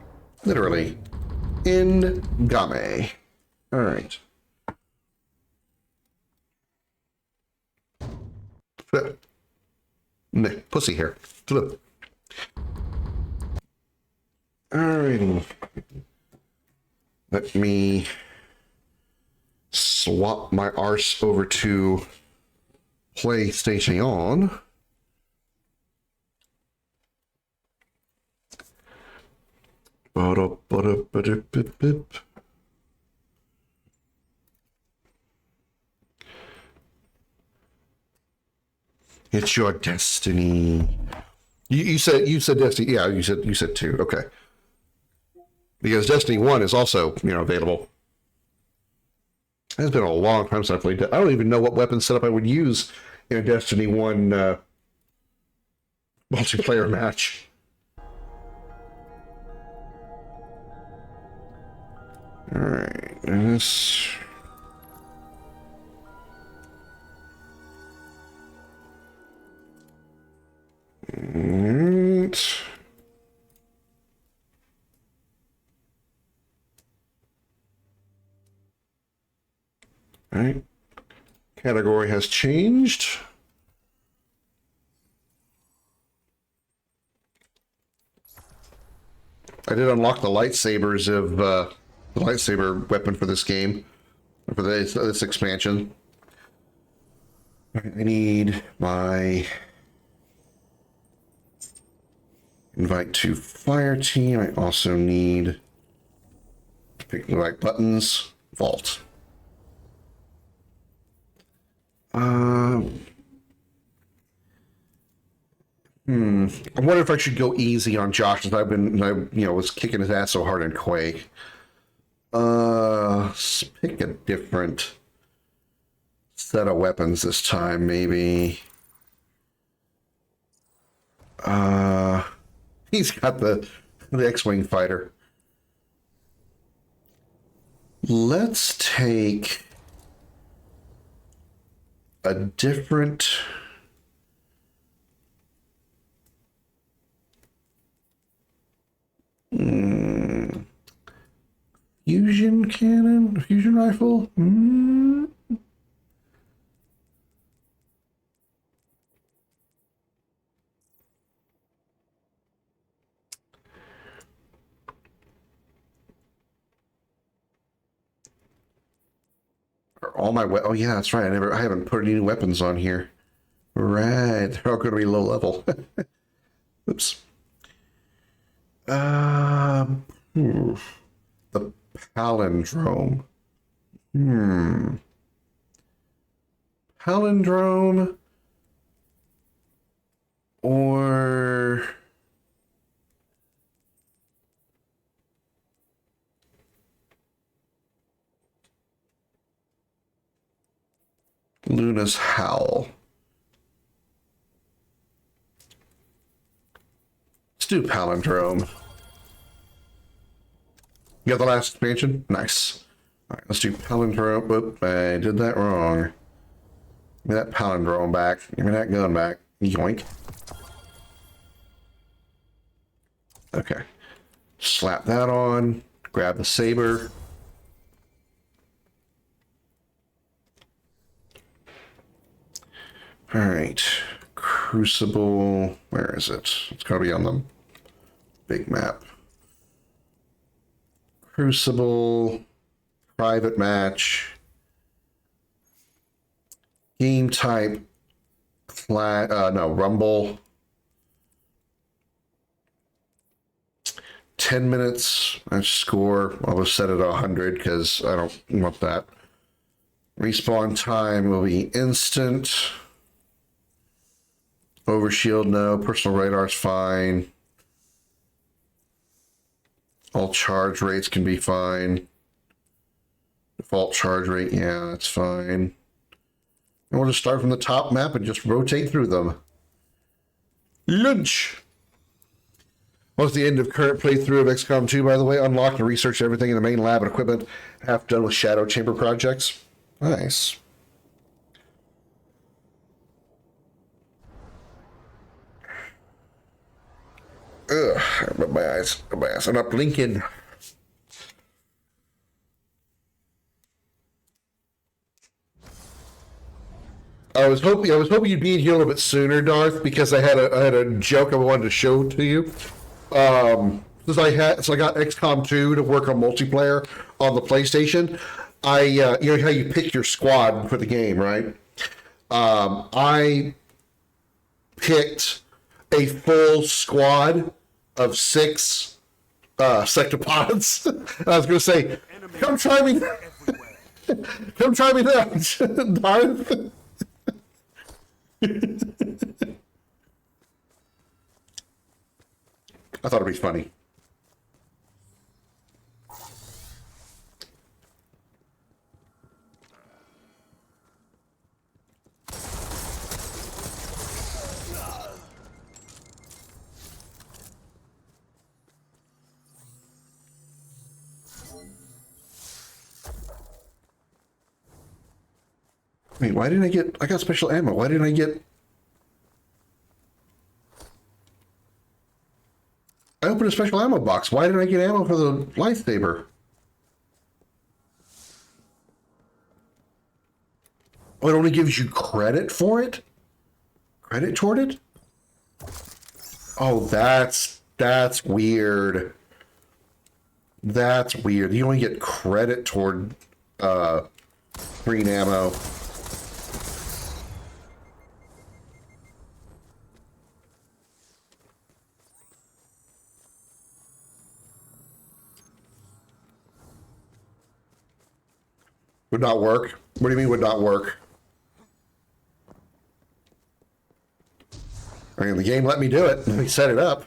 Literally. In Game. Alright. Pussy here. Alrighty. Let me swap my arse over to PlayStation. It's your destiny. You said Destiny. Yeah, you said 2. Okay. Because Destiny 1 is also, available. It's been a long time since I played it. I don't even know what weapon setup I would use in a Destiny 1 multiplayer match. Alright, this... Alright. Alright. Category has changed. I did unlock the lightsabers of the lightsaber weapon for this game, for this expansion. Alright, I need my invite to fire team. I also need to pick the right buttons. Vault. I wonder if I should go easy on Josh, since I was kicking his ass so hard in Quake. Let's pick a different set of weapons this time, maybe. He's got the X-Wing fighter. Let's take a different... fusion cannon? Fusion rifle? All my oh yeah, that's right. I haven't put any weapons on here. Right, they're all going to be low level. Oops. The palindrome. Palindrome or Luna's Howl. Let's do palindrome. You got the last expansion? Nice. All right, let's do palindrome. Whoop, I did that wrong. Give me that palindrome back. Give me that gun back. Yoink. Okay. Slap that on. Grab the saber. All right. Crucible. Where is it? It's got to be on the big map. Crucible. private match, game type, no, Rumble, 10 minutes, match score, I'll just set it at 100 because I don't want that. Respawn time will be instant. Overshield, no. Personal radar's fine. All charge rates can be fine. Default charge rate, yeah, that's fine. And we'll just start from the top map and just rotate through them. Lunch! What's the end of current playthrough of XCOM 2, by the way? Unlocked and researched everything in the main lab and equipment. Half done with Shadow Chamber projects. Nice. Ugh, my eyes are not blinking. I was hoping you'd be in here a little bit sooner, Darth, because I had a joke I wanted to show to you. Since I got XCOM 2 to work on multiplayer on the PlayStation. You know how you pick your squad for the game, right? I picked a full squad of 6 sectopods. I was going to say, come try me, come try me now, Darth. I thought it'd be funny. Wait, why didn't I got special ammo. Why didn't I get... I opened a special ammo box. Why didn't I get ammo for the lightsaber? Oh, it only gives you credit for it? Credit toward it? Oh, that's weird. That's weird. You only get credit toward green ammo. Would not work? What do you mean would not work? I mean, the game let me do it. Let me set it up.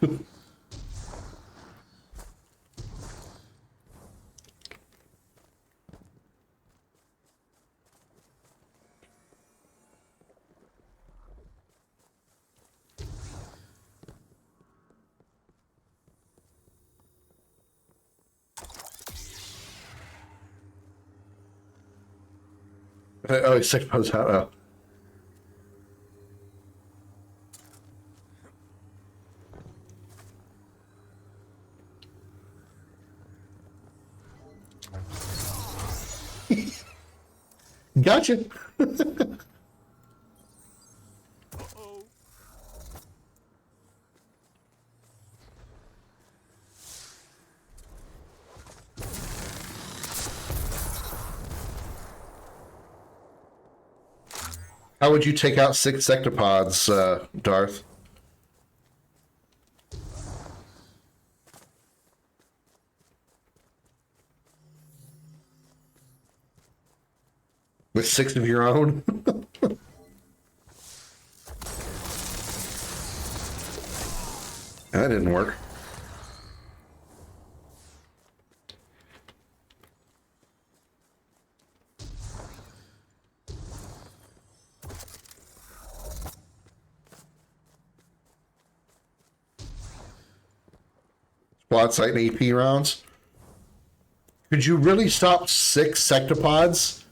Oh, he's 6 posts out. Oh. Gotcha. How would you take out 6 sectopods, Darth? With 6 of your own? That didn't work. Squad sight and AP rounds. Could you really stop 6 sectopods?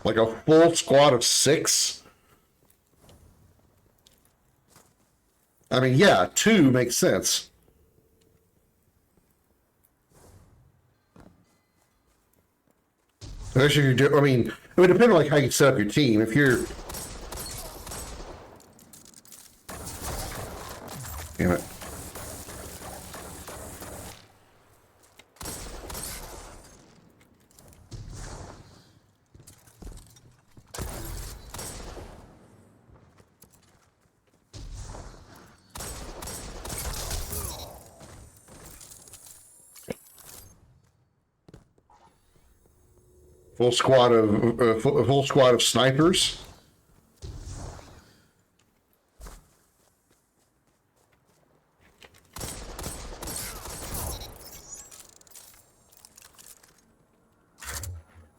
Like a full squad of 6? I mean, yeah, 2 makes sense. Especially if you're I mean, it would depend on like how you set up your team. If you're, damn it. Full squad of full squad of snipers.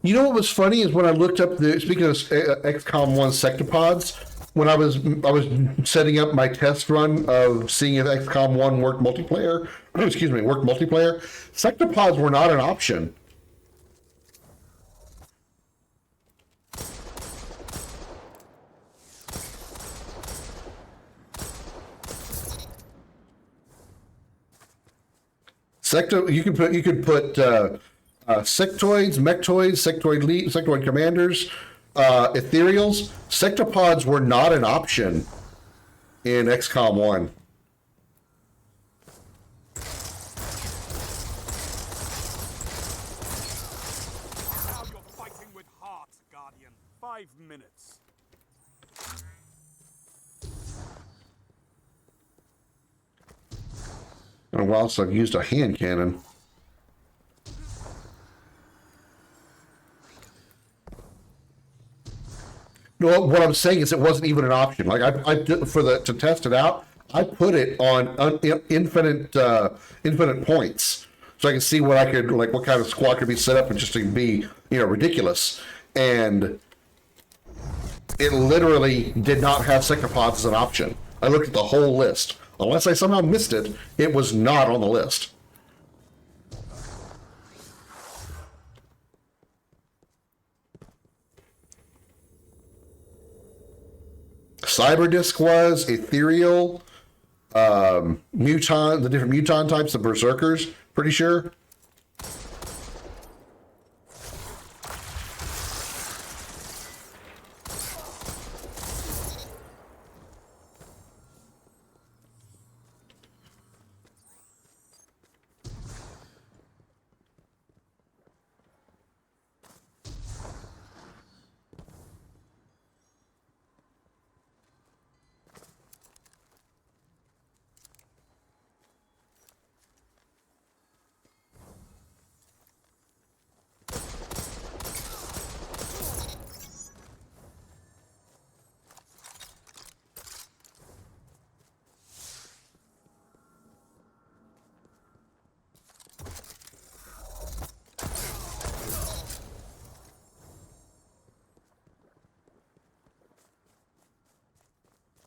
You know what was funny is when I looked up the, speaking of XCOM 1 sectopods, when I was setting up my test run of seeing if XCOM 1 worked multiplayer, excuse me, worked multiplayer, sectopods were not an option. You could put sectoids, mechtoids, sectoid commanders, ethereals. Sectopods were not an option in XCOM 1. Now you're fighting with heart, Guardian. 5 minutes. And whilst I've used a hand cannon. No, what I'm saying is it wasn't even an option. Like I did to test it out, I put it on infinite points, so I could see what I could what kind of squad could be set up and just to be ridiculous. And it literally did not have sectopods as an option. I looked at the whole list. Unless I somehow missed it, it was not on the list. Cyberdisk was, ethereal, muton, the different muton types, the berserkers, pretty sure.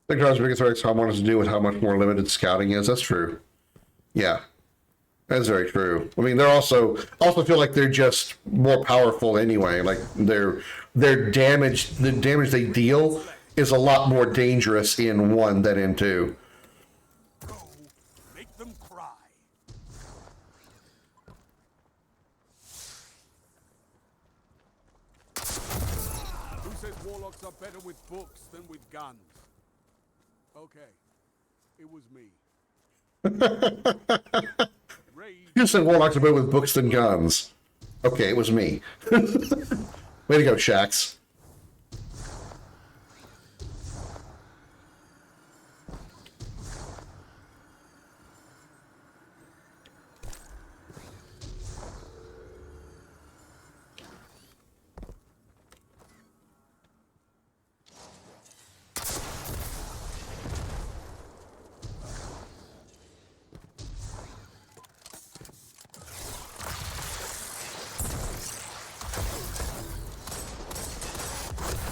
I think Charles' biggest XCOM wanted to do with how much more limited scouting is. That's true. Yeah, that's very true. I mean, they're also feel like they're just more powerful anyway. Like their damage, the damage they deal is a lot more dangerous in 1 than in 2. Go, make them cry. Who says warlocks are better with books than with guns? Okay, it was me. You said warlocks are better with books than guns. Okay, it was me. Way to go, Shax.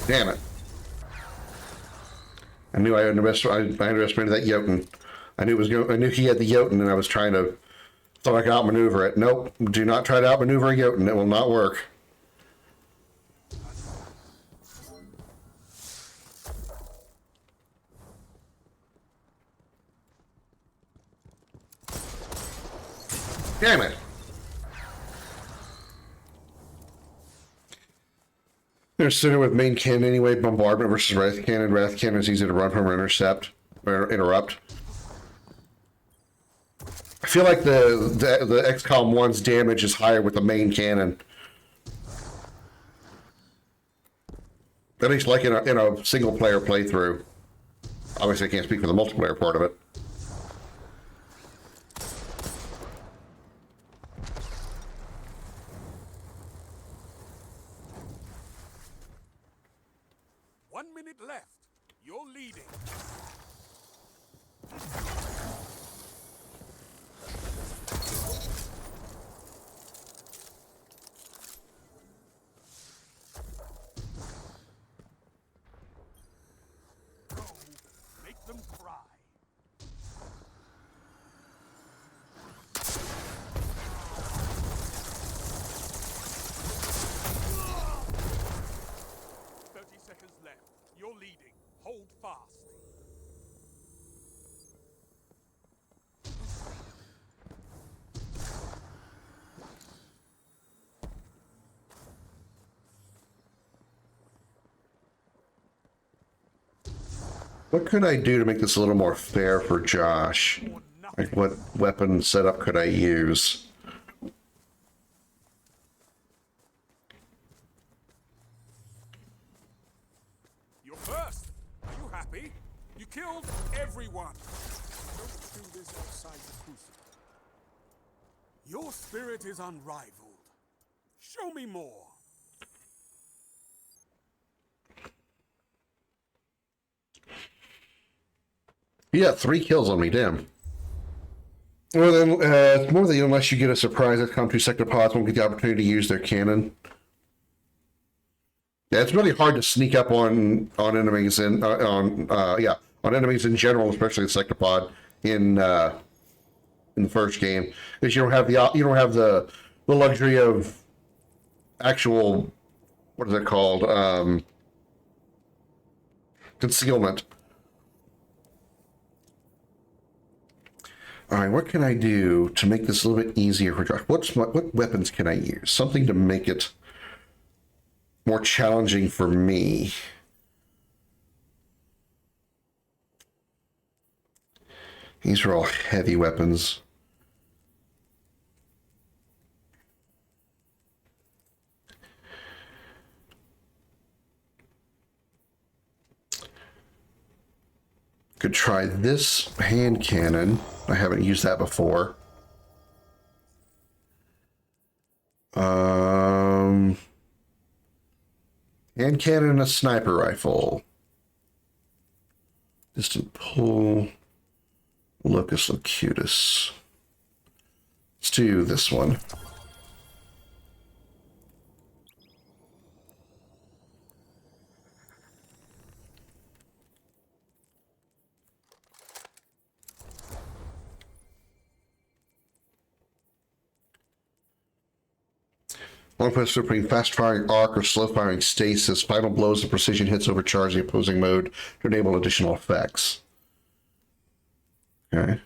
Damn it. I knew I underestimated that Jotun. I knew he had the Jotun, and I was trying to, thought I could outmaneuver it. Nope, do not try to outmaneuver a Jotun. It will not work. Damn it. Consider with main cannon anyway, bombardment versus wrath cannon. Wrath cannon is easy to run from or intercept or interrupt. I feel like the XCOM 1's damage is higher with the main cannon. At least like in a single player playthrough. Obviously I can't speak for the multiplayer part of it. Left. You're leading. Go. Make them cry. Seconds left. You're leading. Hold fast. What could I do to make this a little more fair for Josh? Like, what weapon setup could I use? You're first. Are you happy? You killed everyone. Don't do this outside the crucible. Your spirit is unrivaled. Show me more. You got 3 kills on me, damn. Well then, it's more than unless you get a surprise that come to sectopods won't get the opportunity to use their cannon. Yeah, it's really hard to sneak up on enemies and on enemies in general, especially the sectopod in the first game, because you don't have the luxury of actual, what is it called, concealment. All right, what can I do to make this a little bit easier for Josh? What weapons can I use? Something to make it more challenging for me. These are all heavy weapons. Could try this hand cannon. I haven't used that before. Hand cannon and a sniper rifle. Distant pull. Locus locutus. Let's do this one. One puts between fast-firing arc or slow-firing stasis. Final blows and precision hits overcharge the opposing mode to enable additional effects. Okay.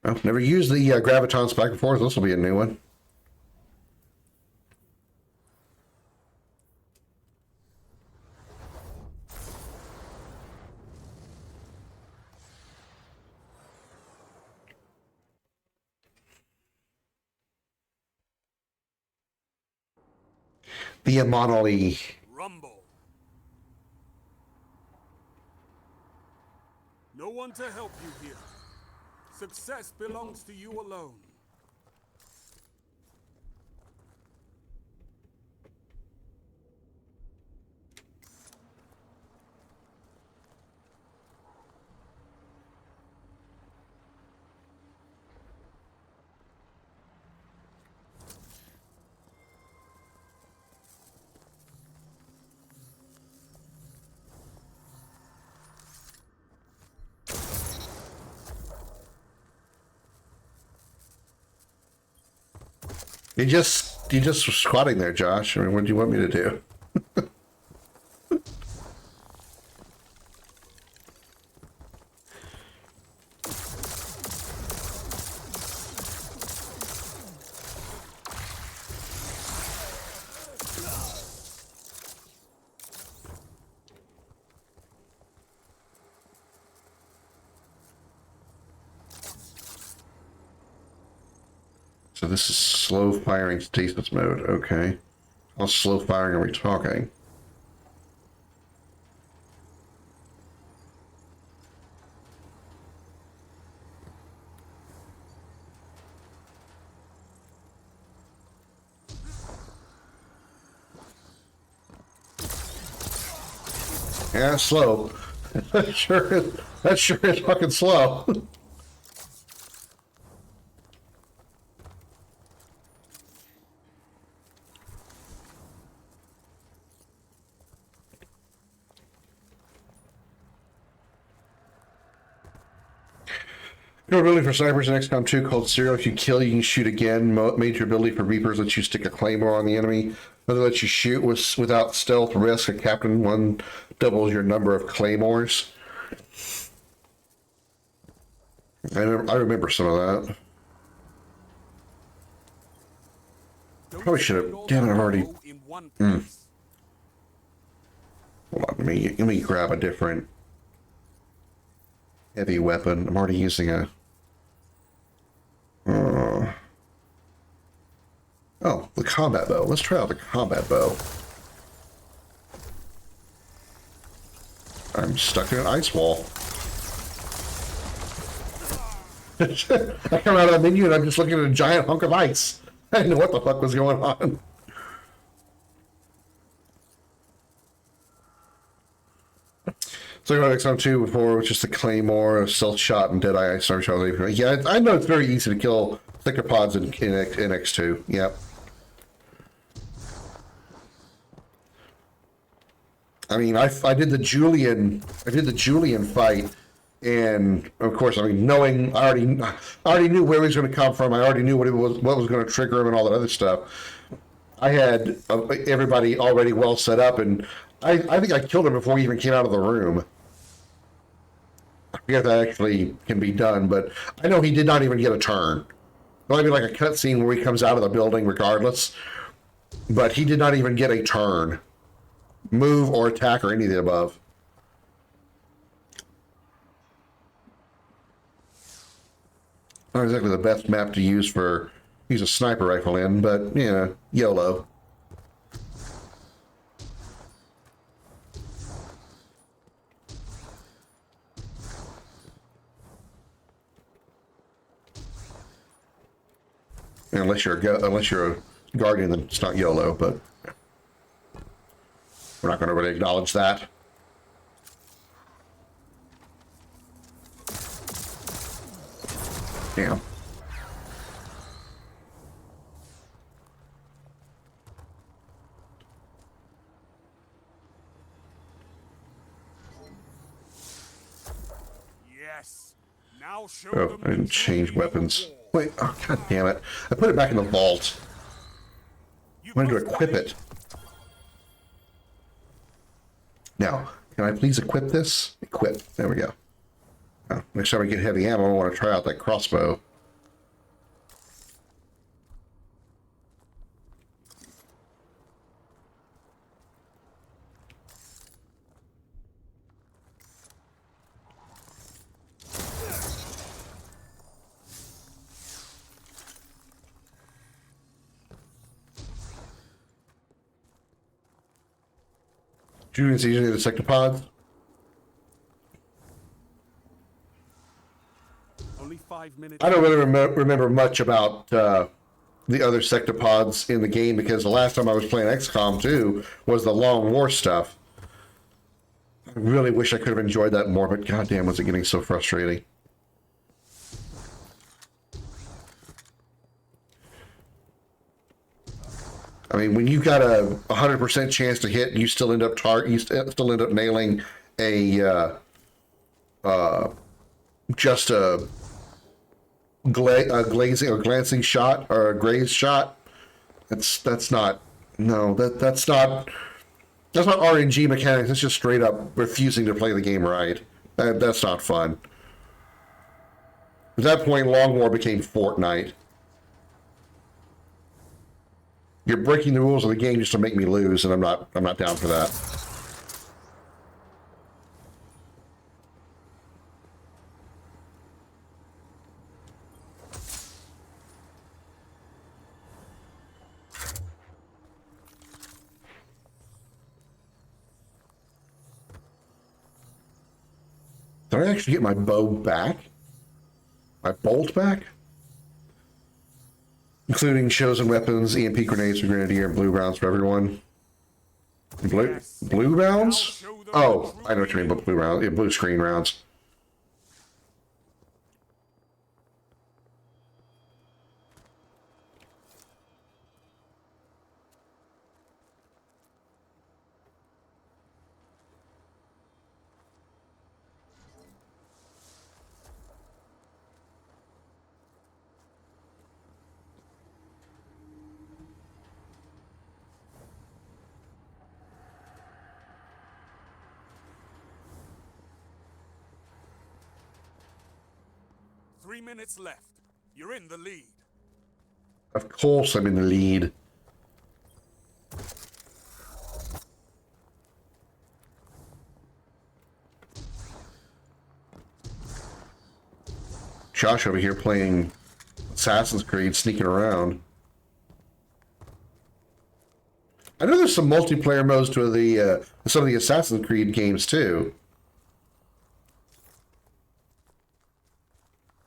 Well, never used the gravitons back and forth. This will be a new one. The Amonali. Rumble. No one to help you here. Success belongs to you alone. You just were squatting there, Josh. I mean, what do you want me to do? So this is slow firing stasis mode. Okay. How slow firing are we talking? Yeah, slow. That sure is fucking slow. Your ability for snipers in XCOM 2 called Serial. If you kill, you can shoot again. Major ability for Reapers lets you stick a claymore on the enemy. Other lets you shoot without stealth risk. A Captain 1 doubles your number of claymores. I remember some of that. Probably should have. Damn it, I've already. Hold on, let me grab a different heavy weapon. I'm already using a. Oh, the combat bow. Let's try out the combat bow. I'm stuck in an ice wall. I come out of the menu and I'm just looking at a giant hunk of ice. I didn't know what the fuck was going on. So I got XCOM 2 before, which is the Claymore, a stealth shot, and Deadeye Star Charlie. Yeah, I know it's very easy to kill Thicker-Pods in X2. Yep. I mean, I did the Julian fight, and of course, I mean, knowing I already knew where he was going to come from. I already knew what was going to trigger him and all that other stuff. I had everybody already well set up, and I think I killed him before he even came out of the room. I forget if that actually can be done, but I know he did not even get a turn. There might be like a cutscene where he comes out of the building regardless, but he did not even get a turn, move, or attack, or any of the above. Not exactly the best map to use a sniper rifle in, but yeah, YOLO. Unless you're a guardian, then it's not YOLO, but we're not going to really acknowledge that. Damn. Yes. Now show Oh, them I didn't the change joy of a weapons. war. Wait, oh god damn it. I put it back in the vault. You I wanted to both equip ready? it. Now, can I please equip this? Equip. There we go. Oh, next time I get heavy ammo, I want to try out that crossbow. Julian's using the sectopods. Only 5 minutes. I don't really remember much about the other sectopods in the game because the last time I was playing XCOM 2 was the Long War stuff. I really wish I could have enjoyed that more, but goddamn, was it getting so frustrating. I mean, when you got a 100% chance to hit, you still end up nailing a just a glazing or glancing shot or a grazed shot. That's not RNG mechanics. It's just straight up refusing to play the game right. That's not fun. At that point, Long War became Fortnite. You're breaking the rules of the game just to make me lose, and I'm not down for that. Did I actually get my bow back? My bolt back? Including chosen weapons, EMP grenades for Grenadier, and blue rounds for everyone. Blue rounds? Oh, I know what you mean, but blue rounds. Yeah, blue screen rounds. Three minutes left. You're in the lead. Of course I'm in the lead. Josh over here playing Assassin's Creed, sneaking around. I know there's some multiplayer modes to the some of the Assassin's Creed games too.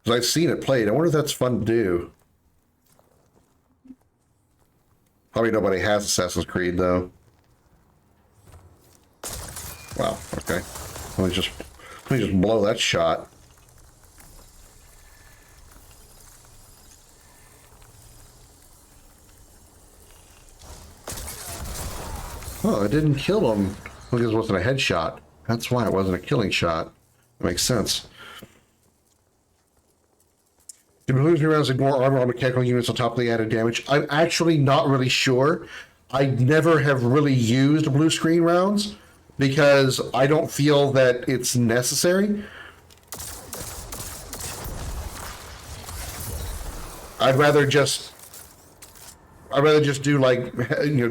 I've seen it played. I wonder if that's fun to do. Probably nobody has Assassin's Creed though. Wow. Okay. Let me just blow that shot. Oh, I didn't kill him because it wasn't a headshot. That's why it wasn't a killing shot. That makes sense. Do blue screen rounds ignore armor on mechanical units on top of the added damage? I'm actually not really sure. I never have really used blue screen rounds because I don't feel that it's necessary. I'd rather just do like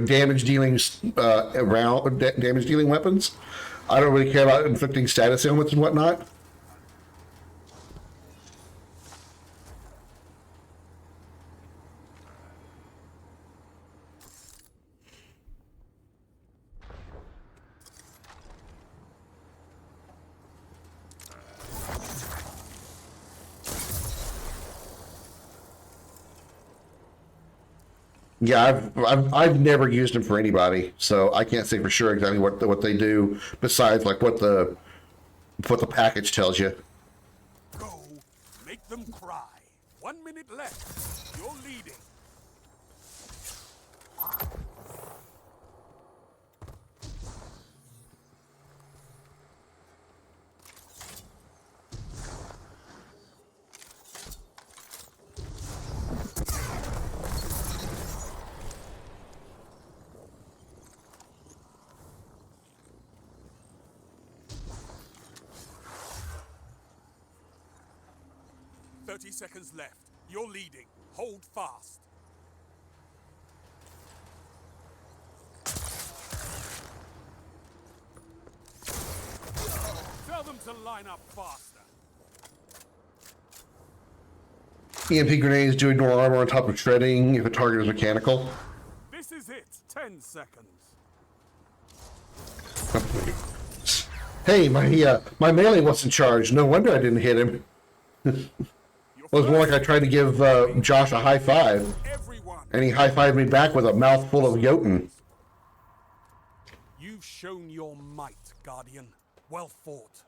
damage dealing damage dealing weapons. I don't really care about inflicting status ailments and whatnot. Yeah, I've never used them for anybody, so I can't say for sure exactly what they do besides like what the package tells you. Go, make them cry. 1 minute left. You're leading. Seconds left. You're leading. Hold fast. Tell them to line up faster. EMP grenades do ignore armor on top of shredding if a target is mechanical. This is it. 10 seconds. Hey, my melee wasn't charged. No wonder I didn't hit him. It was more like I tried to give Josh a high five, and he high-fived me back with a mouthful of Jotun. You've shown your might, Guardian. Well fought.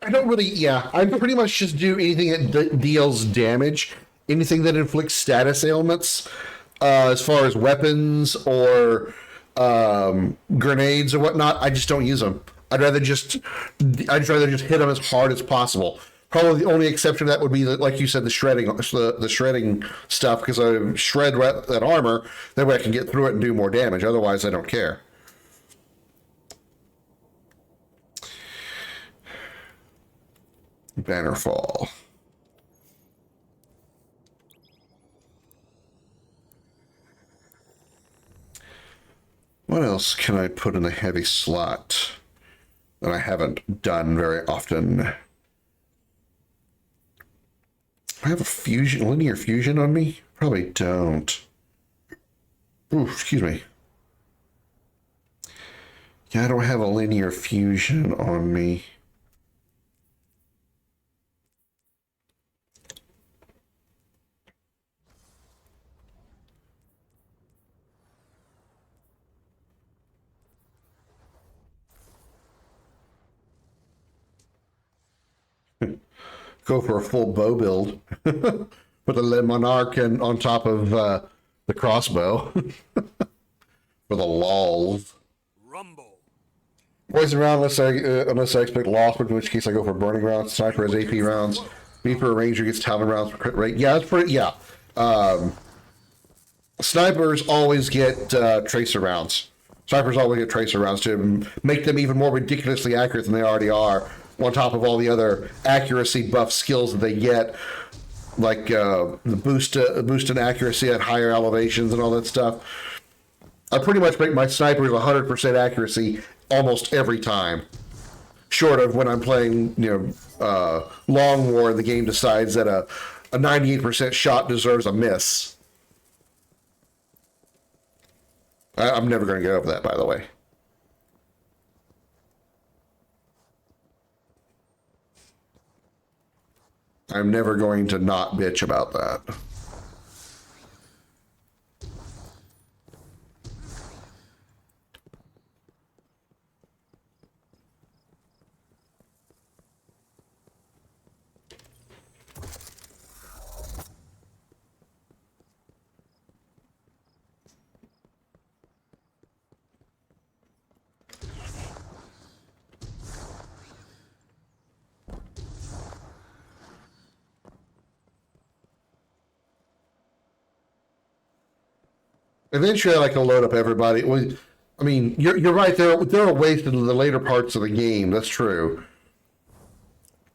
I don't really, I pretty much just do anything that deals damage, anything that inflicts status ailments, as far as weapons or grenades or whatnot. I just don't use them. I'd rather just hit them as hard as possible. Probably the only exception to that would be, like you said, the shredding stuff, because I shred that armor, that way I can get through it and do more damage. Otherwise, I don't care. Bannerfall. What else can I put in the heavy slot that I haven't done very often? I have a linear fusion on me? Probably don't. Ooh, excuse me. Yeah, I don't have a linear fusion on me. Go for a full bow build. Put the Le Monarch on top of the crossbow. For the lols. Rumble. Poison round unless I expect loss, in which case I go for burning rounds. Sniper has AP rounds. Reaper Ranger gets talent rounds for crit rate. Yeah, that's pretty. Yeah. Snipers always get tracer rounds. Snipers always get tracer rounds to make them even more ridiculously accurate than they already are, on top of all the other accuracy buff skills that they get, like the boost in accuracy at higher elevations and all that stuff. I pretty much make my snipers 100% accuracy almost every time, short of when I'm playing, Long War, and the game decides that a 98% shot deserves a miss. I'm never going to get over that, by the way. I'm never going to not bitch about that. Eventually, I can load up everybody. Well, I mean, you're right. There are ways to the later parts of the game. That's true.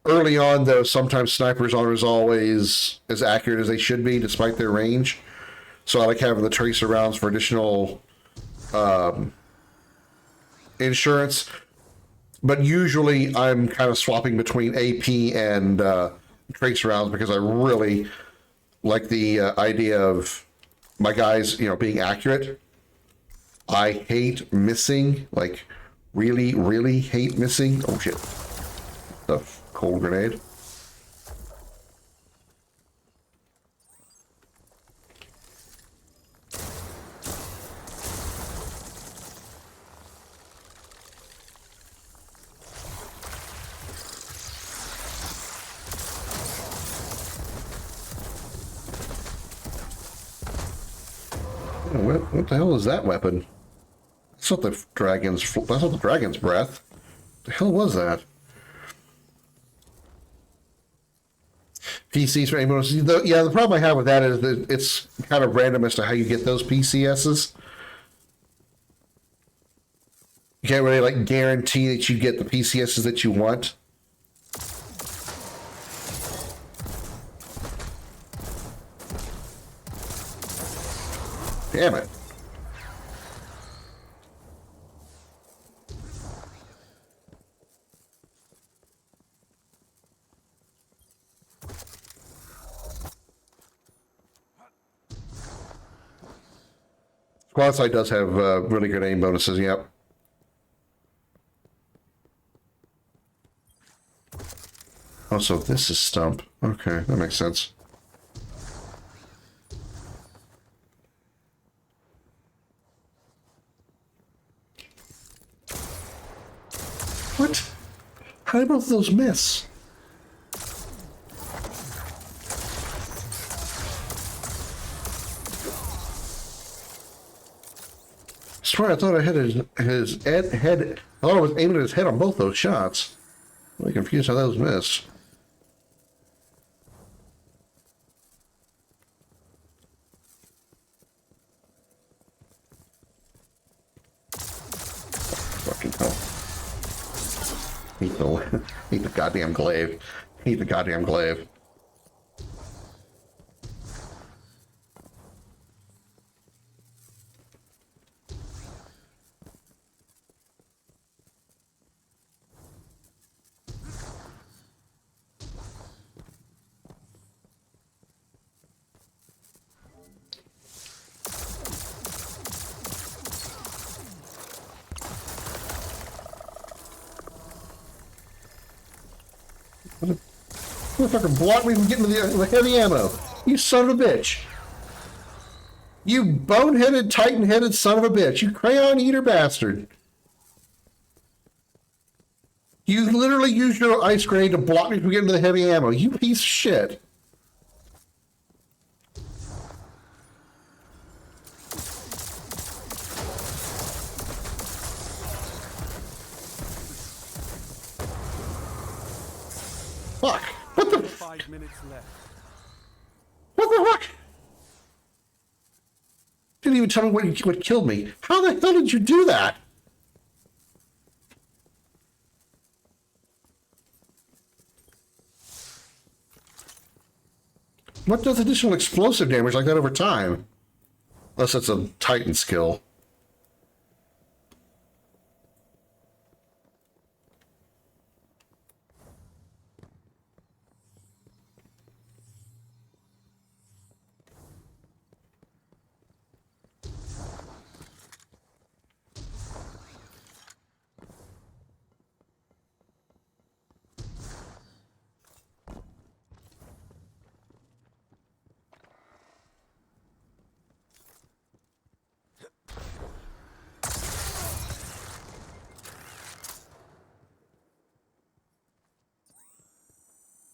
Early on, though, sometimes snipers aren't as always as accurate as they should be, despite their range. So I like having the tracer rounds for additional insurance. But usually, I'm kind of swapping between AP and tracer rounds because I really like the idea of my guys, being accurate. I hate missing, like, really, really hate missing. Oh shit. The cold grenade. What the hell is that weapon? That's not the dragon's. That's not the dragon's breath. The hell was that? PCs for aim bonuses. Yeah, the problem I have with that is that it's kind of random as to how you get those PCSs. You can't really guarantee that you get the PCSs that you want. Damn it. Squad side does have really good aim bonuses, yep. Also, this is Stump. Okay, that makes sense. What? How did both of those miss? I swear I thought I had his head. I thought I was aiming at his head on both those shots. I'm really confused how those missed. Fucking hell. Eat the goddamn glaive. Eat the goddamn glaive. Motherfucker blocked me from getting to the heavy ammo. You son of a bitch. You boneheaded, titan-headed son of a bitch. You crayon eater bastard. You literally used your ice grenade to block me from getting to the heavy ammo. You piece of shit. Fuck. What the? 5 minutes left. What the fuck? Didn't even tell me what killed me. How the hell did you do that? What does additional explosive damage like that over time? Unless it's a Titan skill.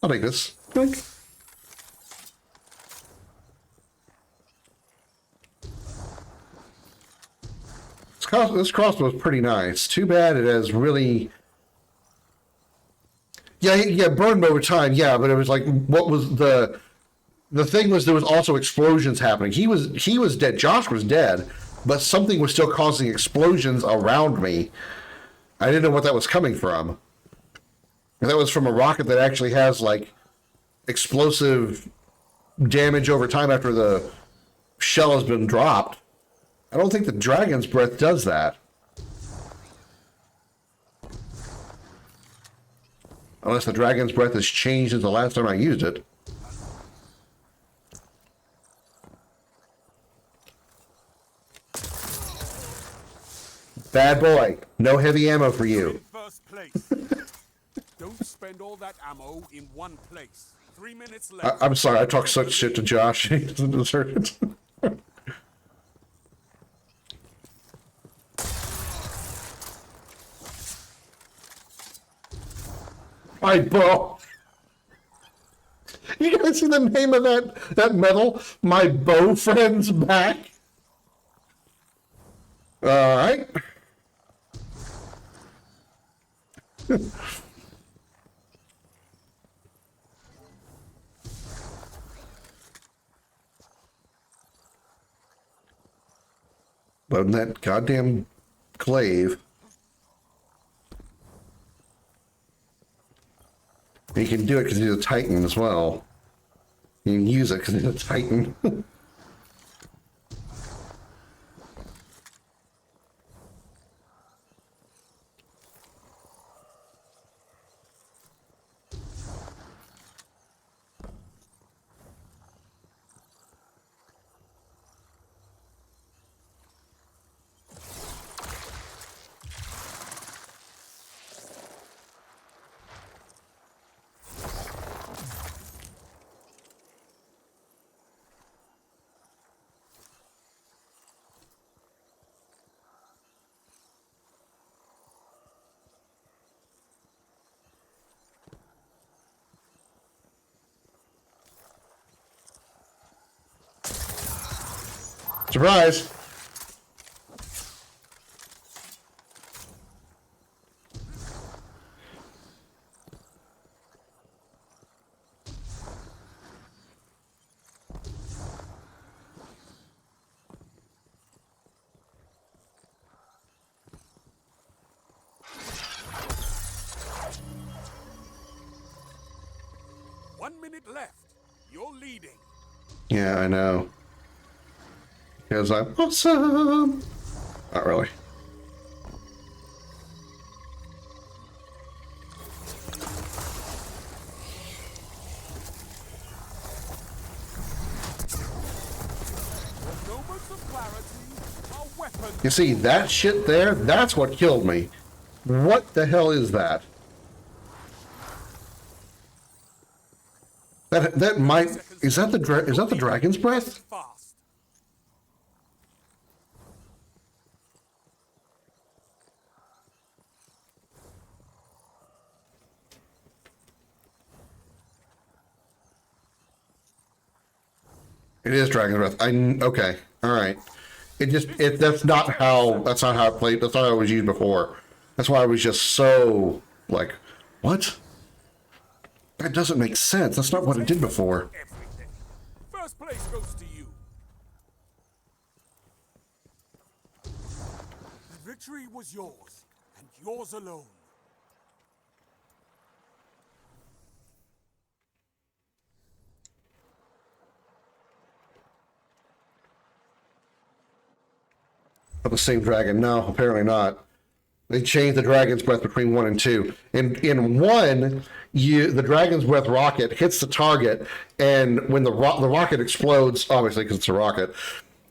I'll take this. Think. This crossbow is pretty nice. Too bad it has really... Yeah, burned over time, yeah, but it was like, what was the thing was there was also explosions happening. He was dead. Josh was dead, but something was still causing explosions around me. I didn't know what that was coming from. And that was from a rocket that actually has, like, explosive damage over time after the shell has been dropped. I don't think the Dragon's Breath does that. Unless the Dragon's Breath has changed since the last time I used it. Bad boy. No heavy ammo for you. First place. Don't spend all that ammo in one place. 3 minutes left. I'm sorry, I talk such shit to Josh. He doesn't deserve it. My bow. You guys see the name of that medal? My bow friend's back. All right. But that goddamn glaive. He can do it because he's a Titan as well. You can use it because he's a Titan. Surprise! One minute left. You're leading. Yeah, I know. Because I'm awesome. Not really. Moments of clarity are weapons. You see, that shit there, that's what killed me. What the hell is that? That might is that the dragon's breath? Fast. It is dragon's breath. Okay. All right. That's not how it played. That's not how it was used before. That's why I was just so like, what? That doesn't make sense. That's not what it did before. Everything. First place goes to you. The victory was yours, and yours alone. Of the same dragon? No, apparently not. They changed the dragon's breath between 1 and 2. In 1, the dragon's breath rocket hits the target, and when the rocket explodes, obviously because it's a rocket,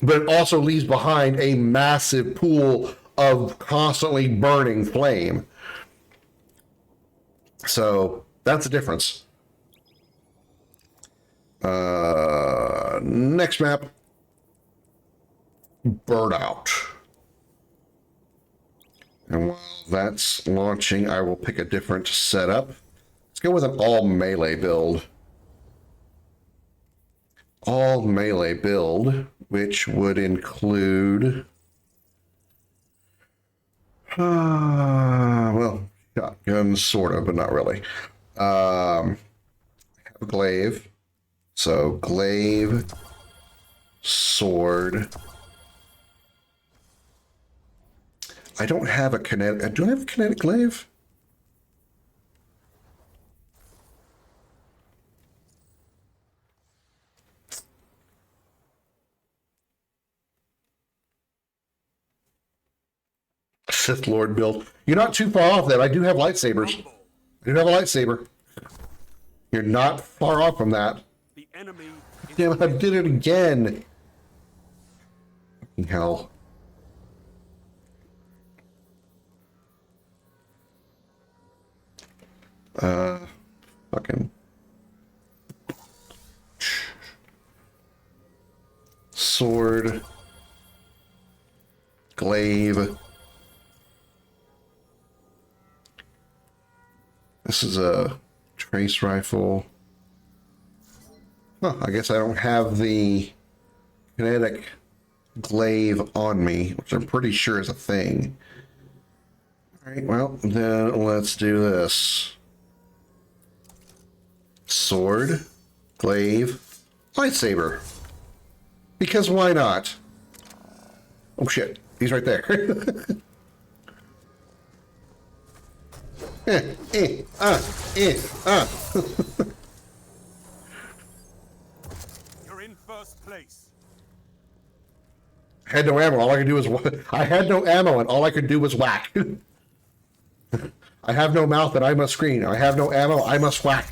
but it also leaves behind a massive pool of constantly burning flame. So that's the difference. Next map, Burnout. And while that's launching, I will pick a different setup. Let's go with an all melee build. All melee build, which would include, well, shotguns, sort of, but not really. Have a glaive. So glaive, sword. I don't have a kinetic. Do I have a kinetic glaive? Sith Lord build. You're not too far off that. I do have lightsabers. I do have a lightsaber. You're not far off from that. The enemy. Damn it, I did it again. Fucking hell. Fucking sword, glaive. This is a trace rifle. Huh, I guess I don't have the kinetic glaive on me, which I'm pretty sure is a thing. All right, well, then let's do this. Sword, glaive, lightsaber. Because why not? Oh shit, he's right there. You're in first place. I had no ammo. All I could do was I had no ammo, and all I could do was whack. I have no mouth, and I must scream. I have no ammo. I must whack.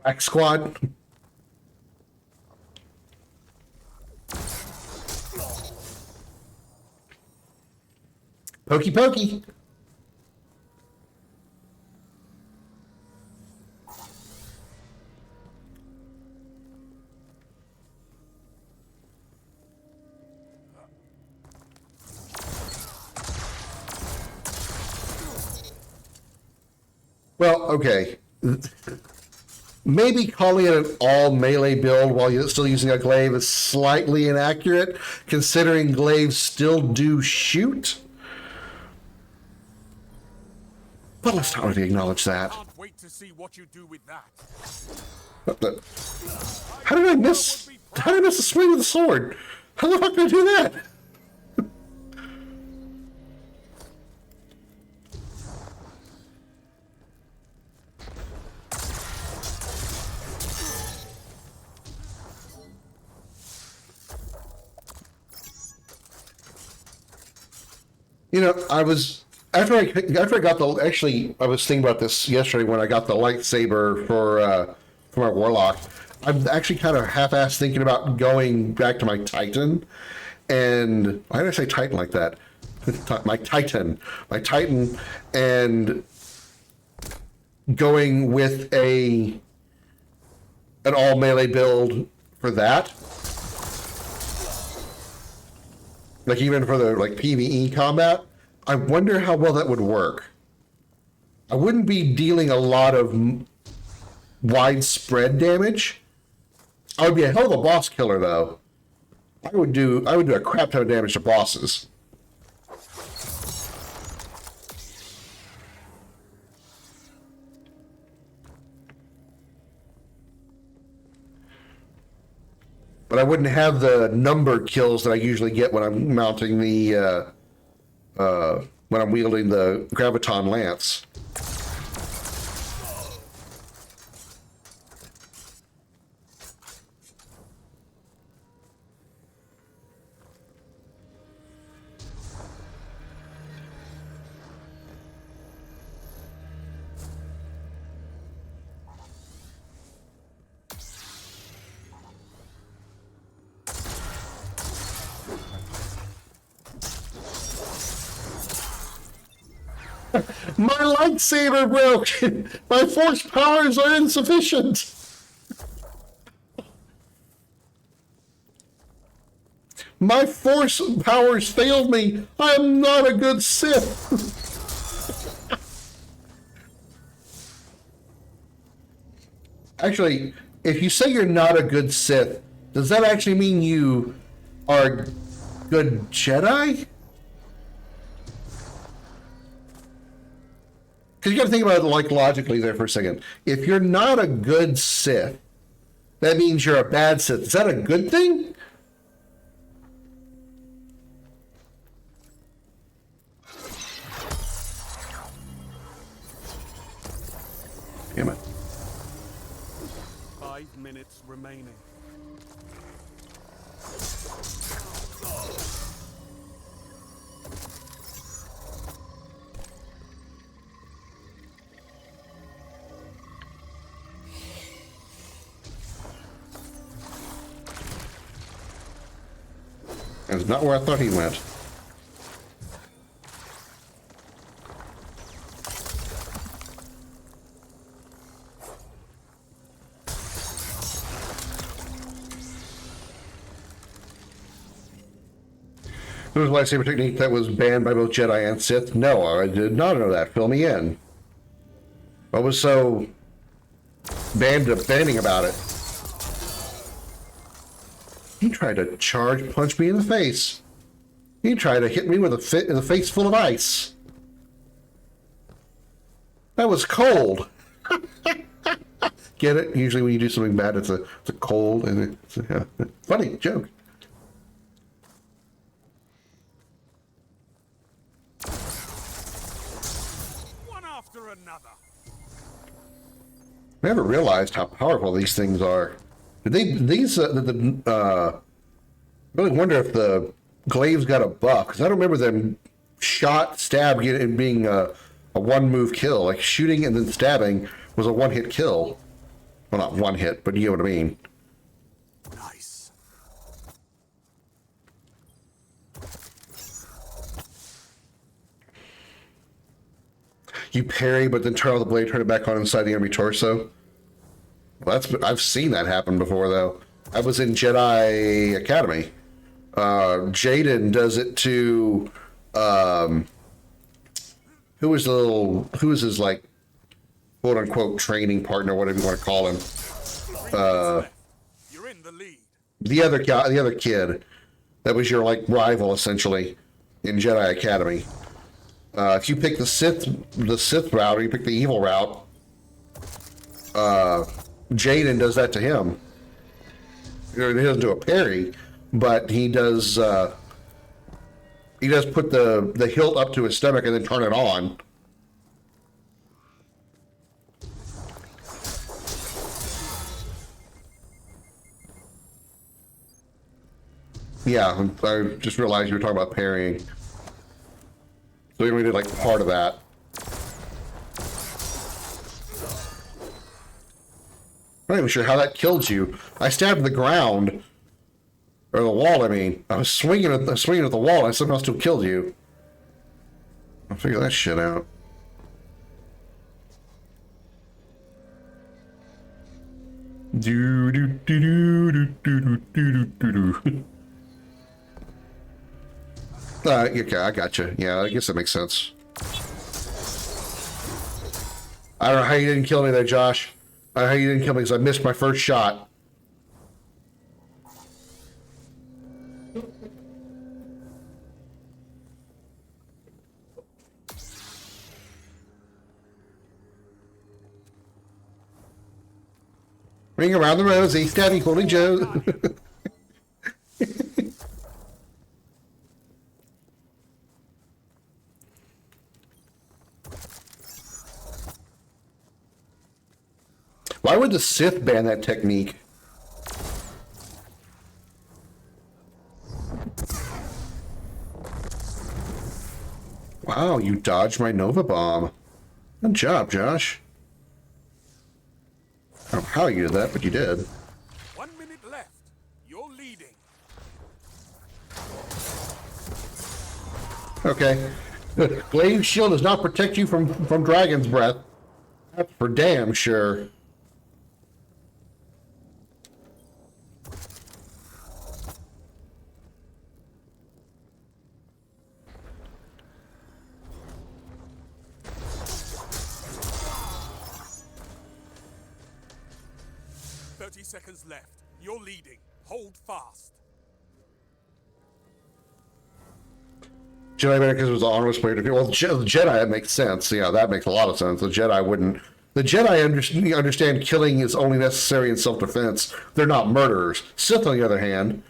Whack squad. Pokey pokey. Well, okay. Maybe calling it an all melee build while you're still using a glaive is slightly inaccurate, considering glaives still do shoot. But let's not really acknowledge that. Can't wait to see what you do with that. How did I miss? How did I miss a swing with a sword? How the fuck did I do that? You know, I was after I got the, actually, I was thinking about this yesterday when I got the lightsaber for my warlock. I'm actually kind of half-assed thinking about going back to my Titan, and why did I say Titan like that? My Titan, and going with an all melee build for that. Like even for the like PvE combat, I wonder how well that would work. I wouldn't be dealing a lot of widespread damage. I would be a hell of a boss killer though. I would do a crap ton of damage to bosses. But I wouldn't have the number kills that I usually get when I'm mounting the when I'm wielding the graviton lance. My lightsaber broke! My force powers are insufficient! My force powers failed me! I'm not a good Sith! Actually, if you say you're not a good Sith, does that actually mean you are a good Jedi? Because you got to think about it like logically there for a second. If you're not a good Sith, that means you're a bad Sith. Is that a good thing? Damn it. 5 minutes remaining. That's not where I thought he went. It was a lightsaber technique that was banned by both Jedi and Sith. No, I did not know that. Fill me in. What was so banning about it? He tried to charge punch me in the face. He tried to hit me with a face full of ice. That was cold. Get it? Usually when you do something bad, it's a cold and it's a funny joke. One after another. I never realized how powerful these things are. Really wonder if the glaives got a buff, because I don't remember them stab, and being a one-move kill. Like shooting and then stabbing was a one-hit kill. Well, not one hit, but you know what I mean. Nice. You parry, but then turn off the blade, turn it back on inside the enemy torso. Well, I've seen that happen before, though. I was in Jedi Academy. Jaden does it to who was his like quote unquote training partner, whatever you want to call him. You're in the lead. The other guy, the other kid, that was your like rival essentially in Jedi Academy. If you pick the Sith route or you pick the evil route, Jaden does that to him. He doesn't do a parry, but he does put the hilt up to his stomach and then turn it on. Yeah, I just realized you were talking about parrying. So we only did like part of that. I'm not even sure how that killed you. I stabbed the ground. Or the wall, I mean. I was swinging at the wall and I somehow still killed you. I'll figure that shit out. Do do do do do do do do do. Okay, I gotcha. Yeah, I guess that makes sense. I don't know how you didn't kill me there, Josh. I don't know how you didn't kill me because I missed my first shot. Ring around the rosy, stabby, holding Joe. Why would the Sith ban that technique? Wow, you dodged my Nova Bomb. Good job, Josh. I don't know how you did that, but you did. 1 minute left. You're leading. Okay. Glaive shield does not protect you from dragon's breath. That's for damn sure. Seconds left. You're leading. Hold fast. Jedi better because it was the honorless player. Well, the Jedi, that makes sense. Yeah, that makes a lot of sense. The Jedi wouldn't. The Jedi understand killing is only necessary in self-defense. They're not murderers. Sith, on the other hand,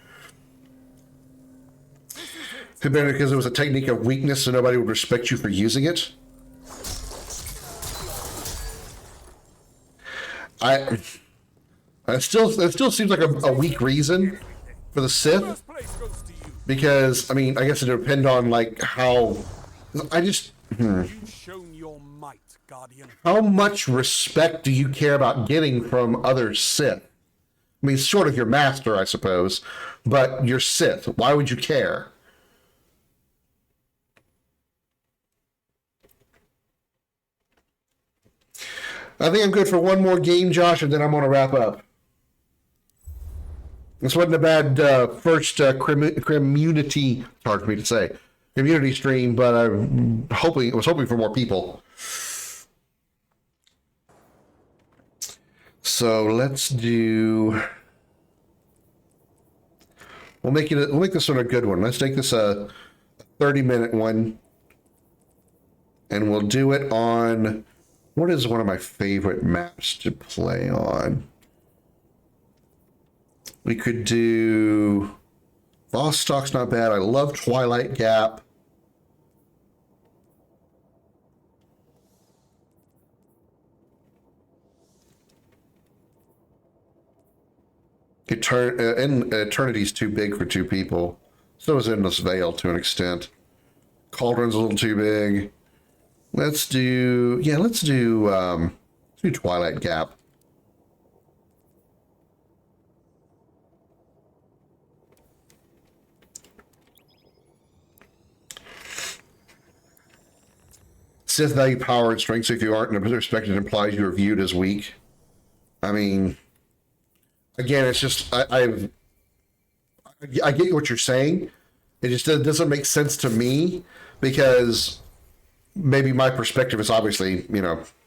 better because it was a technique of weakness, so nobody would respect you for using it. It still seems like a weak reason for the Sith, because I mean, I guess it would depend on like how. You've shown your might, Guardian. How much respect do you care about getting from other Sith? I mean, sort of your master, I suppose, but you're Sith. Why would you care? I think I'm good for one more game, Josh, and then I'm going to wrap up. This wasn't a bad first Krimmunity, it's hard for me to say, community stream, but I was hoping for more people. So let's do. We'll make this one a good one. Let's make this a 30-minute one, and we'll do it on. What is one of my favorite maps to play on? We could do Vostok's not bad. I love Twilight Gap. Eternity's too big for two people. So is Endless Veil to an extent. Cauldron's a little too big. Let's do Twilight Gap. Sith value power and strength, so if you aren't in a perspective, it implies you are viewed as weak. I mean, again, it's just, I get what you're saying. It just doesn't make sense to me, because maybe my perspective is obviously,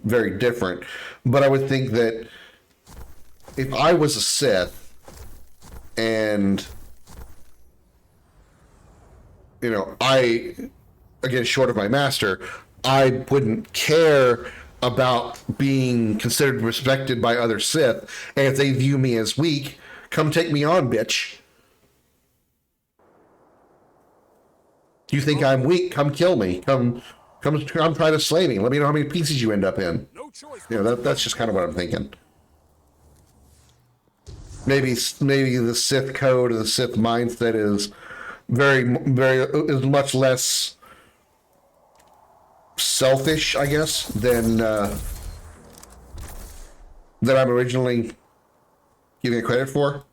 very different. But I would think that if I was a Sith and, again, short of my master, I wouldn't care about being considered and respected by other Sith. And if they view me as weak, come take me on, bitch. You think I'm weak? Come kill me. Come try to slay me. Let me know how many pieces you end up in. No choice. That's just kind of what I'm thinking. Maybe the Sith code or the Sith mindset is is much less selfish, I guess, than I'm originally giving it credit for,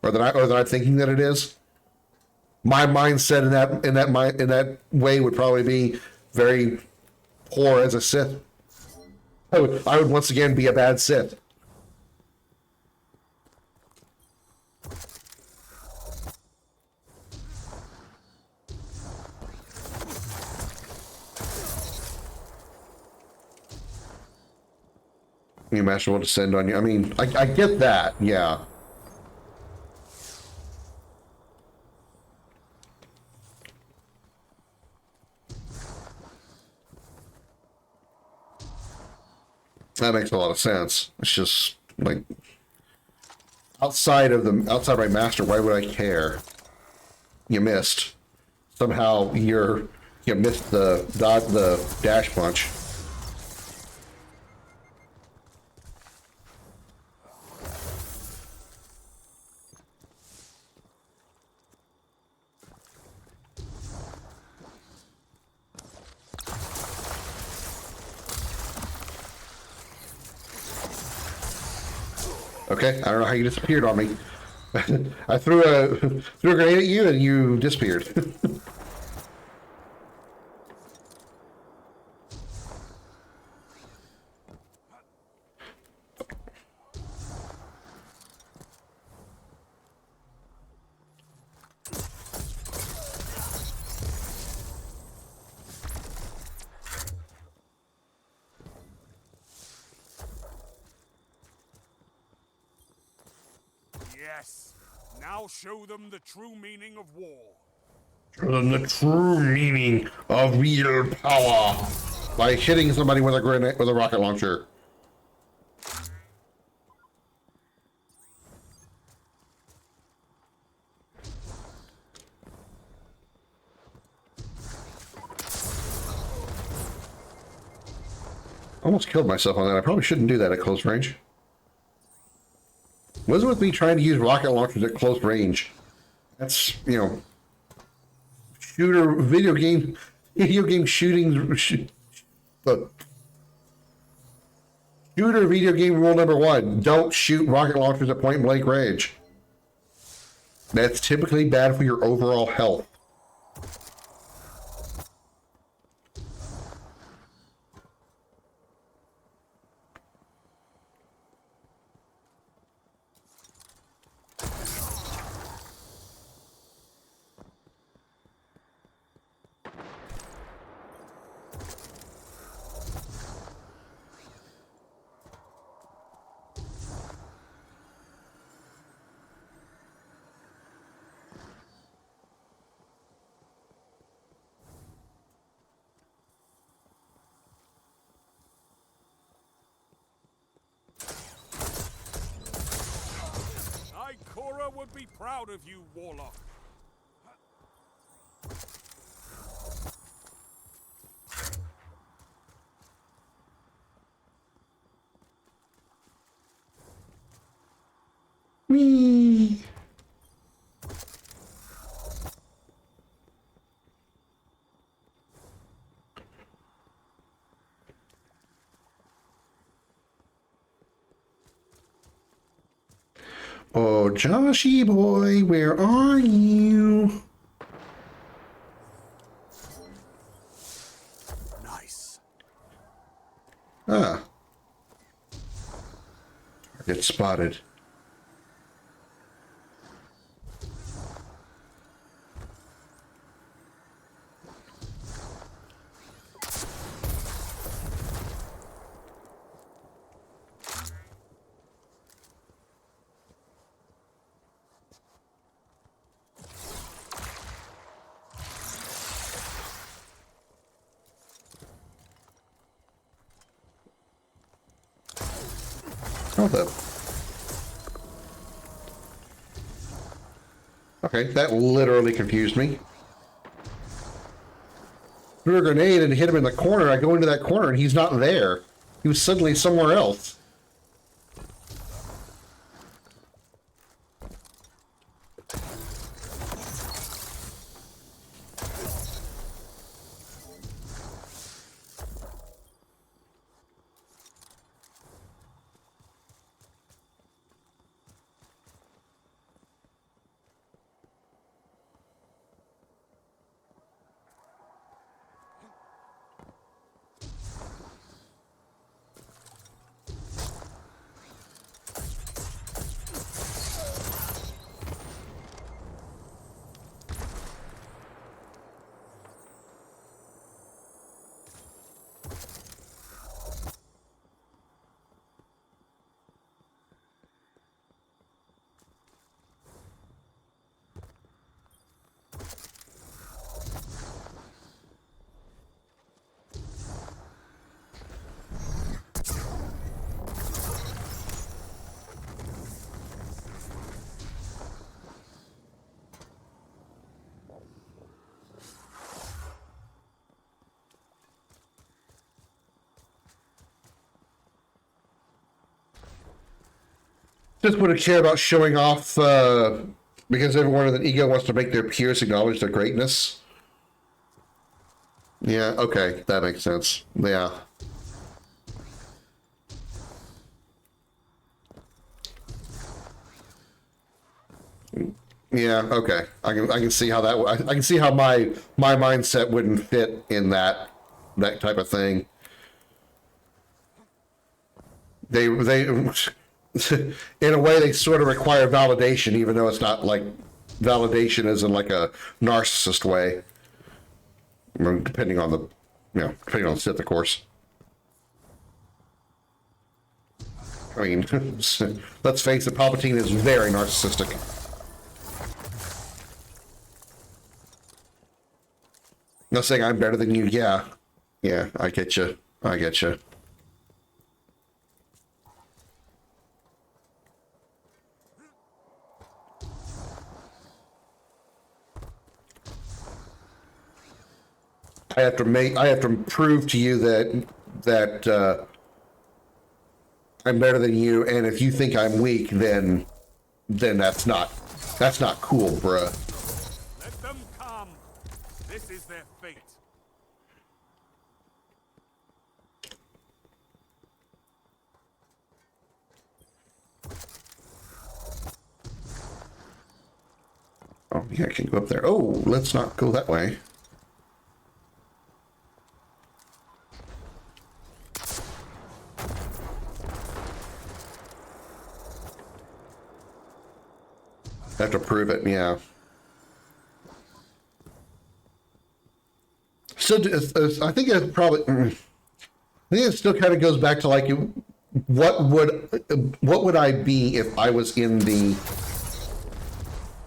or that I'm thinking that it is. My mindset in that way would probably be very poor as a Sith. I would once again be a bad Sith. Your master will descend on you. I mean, I get that, yeah. That makes a lot of sense. It's just like outside my master, why would I care? You missed. Somehow you missed the dash punch. Okay, I don't know how you disappeared on me. I threw a grenade at you and you disappeared. Yes. Now show them the true meaning of war. The true meaning of real power by hitting somebody with a rocket launcher. Almost killed myself on that. I probably shouldn't do that at close range. What's with me trying to use rocket launchers at close range? That's, shooter video game shooting. Shooter video game rule number 1: don't shoot rocket launchers at point blank range. That's typically bad for your overall health. Ikora would be proud of you, Warlock. Whee! Oh, Joshy boy, where are you? Nice. Ah. Target spotted. Hold up. Okay, that literally confused me. Threw a grenade and hit him in the corner. I go into that corner and he's not there. He was suddenly somewhere else. Just would care about showing off because everyone with an ego wants to make their peers acknowledge their greatness. Yeah, okay, that makes sense. Yeah. Yeah, okay. I can see how that I can see how my mindset wouldn't fit in that type of thing. They in a way they sort of require validation, even though it's not like validation as in like a narcissist way. I mean, depending on the depending on the Sith, of course. I mean, let's face it, Palpatine is very narcissistic. Not saying I'm better than you. Yeah, I get you. I get you. I have to prove to you that I'm better than you, and if you think I'm weak, then that's not cool, bruh. Let them come. This is their fate. Oh, yeah, I can go up there. Oh, let's not go that way. I have to prove it, yeah. So I think it probably, I think it still kind of goes back to like, what would I be if I was in the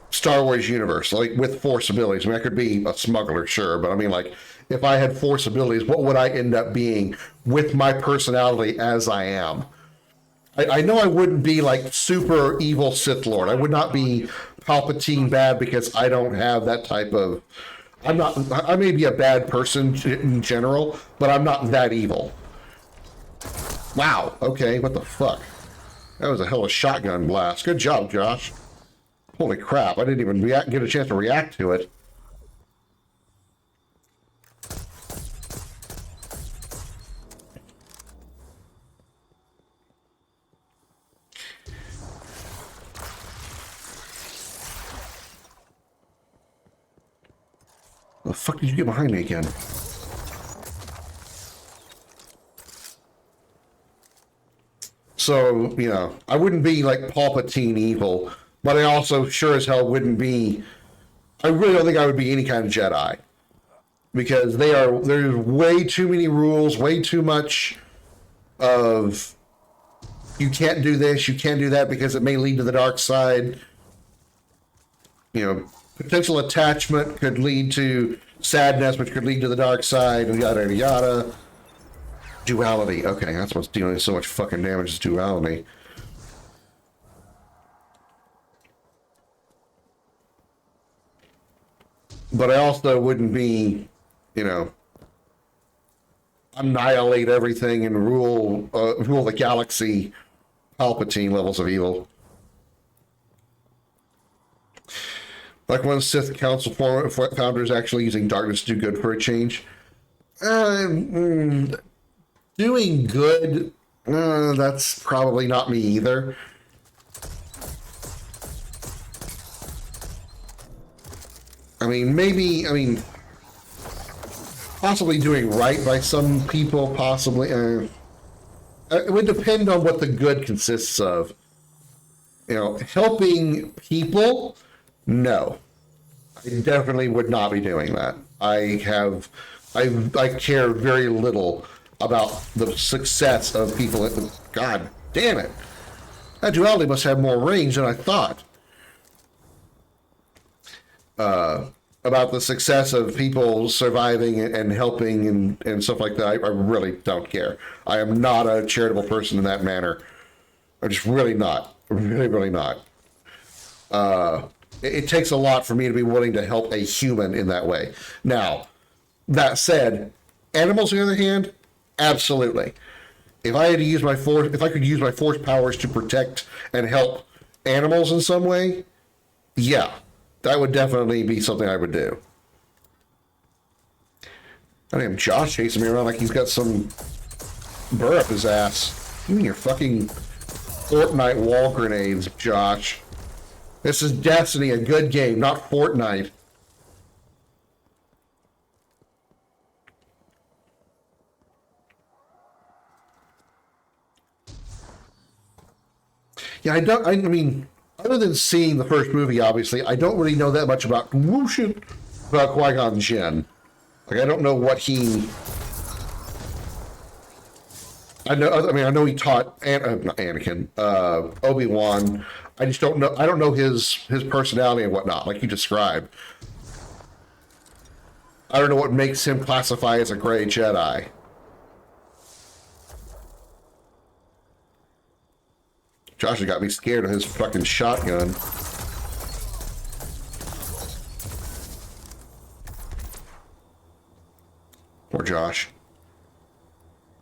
Star Wars universe, like with Force abilities? I mean, I could be a smuggler, sure, but I mean, like, if I had Force abilities, what would I end up being with my personality as I am? I know I wouldn't be like super evil Sith Lord. I would not be Palpatine bad because I don't have that type of. I may be a bad person in general, but I'm not that evil. Wow. Okay. What the fuck? That was a hell of a shotgun blast. Good job, Josh. Holy crap! I didn't even get a chance to react to it. The fuck did you get behind me again? So, I wouldn't be like Palpatine evil, but I also sure as hell wouldn't be. I really don't think I would be any kind of Jedi. Because there's way too many rules, way too much of you can't do this, you can't do that because it may lead to the dark side. Potential attachment could lead to sadness, which could lead to the dark side, and yada, yada, yada. Duality. Okay, that's what's dealing so much fucking damage is duality. But I also wouldn't be, annihilate everything and rule the galaxy, Palpatine levels of evil. Like one Sith Council founders actually using darkness to do good for a change. Doing good, that's probably not me either. Possibly doing right by some people, possibly. It would depend on what the good consists of. Helping people, no. I definitely would not be doing that. I care very little about the success of people. God damn it. That duality must have more range than I thought. About the success of people surviving and helping and stuff like that, I really don't care. I am not a charitable person in that manner. I'm just really not. Really, really not. It takes a lot for me to be willing to help a human in that way. Now, that said, animals on the other hand, absolutely. If I could use my force powers to protect and help animals in some way, yeah, that would definitely be something I would do. I damn Josh chasing me around like he's got some burr up his ass. You and your fucking Fortnite wall grenades, Josh. This is Destiny, a good game, not Fortnite. Yeah, I mean, other than seeing the first movie, obviously, I don't really know that much about Qui-Gon Jinn. Like, I don't know what he... I know he taught not Anakin, Obi-Wan. I just don't know. I don't know his personality and whatnot, like you described. I don't know what makes him classify as a gray Jedi. Josh has got me scared of his fucking shotgun. Poor Josh.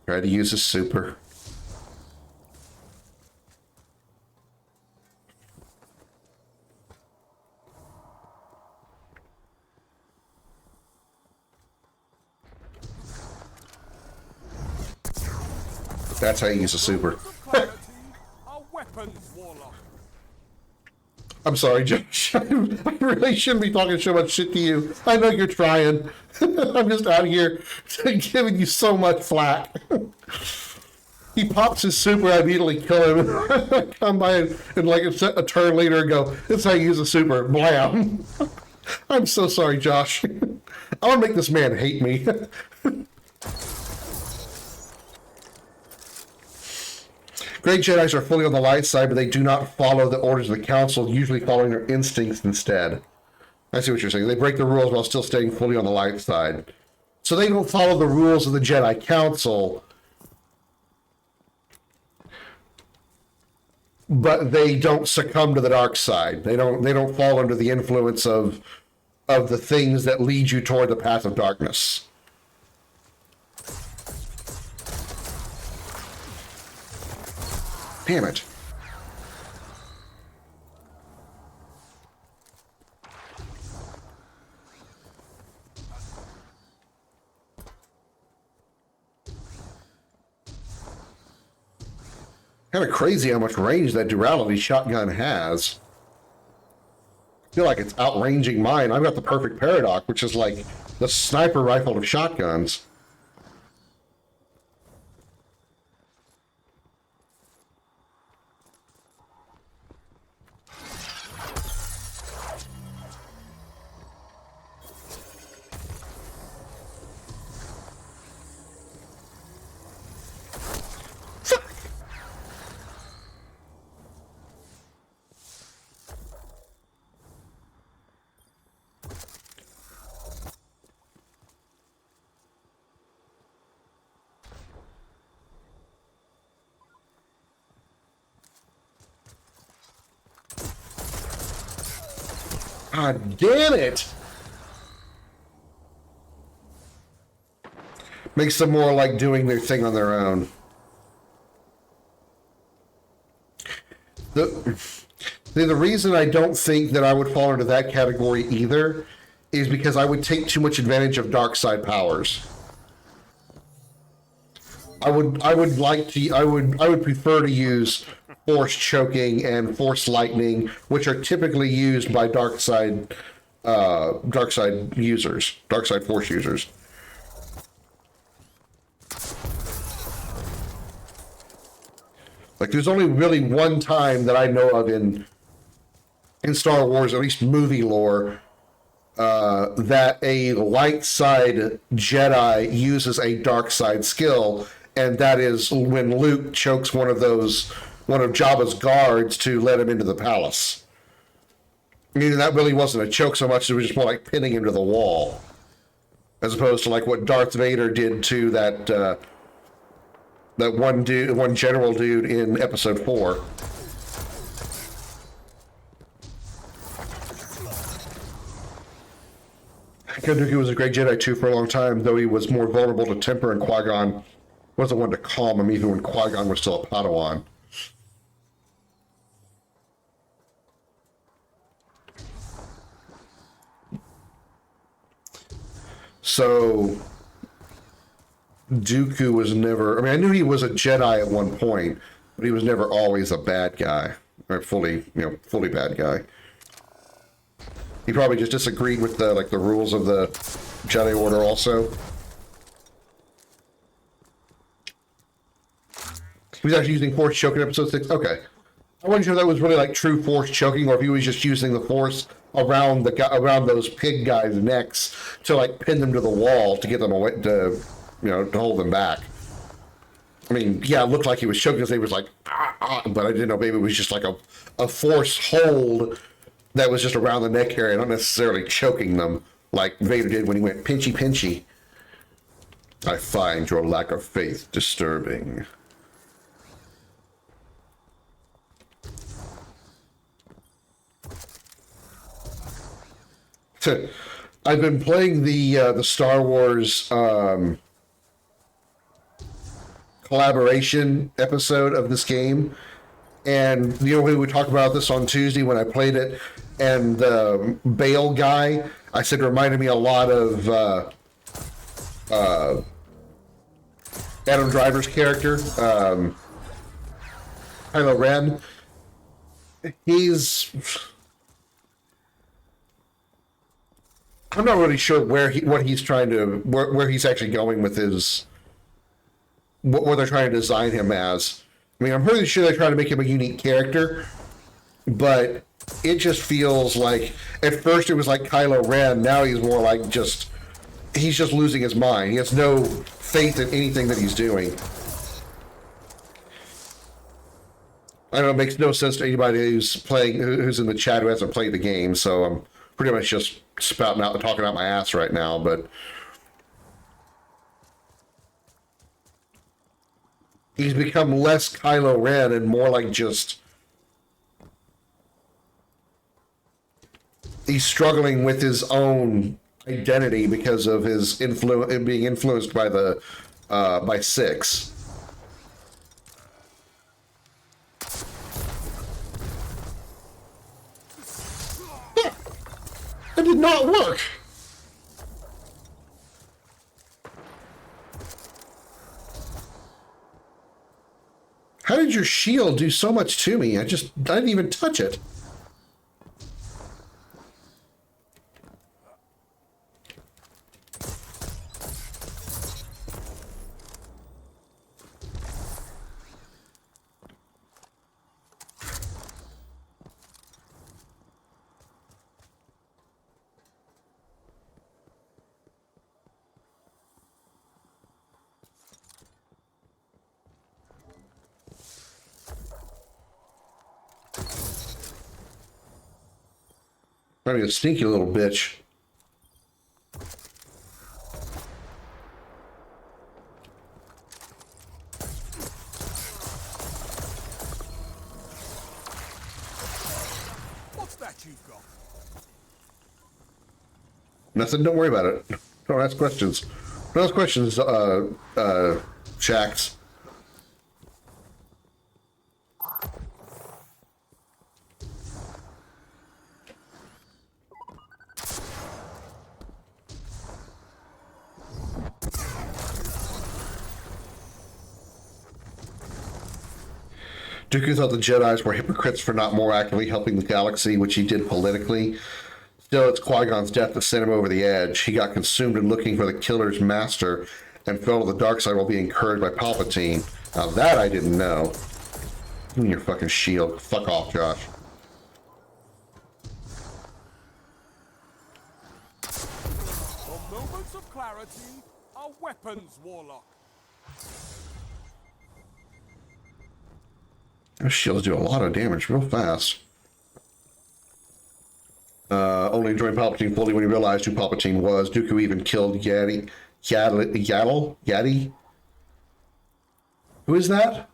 Tried to use his super. That's how you use a super. I'm sorry, Josh. I really shouldn't be talking so much shit to you. I know you're trying. I'm just out here giving you so much flack. He pops his super, I immediately kill him. Come by and like a turn later and go, "That's how you use a super." Blam. I'm so sorry, Josh. I want to make this man hate me. Great Jedis are fully on the light side, but they do not follow the orders of the Council, usually following their instincts instead. I see what you're saying. They break the rules while still staying fully on the light side. So they don't follow the rules of the Jedi Council, but they don't succumb to the dark side. They don't fall under the influence of the things that lead you toward the path of darkness. Damn it. Kind of crazy how much range that duality shotgun has. I feel like it's outranging mine. I've got the perfect paradox, which is like the sniper rifle of shotguns. God damn it! Makes them more like doing their thing on their own. The reason I don't think that I would fall into that category either is because I would take too much advantage of dark side powers. I would prefer to use force choking and force lightning, which are typically used by dark side users, dark side force users. Like, there's only really one time that I know of in Star Wars, at least movie lore, that a light side Jedi uses a dark side skill, and that is when Luke chokes one of Jabba's guards to let him into the palace. I mean, that really wasn't a choke so much, it was just more like pinning him to the wall. As opposed to like what Darth Vader did to that one general dude in Episode 4. Krimmunity was a great Jedi too for a long time, though he was more vulnerable to temper, and Qui-Gon wasn't one to calm him even when Qui-Gon was still a Padawan. So Dooku was never. I mean, I knew he was a Jedi at one point, but he was never always a bad guy, or fully bad guy. He probably just disagreed with the rules of the Jedi Order also. He was actually using Force choking in episode 6. Okay. I wasn't sure if that was really like true Force choking, or if he was just using the Force around those pig guys' necks to like pin them to the wall to get them away, to hold them back. I mean, yeah, it looked like he was choking because he was like, but I didn't know maybe it was just like a Force hold that was just around the neck area, not necessarily choking them like Vader did when he went pinchy pinchy. I find your lack of faith disturbing. I've been playing the Star Wars collaboration episode of this game, and we talked about this on Tuesday when I played it, and the Bale guy I said reminded me a lot of Adam Driver's character, Kylo Ren. I'm not really sure where he's actually going with his, what they're trying to design him as. I mean, I'm pretty sure they're trying to make him a unique character, but it just feels like, at first it was like Kylo Ren, now he's more like he's just losing his mind. He has no faith in anything that he's doing. I know it makes no sense to anybody who's in the chat who hasn't played the game, so I'm pretty much just spouting out and talking out my ass right now, but he's become less Kylo Ren and more like just he's struggling with his own identity because of his being influenced by by 6. That did not work. How did your shield do so much to me? I didn't even touch it. Probably a sneaky little bitch. What's that you've got? Nothing, don't worry about it. Don't ask questions. Don't ask questions, Shax. Dooku thought the Jedis were hypocrites for not more actively helping the galaxy, which he did politically. Still, it's Qui-Gon's death that sent him over the edge. He got consumed in looking for the killer's master and fell to the dark side while being encouraged by Palpatine. Now that I didn't know. Give me your fucking shield. Fuck off, Josh. For moments of clarity, are weapons, Warlock. Those shields do a lot of damage real fast. Only joined Palpatine fully when he realized who Palpatine was. Dooku even killed Yadi. Who is that?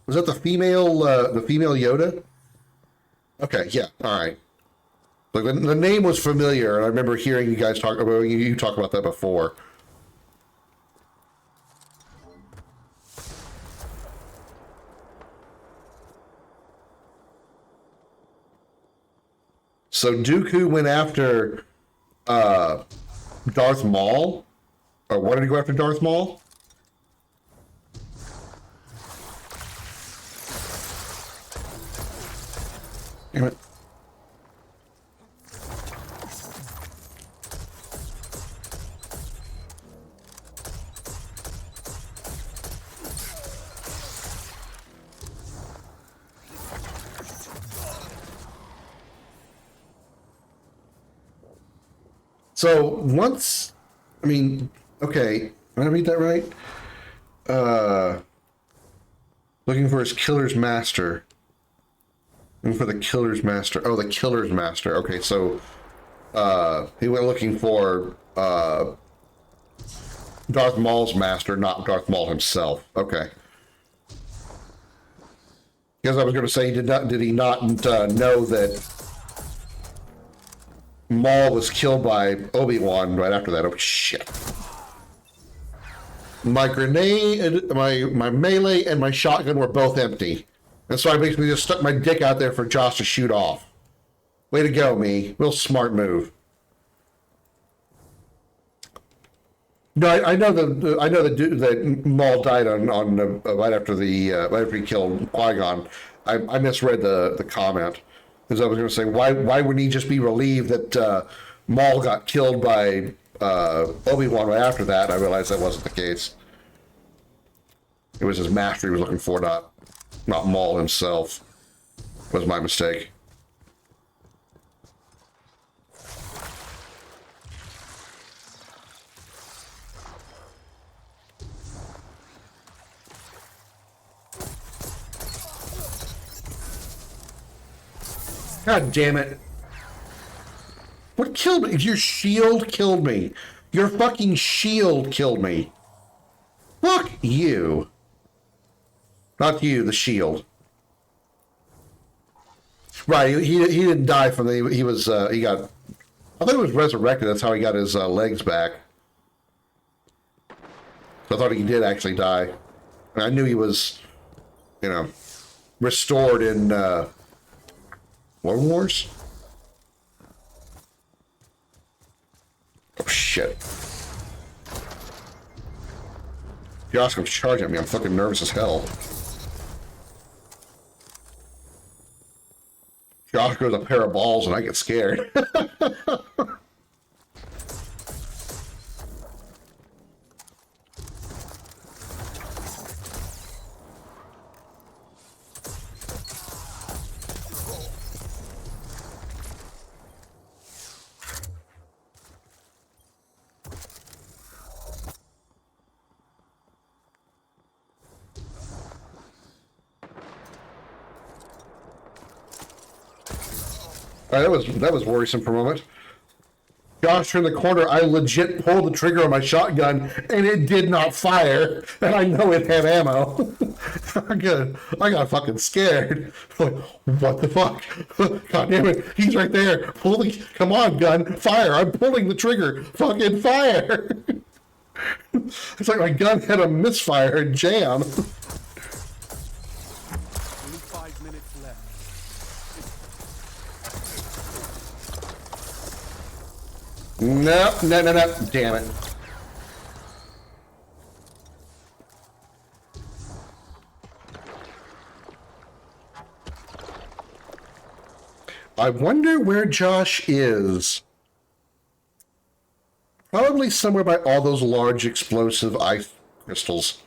Was that the female Yoda? Okay, yeah, all right. Like the name was familiar, and I remember hearing you guys talk about that before. So Dooku went after Darth Maul? Or wanted to go after Darth Maul? Damn it. So once, I mean, okay, did I read that right? Looking for his killer's master. Looking for the killer's master. Oh, the killer's master. Okay, so he went looking for Darth Maul's master, not Darth Maul himself. Okay. Because I was going to say, did he not know that Maul was killed by Obi-Wan right after that? Oh shit. My grenade, my melee, and my shotgun were both empty. And so I basically just stuck my dick out there for Josh to shoot off. Way to go, me. Real smart move. No, I know that Maul died on right after he killed Qui-Gon. I misread the comment. Because I was going to say, why wouldn't he just be relieved that Maul got killed by Obi-Wan right after that? I realized that wasn't the case. It was his master he was looking for, not Maul himself. Was my mistake. God damn it. What killed me? Your shield killed me. Your fucking shield killed me. Fuck you. Not you, the shield. Right, he didn't die from the, he got, I thought he was resurrected, that's how he got his legs back. So I thought he did actually die. I knew he was, restored in, Clone Wars? Oh shit. Josh comes charging at me, I'm fucking nervous as hell. Josh goes a pair of balls and I get scared. That was worrisome for a moment. Josh turned the corner. I legit pulled the trigger on my shotgun, and it did not fire. And I know it had ammo. I got fucking scared. Like, what the fuck? God damn it! He's right there. Come on, gun, fire! I'm pulling the trigger. Fucking fire! It's like my gun had a misfire and jam. Only 5 minutes left. No, damn it. I wonder where Josh is. Probably somewhere by all those large explosive ice crystals.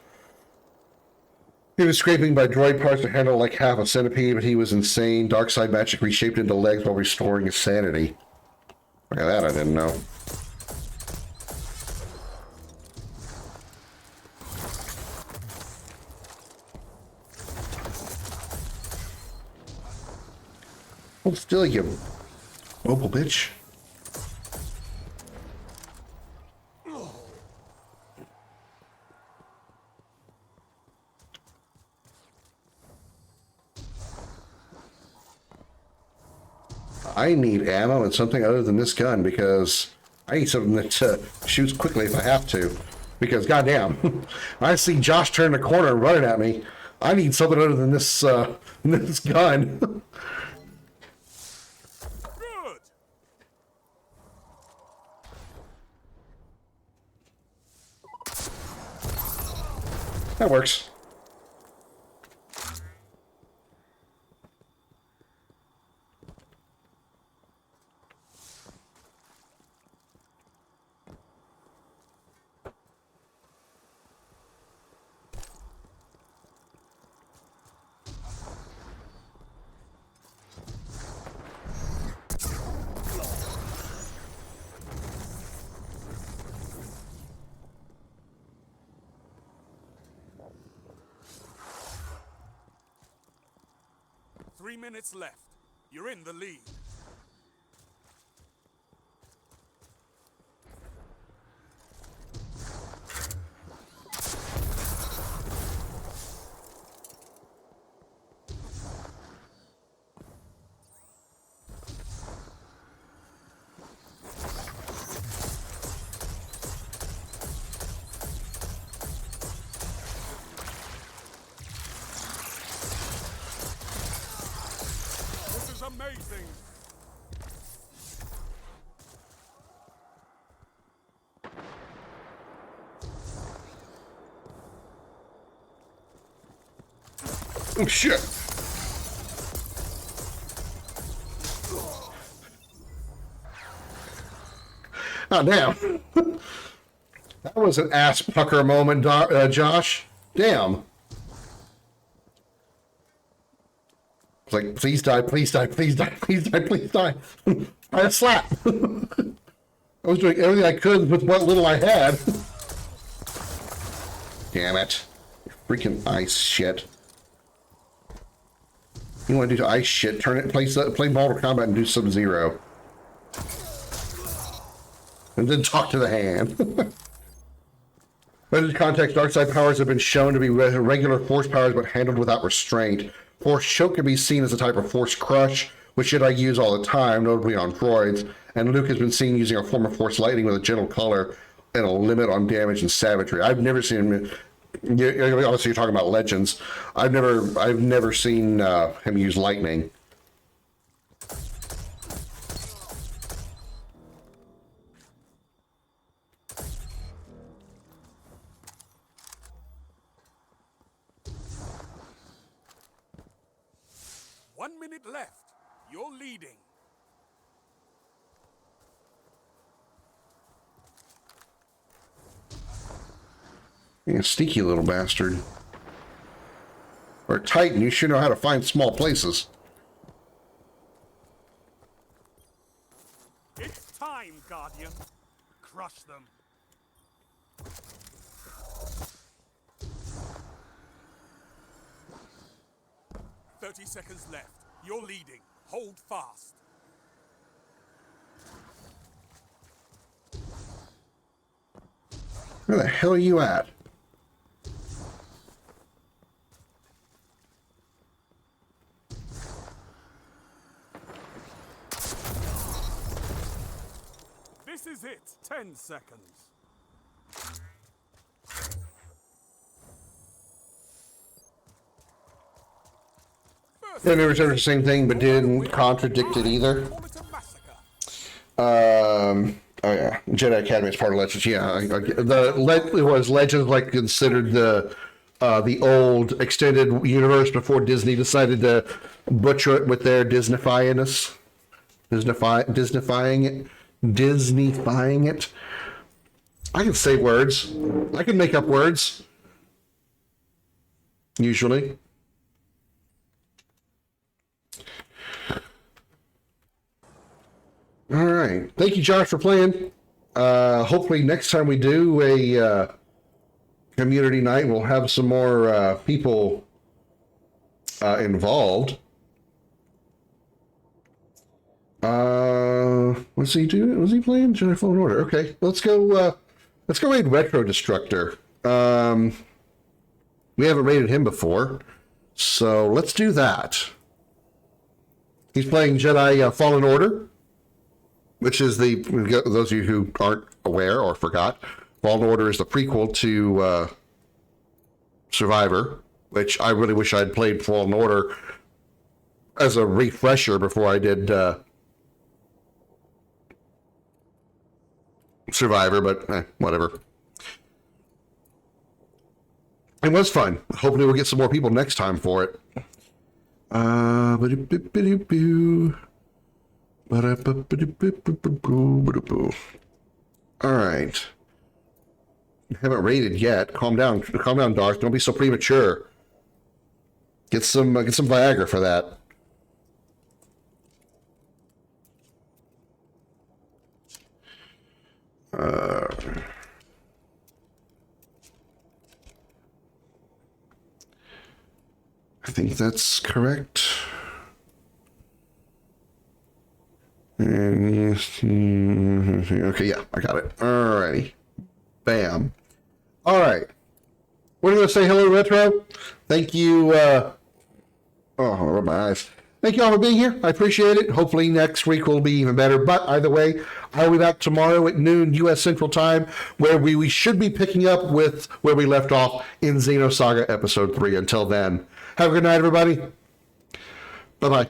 He was scraping by droid parts to handle like half a centipede, but he was insane. Dark side magic reshaped into legs while restoring his sanity. Look at that, I didn't know. Hold still, you mobile bitch. I need ammo and something other than this gun because I need something that shoots quickly if I have to. Because goddamn, I see Josh turn the corner and running at me. I need something other than this this gun. Good. That works. Three minutes left. You're in the lead. This is amazing. Oh, shit. Oh, damn. That was an ass pucker moment, Josh. Damn. It's like, please die, please die, please die, please die, please die. I had a slap. I was doing everything I could with what little I had. Damn it. Freaking ice shit. You want to do ice shit, turn it, play Mortal Kombat and do Sub-Zero. And then talk to the hand. But in context, dark side powers have been shown to be regular force powers but handled without restraint. Force choke can be seen as a type of force crush, which I use all the time, notably on droids. And Luke has been seen using a form of force lightning with a gentle color and a limit on damage and savagery. I've never seen him. Obviously, you're talking about Legends. I've never seen him use lightning. One minute left. You're leading. You sneaky little bastard. Or Titan, you sure know how to find small places. It's time, Guardian. Crush them. "30 seconds left. You're leading. Hold fast." Where the hell are you at? This is it. 10 seconds. They never said the same thing, but didn't contradict it either. Call it a massacre. Oh yeah, Jedi Academy is part of Legends. Yeah, it was Legends, like considered the old extended universe before Disney decided to butcher it with their Disneyfying it. I can say words. I can make up words. Usually. All right. Thank you, Josh, for playing. Hopefully next time we do a community night, we'll have some more people involved. What's he doing? Was he playing Jedi Fallen Order? Okay, let's go raid Retro Destructor. We haven't raided him before, so let's do that. He's playing Jedi Fallen Order, which is those of you who aren't aware or forgot, Fallen Order is the prequel to Survivor, which I really wish I'd played Fallen Order as a refresher before I did Survivor, but whatever. It was fun. Hopefully we'll get some more people next time for it. All right. Haven't rated yet. Calm down, Darth. Don't be so premature. Get some Viagra for that. I think that's correct. And okay, yeah, I got it. Alrighty. Bam. Alright. We're going to say hello, Retro. Thank you. Oh, I rub my eyes. Thank you all for being here. I appreciate it. Hopefully next week will be even better. But either way, I'll be back tomorrow at noon U.S. Central Time, where we should be picking up with where we left off in Xenosaga Episode 3. Until then, have a good night, everybody. Bye-bye.